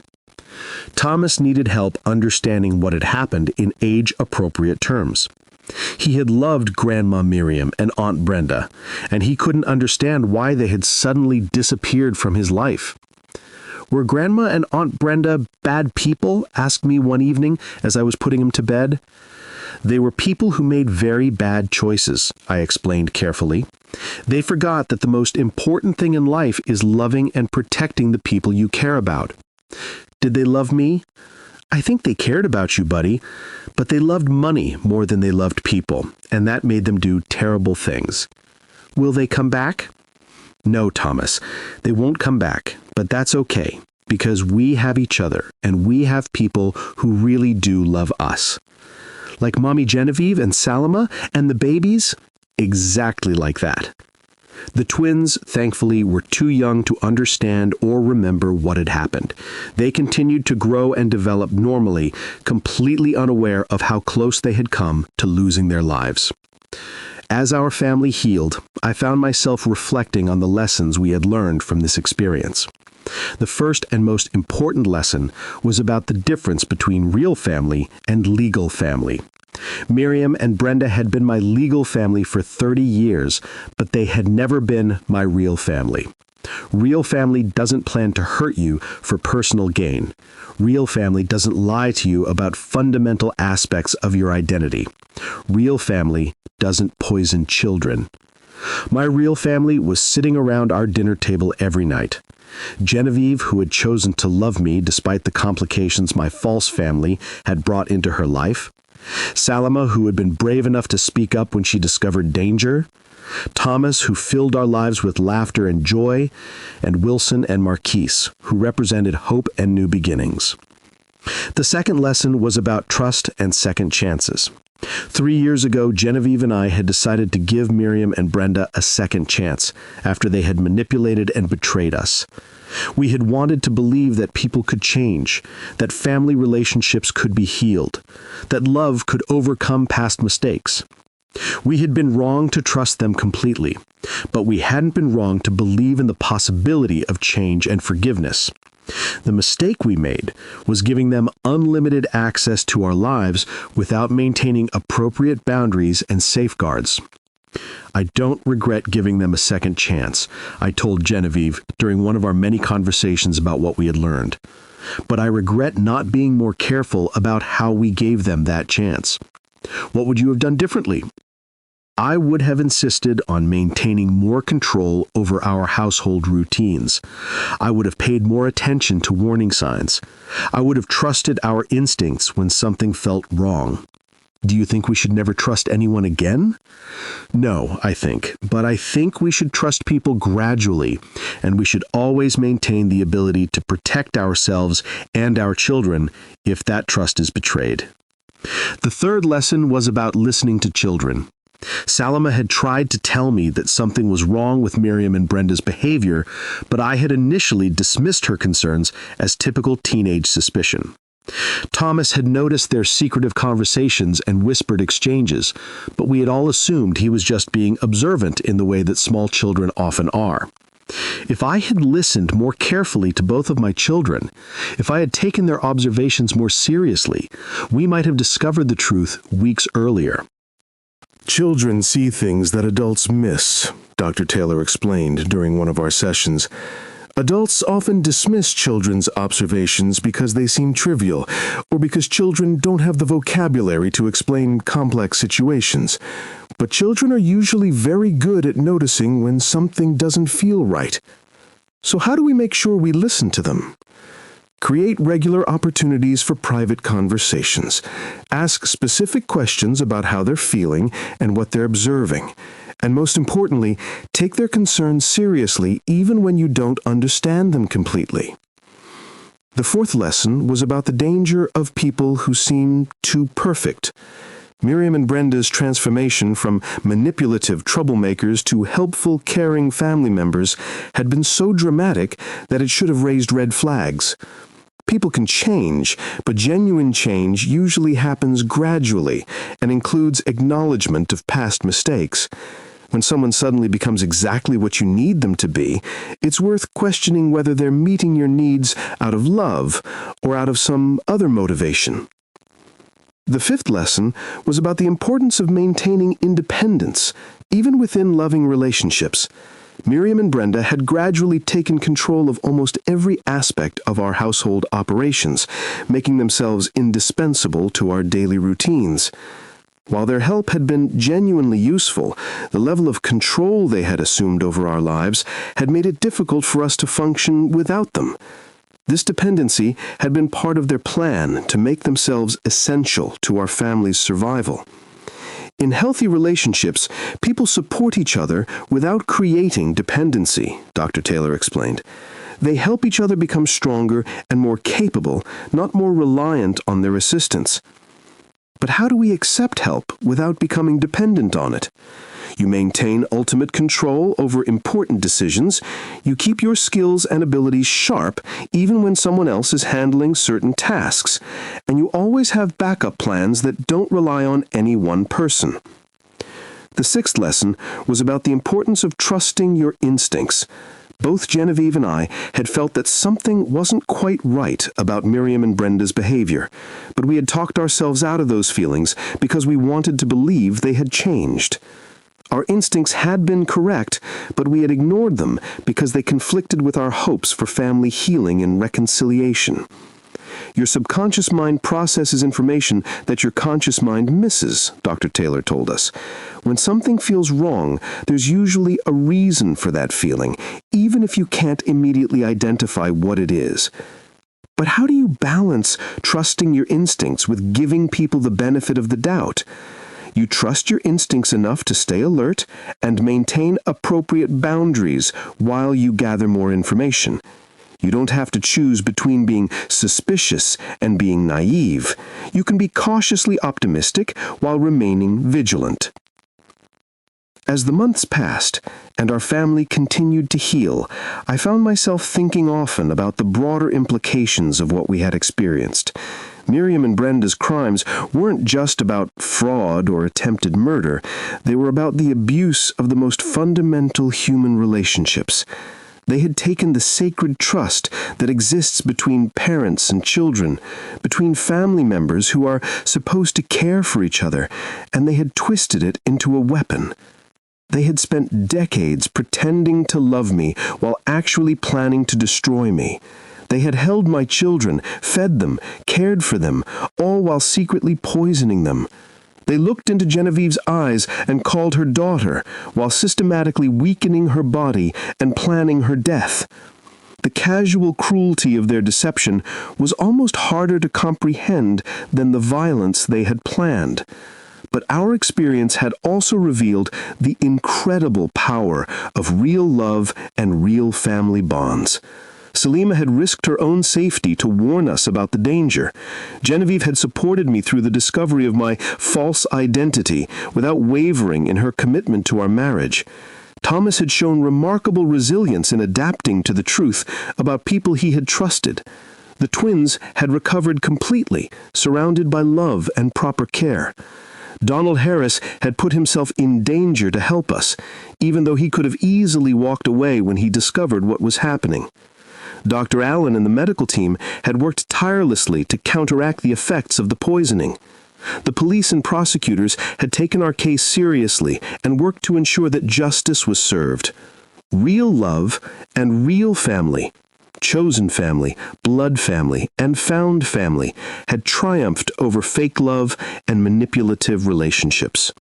Thomas needed help understanding what had happened in age-appropriate terms. He had loved Grandma Miriam and Aunt Brenda, and he couldn't understand why they had suddenly disappeared from his life. "Were Grandma and Aunt Brenda bad people?" asked me one evening as I was putting him to bed. "They were people who made very bad choices," I explained carefully. "They forgot that the most important thing in life is loving and protecting the people you care about." "Did they love me?" "I think they cared about you, buddy, but they loved money more than they loved people, and that made them do terrible things." "Will they come back?" "No, Thomas, they won't come back, but that's okay, because we have each other, and we have people who really do love us." "Like Mommy Genevieve and Salima and the babies?" "Exactly like that." The twins, thankfully, were too young to understand or remember what had happened. They continued to grow and develop normally, completely unaware of how close they had come to losing their lives. As our family healed, I found myself reflecting on the lessons we had learned from this experience. The first and most important lesson was about the difference between real family and legal family. Miriam and Brenda had been my legal family for 30 years, but they had never been my real family. Real family doesn't plan to hurt you for personal gain. Real family doesn't lie to you about fundamental aspects of your identity. Real family doesn't poison children. My real family was sitting around our dinner table every night. Genevieve, who had chosen to love me despite the complications my false family had brought into her life. Salima, who had been brave enough to speak up when she discovered danger. Thomas, who filled our lives with laughter and joy. And Wilson and Marquise, who represented hope and new beginnings. The second lesson was about trust and second chances. 3 years ago, Genevieve and I had decided to give Miriam and Brenda a second chance after they had manipulated and betrayed us. We had wanted to believe that people could change, that family relationships could be healed, that love could overcome past mistakes. We had been wrong to trust them completely, but we hadn't been wrong to believe in the possibility of change and forgiveness. The mistake we made was giving them unlimited access to our lives without maintaining appropriate boundaries and safeguards. I don't regret giving them a second chance, I told Genevieve during one of our many conversations about what we had learned. But I regret not being more careful about how we gave them that chance. What would you have done differently? I would have insisted on maintaining more control over our household routines. I would have paid more attention to warning signs. I would have trusted our instincts when something felt wrong. Do you think we should never trust anyone again? No, I think. But I think we should trust people gradually, and we should always maintain the ability to protect ourselves and our children if that trust is betrayed. The third lesson was about listening to children. Salima had tried to tell me that something was wrong with Miriam and Brenda's behavior, but I had initially dismissed her concerns as typical teenage suspicion. Thomas had noticed their secretive conversations and whispered exchanges, but we had all assumed he was just being observant in the way that small children often are. If I had listened more carefully to both of my children, if I had taken their observations more seriously, we might have discovered the truth weeks earlier. Children see things that adults miss, Dr. Taylor explained during one of our sessions. Adults often dismiss children's observations because they seem trivial, or because children don't have the vocabulary to explain complex situations. But children are usually very good at noticing when something doesn't feel right. So how do we make sure we listen to them? Create regular opportunities for private conversations. Ask specific questions about how they're feeling and what they're observing. And most importantly, take their concerns seriously even when you don't understand them completely. The fourth lesson was about the danger of people who seem too perfect. Miriam and Brenda's transformation from manipulative troublemakers to helpful, caring family members had been so dramatic that it should have raised red flags. People can change, but genuine change usually happens gradually and includes acknowledgement of past mistakes. When someone suddenly becomes exactly what you need them to be, it's worth questioning whether they're meeting your needs out of love or out of some other motivation. The fifth lesson was about the importance of maintaining independence, even within loving relationships. Miriam and Brenda had gradually taken control of almost every aspect of our household operations, making themselves indispensable to our daily routines. While their help had been genuinely useful, the level of control they had assumed over our lives had made it difficult for us to function without them. This dependency had been part of their plan to make themselves essential to our family's survival. In healthy relationships, people support each other without creating dependency, Dr. Taylor explained. They help each other become stronger and more capable, not more reliant on their assistance. But how do we accept help without becoming dependent on it? You maintain ultimate control over important decisions. You keep your skills and abilities sharp even when someone else is handling certain tasks. And you always have backup plans that don't rely on any one person. The sixth lesson was about the importance of trusting your instincts. Both Genevieve and I had felt that something wasn't quite right about Miriam and Brenda's behavior, but we had talked ourselves out of those feelings because we wanted to believe they had changed. Our instincts had been correct, but we had ignored them because they conflicted with our hopes for family healing and reconciliation. Your subconscious mind processes information that your conscious mind misses, Dr. Taylor told us. When something feels wrong, there's usually a reason for that feeling, even if you can't immediately identify what it is. But how do you balance trusting your instincts with giving people the benefit of the doubt? You trust your instincts enough to stay alert and maintain appropriate boundaries while you gather more information. You don't have to choose between being suspicious and being naive. You can be cautiously optimistic while remaining vigilant. As the months passed, and our family continued to heal, I found myself thinking often about the broader implications of what we had experienced. Miriam and Brenda's crimes weren't just about fraud or attempted murder. They were about the abuse of the most fundamental human relationships. They had taken the sacred trust that exists between parents and children, between family members who are supposed to care for each other, and they had twisted it into a weapon. They had spent decades pretending to love me while actually planning to destroy me. They had held my children, fed them, cared for them, all while secretly poisoning them. They looked into Genevieve's eyes and called her daughter, while systematically weakening her body and planning her death. The casual cruelty of their deception was almost harder to comprehend than the violence they had planned. But our experience had also revealed the incredible power of real love and real family bonds. Selima had risked her own safety to warn us about the danger. Genevieve had supported me through the discovery of my false identity without wavering in her commitment to our marriage. Thomas had shown remarkable resilience in adapting to the truth about people he had trusted. The twins had recovered completely, surrounded by love and proper care. Donald Harris had put himself in danger to help us, even though he could have easily walked away when he discovered what was happening. Dr. Allen and the medical team had worked tirelessly to counteract the effects of the poisoning. The police and prosecutors had taken our case seriously and worked to ensure that justice was served. Real love and real family, chosen family, blood family, and found family had triumphed over fake love and manipulative relationships.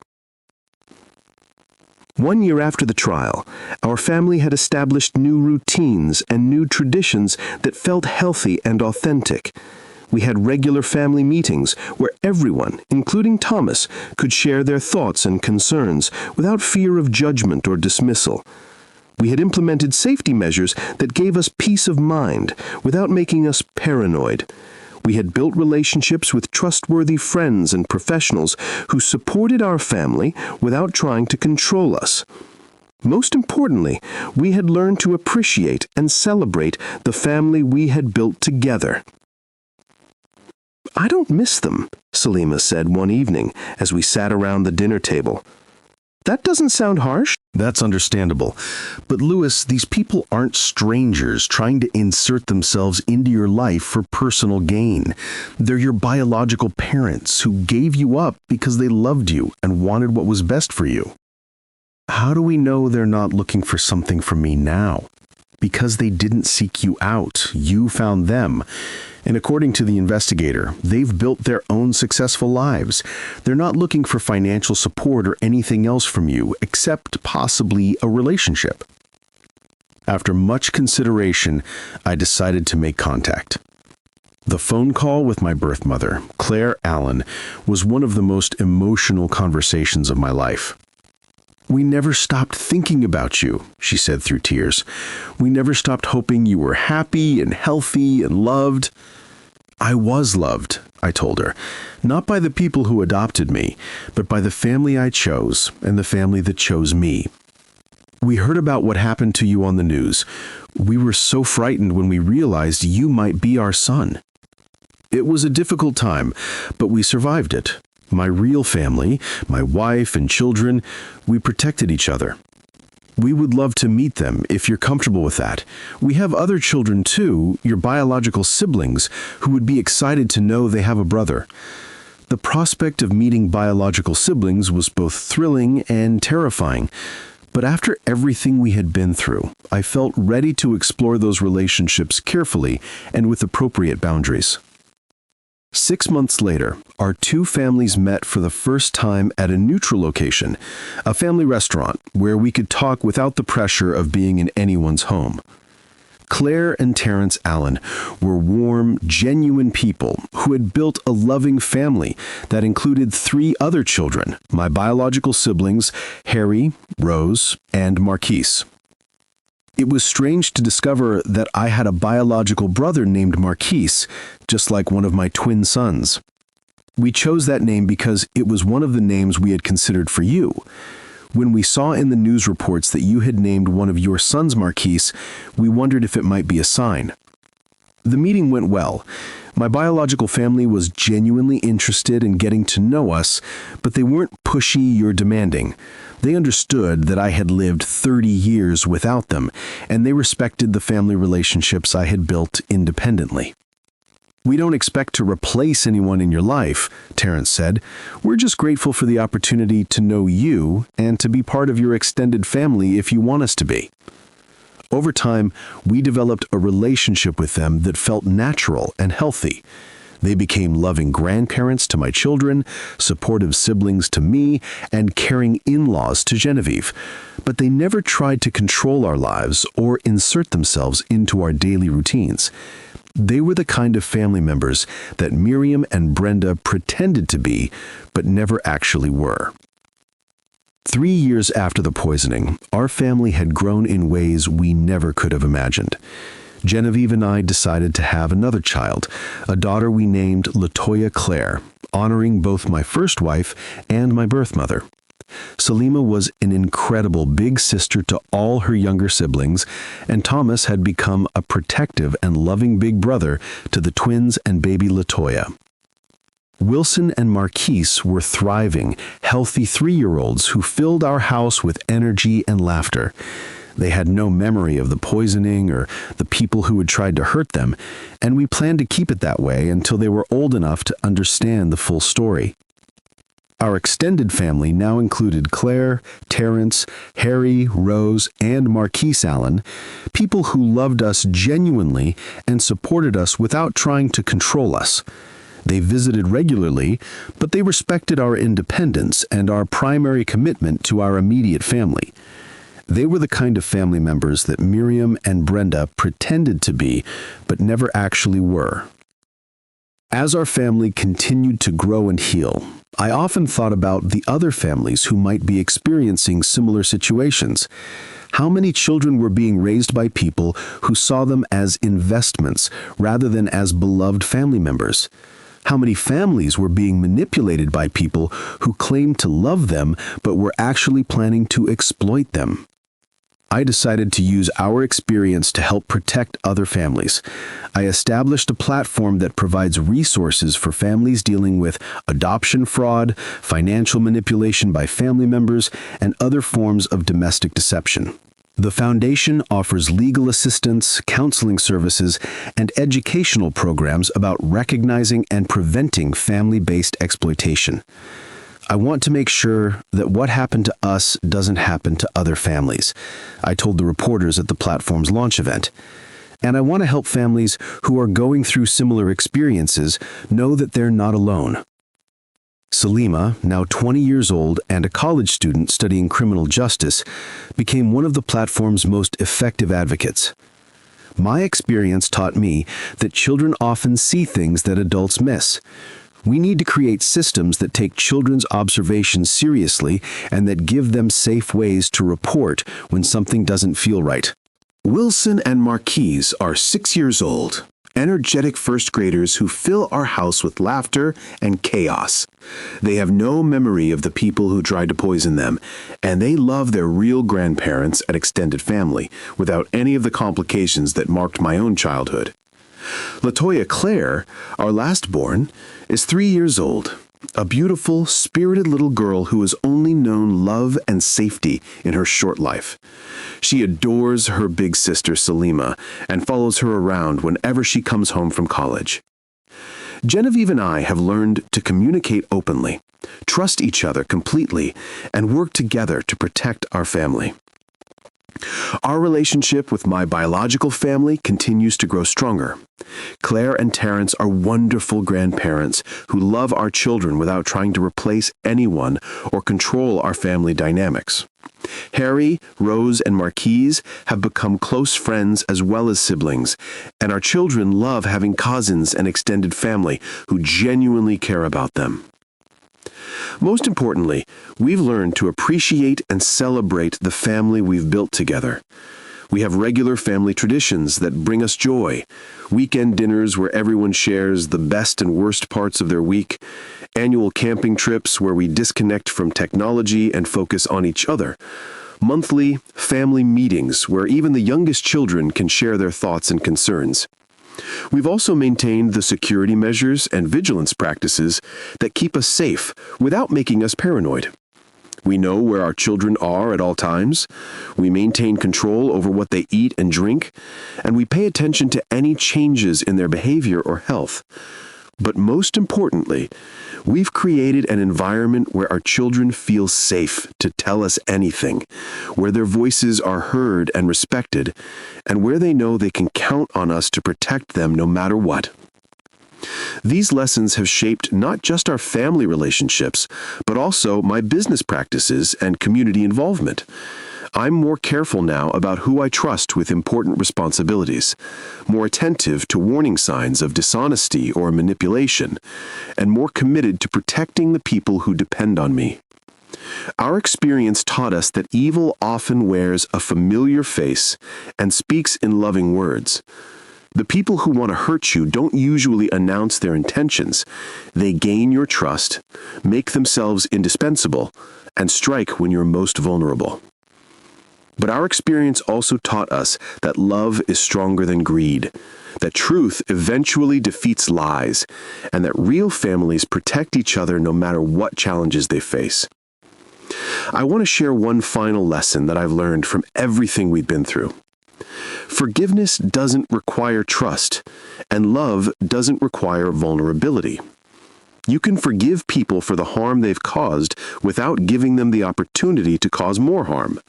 1 year after the trial, our family had established new routines and new traditions that felt healthy and authentic. We had regular family meetings where everyone, including Thomas, could share their thoughts and concerns without fear of judgment or dismissal. We had implemented safety measures that gave us peace of mind without making us paranoid. We had built relationships with trustworthy friends and professionals who supported our family without trying to control us. Most importantly, we had learned to appreciate and celebrate the family we had built together. "I don't miss them," Selima said one evening as we sat around the dinner table. "That doesn't sound harsh." That's understandable. But Louis, these people aren't strangers trying to insert themselves into your life for personal gain. They're your biological parents who gave you up because they loved you and wanted what was best for you. How do we know they're not looking for something from me now? Because they didn't seek you out. You found them. And according to the investigator, they've built their own successful lives. They're not looking for financial support or anything else from you, except possibly a relationship. After much consideration, I decided to make contact. The phone call with my birth mother, Claire Allen, was one of the most emotional conversations of my life. "We never stopped thinking about you," she said through tears. "We never stopped hoping you were happy and healthy and loved." I was loved, I told her, not by the people who adopted me, but by the family I chose and the family that chose me. "We heard about what happened to you on the news. We were so frightened when we realized you might be our son. It was a difficult time, but we survived it. My real family, my wife and children, we protected each other. We would love to meet them if you're comfortable with that. We have other children too, your biological siblings, who would be excited to know they have a brother." The prospect of meeting biological siblings was both thrilling and terrifying. But after everything we had been through, I felt ready to explore those relationships carefully and with appropriate boundaries. 6 months later, our two families met for the first time at a neutral location, a family restaurant where we could talk without the pressure of being in anyone's home. Claire and Terrence Allen were warm, genuine people who had built a loving family that included 3 other children, my biological siblings, Harry, Rose, and Marquise. It was strange to discover that I had a biological brother named Marquise, just like one of my twin sons. We chose that name because it was one of the names we had considered for you. When we saw in the news reports that you had named one of your sons Marquise, we wondered if it might be a sign. The meeting went well. My biological family was genuinely interested in getting to know us, but they weren't pushy or demanding. They understood that I had lived 30 years without them, and they respected the family relationships I had built independently. "We don't expect to replace anyone in your life," Terrence said. "We're just grateful for the opportunity to know you and to be part of your extended family if you want us to be." Over time, we developed a relationship with them that felt natural and healthy. They became loving grandparents to my children, supportive siblings to me, and caring in-laws to Genevieve. But they never tried to control our lives or insert themselves into our daily routines. They were the kind of family members that Miriam and Brenda pretended to be, but never actually were. 3 years after the poisoning, our family had grown in ways we never could have imagined. Genevieve and I decided to have another child, a daughter we named Latoya Claire, honoring both my first wife and my birth mother. Salima was an incredible big sister to all her younger siblings, and Thomas had become a protective and loving big brother to the twins and baby Latoya. Wilson and Marquise were thriving, healthy 3-year-olds who filled our house with energy and laughter. They had no memory of the poisoning or the people who had tried to hurt them, and we planned to keep it that way until they were old enough to understand the full story. Our extended family now included Claire, Terrence, Harry, Rose, and Marquise Allen, people who loved us genuinely and supported us without trying to control us. They visited regularly, but they respected our independence and our primary commitment to our immediate family. They were the kind of family members that Miriam and Brenda pretended to be, but never actually were. As our family continued to grow and heal, I often thought about the other families who might be experiencing similar situations. How many children were being raised by people who saw them as investments rather than as beloved family members? How many families were being manipulated by people who claimed to love them but were actually planning to exploit them? I decided to use our experience to help protect other families. I established a platform that provides resources for families dealing with adoption fraud, financial manipulation by family members, and other forms of domestic deception. The foundation offers legal assistance, counseling services, and educational programs about recognizing and preventing family-based exploitation. I want to make sure that what happened to us doesn't happen to other families, I told the reporters at the platform's launch event. And I want to help families who are going through similar experiences know that they're not alone. Salima, now 20 years old and a college student studying criminal justice, became one of the platform's most effective advocates. My experience taught me that children often see things that adults miss. We need to create systems that take children's observations seriously and that give them safe ways to report when something doesn't feel right. Wilson and Marquise are 6 years old, energetic first graders who fill our house with laughter and chaos. They have no memory of the people who tried to poison them, and they love their real grandparents and extended family without any of the complications that marked my own childhood. Latoya Claire, our last born, is 3 years old, a beautiful, spirited little girl who has only known love and safety in her short life. She adores her big sister Salima and follows her around whenever she comes home from college. Genevieve and I have learned to communicate openly, trust each other completely, and work together to protect our family. Our relationship with my biological family continues to grow stronger. Claire and Terrence are wonderful grandparents who love our children without trying to replace anyone or control our family dynamics. Harry, Rose, and Marquise have become close friends as well as siblings, and our children love having cousins and extended family who genuinely care about them. Most importantly, we've learned to appreciate and celebrate the family we've built together. We have regular family traditions that bring us joy, weekend dinners where everyone shares the best and worst parts of their week, annual camping trips where we disconnect from technology and focus on each other, monthly family meetings where even the youngest children can share their thoughts and concerns. We've also maintained the security measures and vigilance practices that keep us safe without making us paranoid. We know where our children are at all times, we maintain control over what they eat and drink, and we pay attention to any changes in their behavior or health. But most importantly, we've created an environment where our children feel safe to tell us anything, where their voices are heard and respected, and where they know they can count on us to protect them no matter what. These lessons have shaped not just our family relationships, but also my business practices and community involvement. I'm more careful now about who I trust with important responsibilities, more attentive to warning signs of dishonesty or manipulation, and more committed to protecting the people who depend on me. Our experience taught us that evil often wears a familiar face and speaks in loving words. The people who want to hurt you don't usually announce their intentions. They gain your trust, make themselves indispensable, and strike when you're most vulnerable. But our experience also taught us that love is stronger than greed, that truth eventually defeats lies, and that real families protect each other no matter what challenges they face. I want to share one final lesson that I've learned from everything we've been through. Forgiveness doesn't require trust, and love doesn't require vulnerability. You can forgive people for the harm they've caused without giving them the opportunity to cause more harm.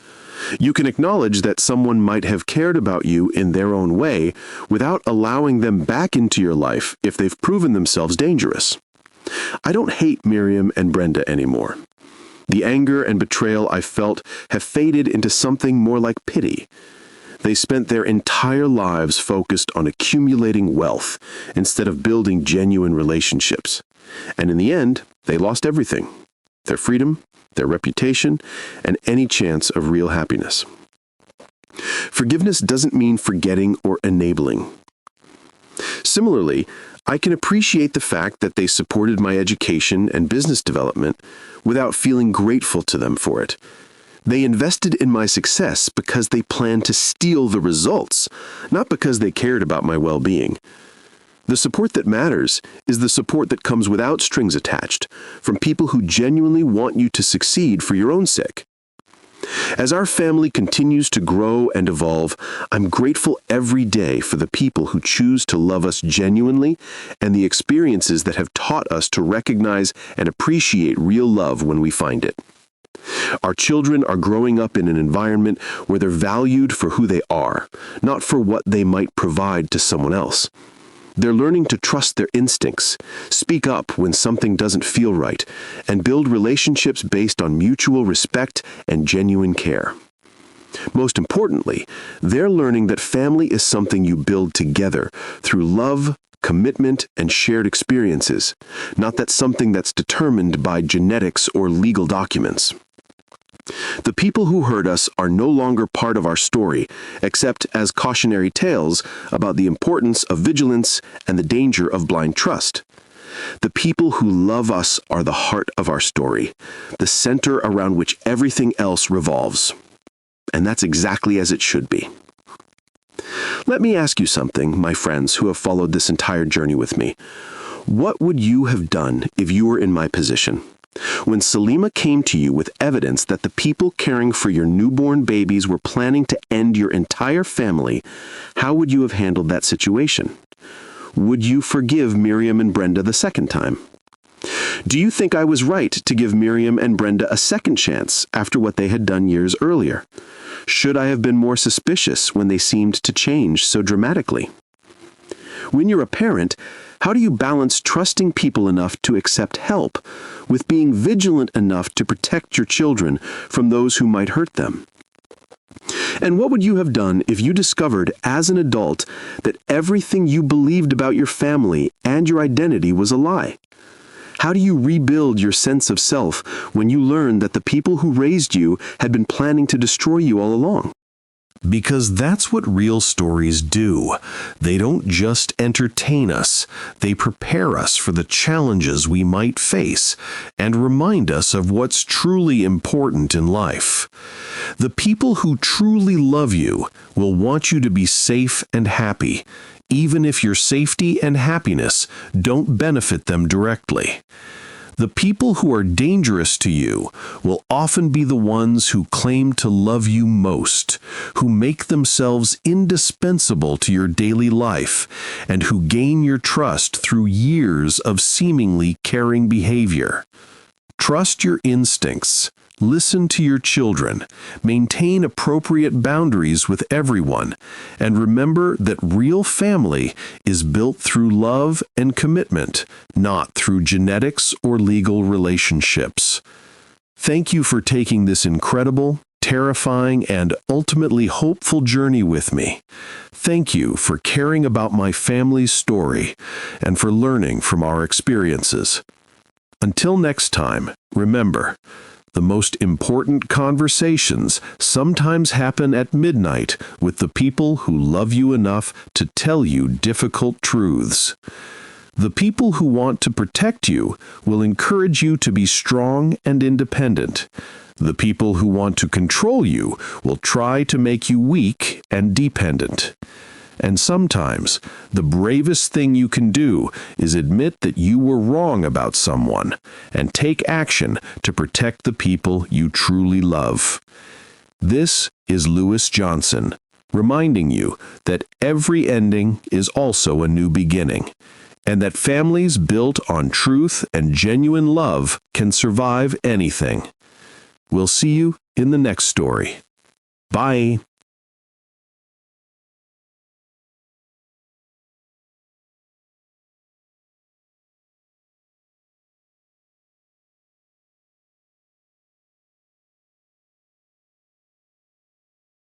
You can acknowledge that someone might have cared about you in their own way without allowing them back into your life if they've proven themselves dangerous. I don't hate Miriam and Brenda anymore. The anger and betrayal I felt have faded into something more like pity. They spent their entire lives focused on accumulating wealth instead of building genuine relationships. And in the end, they lost everything: their freedom, their reputation, and any chance of real happiness. Forgiveness doesn't mean forgetting or enabling. Similarly, I can appreciate the fact that they supported my education and business development without feeling grateful to them for it. They invested in my success because they planned to steal the results, not because they cared about my well-being. The support that matters is the support that comes without strings attached, from people who genuinely want you to succeed for your own sake. As our family continues to grow and evolve, I'm grateful every day for the people who choose to love us genuinely and the experiences that have taught us to recognize and appreciate real love when we find it. Our children are growing up in an environment where they're valued for who they are, not for what they might provide to someone else. They're learning to trust their instincts, speak up when something doesn't feel right, and build relationships based on mutual respect and genuine care. Most importantly, they're learning that family is something you build together through love, commitment, and shared experiences, not that something that's determined by genetics or legal documents. The people who hurt us are no longer part of our story, except as cautionary tales about the importance of vigilance and the danger of blind trust. The people who love us are the heart of our story, the center around which everything else revolves. And that's exactly as it should be. Let me ask you something, my friends who have followed this entire journey with me. What would you have done if you were in my position? When Salima came to you with evidence that the people caring for your newborn babies were planning to end your entire family, how would you have handled that situation? Would you forgive Miriam and Brenda the second time? Do you think I was right to give Miriam and Brenda a second chance after what they had done years earlier? Should I have been more suspicious when they seemed to change so dramatically? When you're a parent, how do you balance trusting people enough to accept help with being vigilant enough to protect your children from those who might hurt them? And what would you have done if you discovered as an adult that everything you believed about your family and your identity was a lie? How do you rebuild your sense of self when you learn that the people who raised you had been planning to destroy you all along? Because that's what real stories do. They don't just entertain us, they prepare us for the challenges we might face and remind us of what's truly important in life. The people who truly love you will want you to be safe and happy, even if your safety and happiness don't benefit them directly. The people who are dangerous to you will often be the ones who claim to love you most, who make themselves indispensable to your daily life, and who gain your trust through years of seemingly caring behavior. Trust your instincts. Listen to your children, maintain appropriate boundaries with everyone, and remember that real family is built through love and commitment, not through genetics or legal relationships. Thank you for taking this incredible, terrifying, and ultimately hopeful journey with me. Thank you for caring about my family's story and for learning from our experiences. Until next time, remember, the most important conversations sometimes happen at midnight with the people who love you enough to tell you difficult truths. The people who want to protect you will encourage you to be strong and independent. The people who want to control you will try to make you weak and dependent. And sometimes, the bravest thing you can do is admit that you were wrong about someone and take action to protect the people you truly love. This is Lewis Johnson, reminding you that every ending is also a new beginning, and that families built on truth and genuine love can survive anything. We'll see you in the next story. Bye.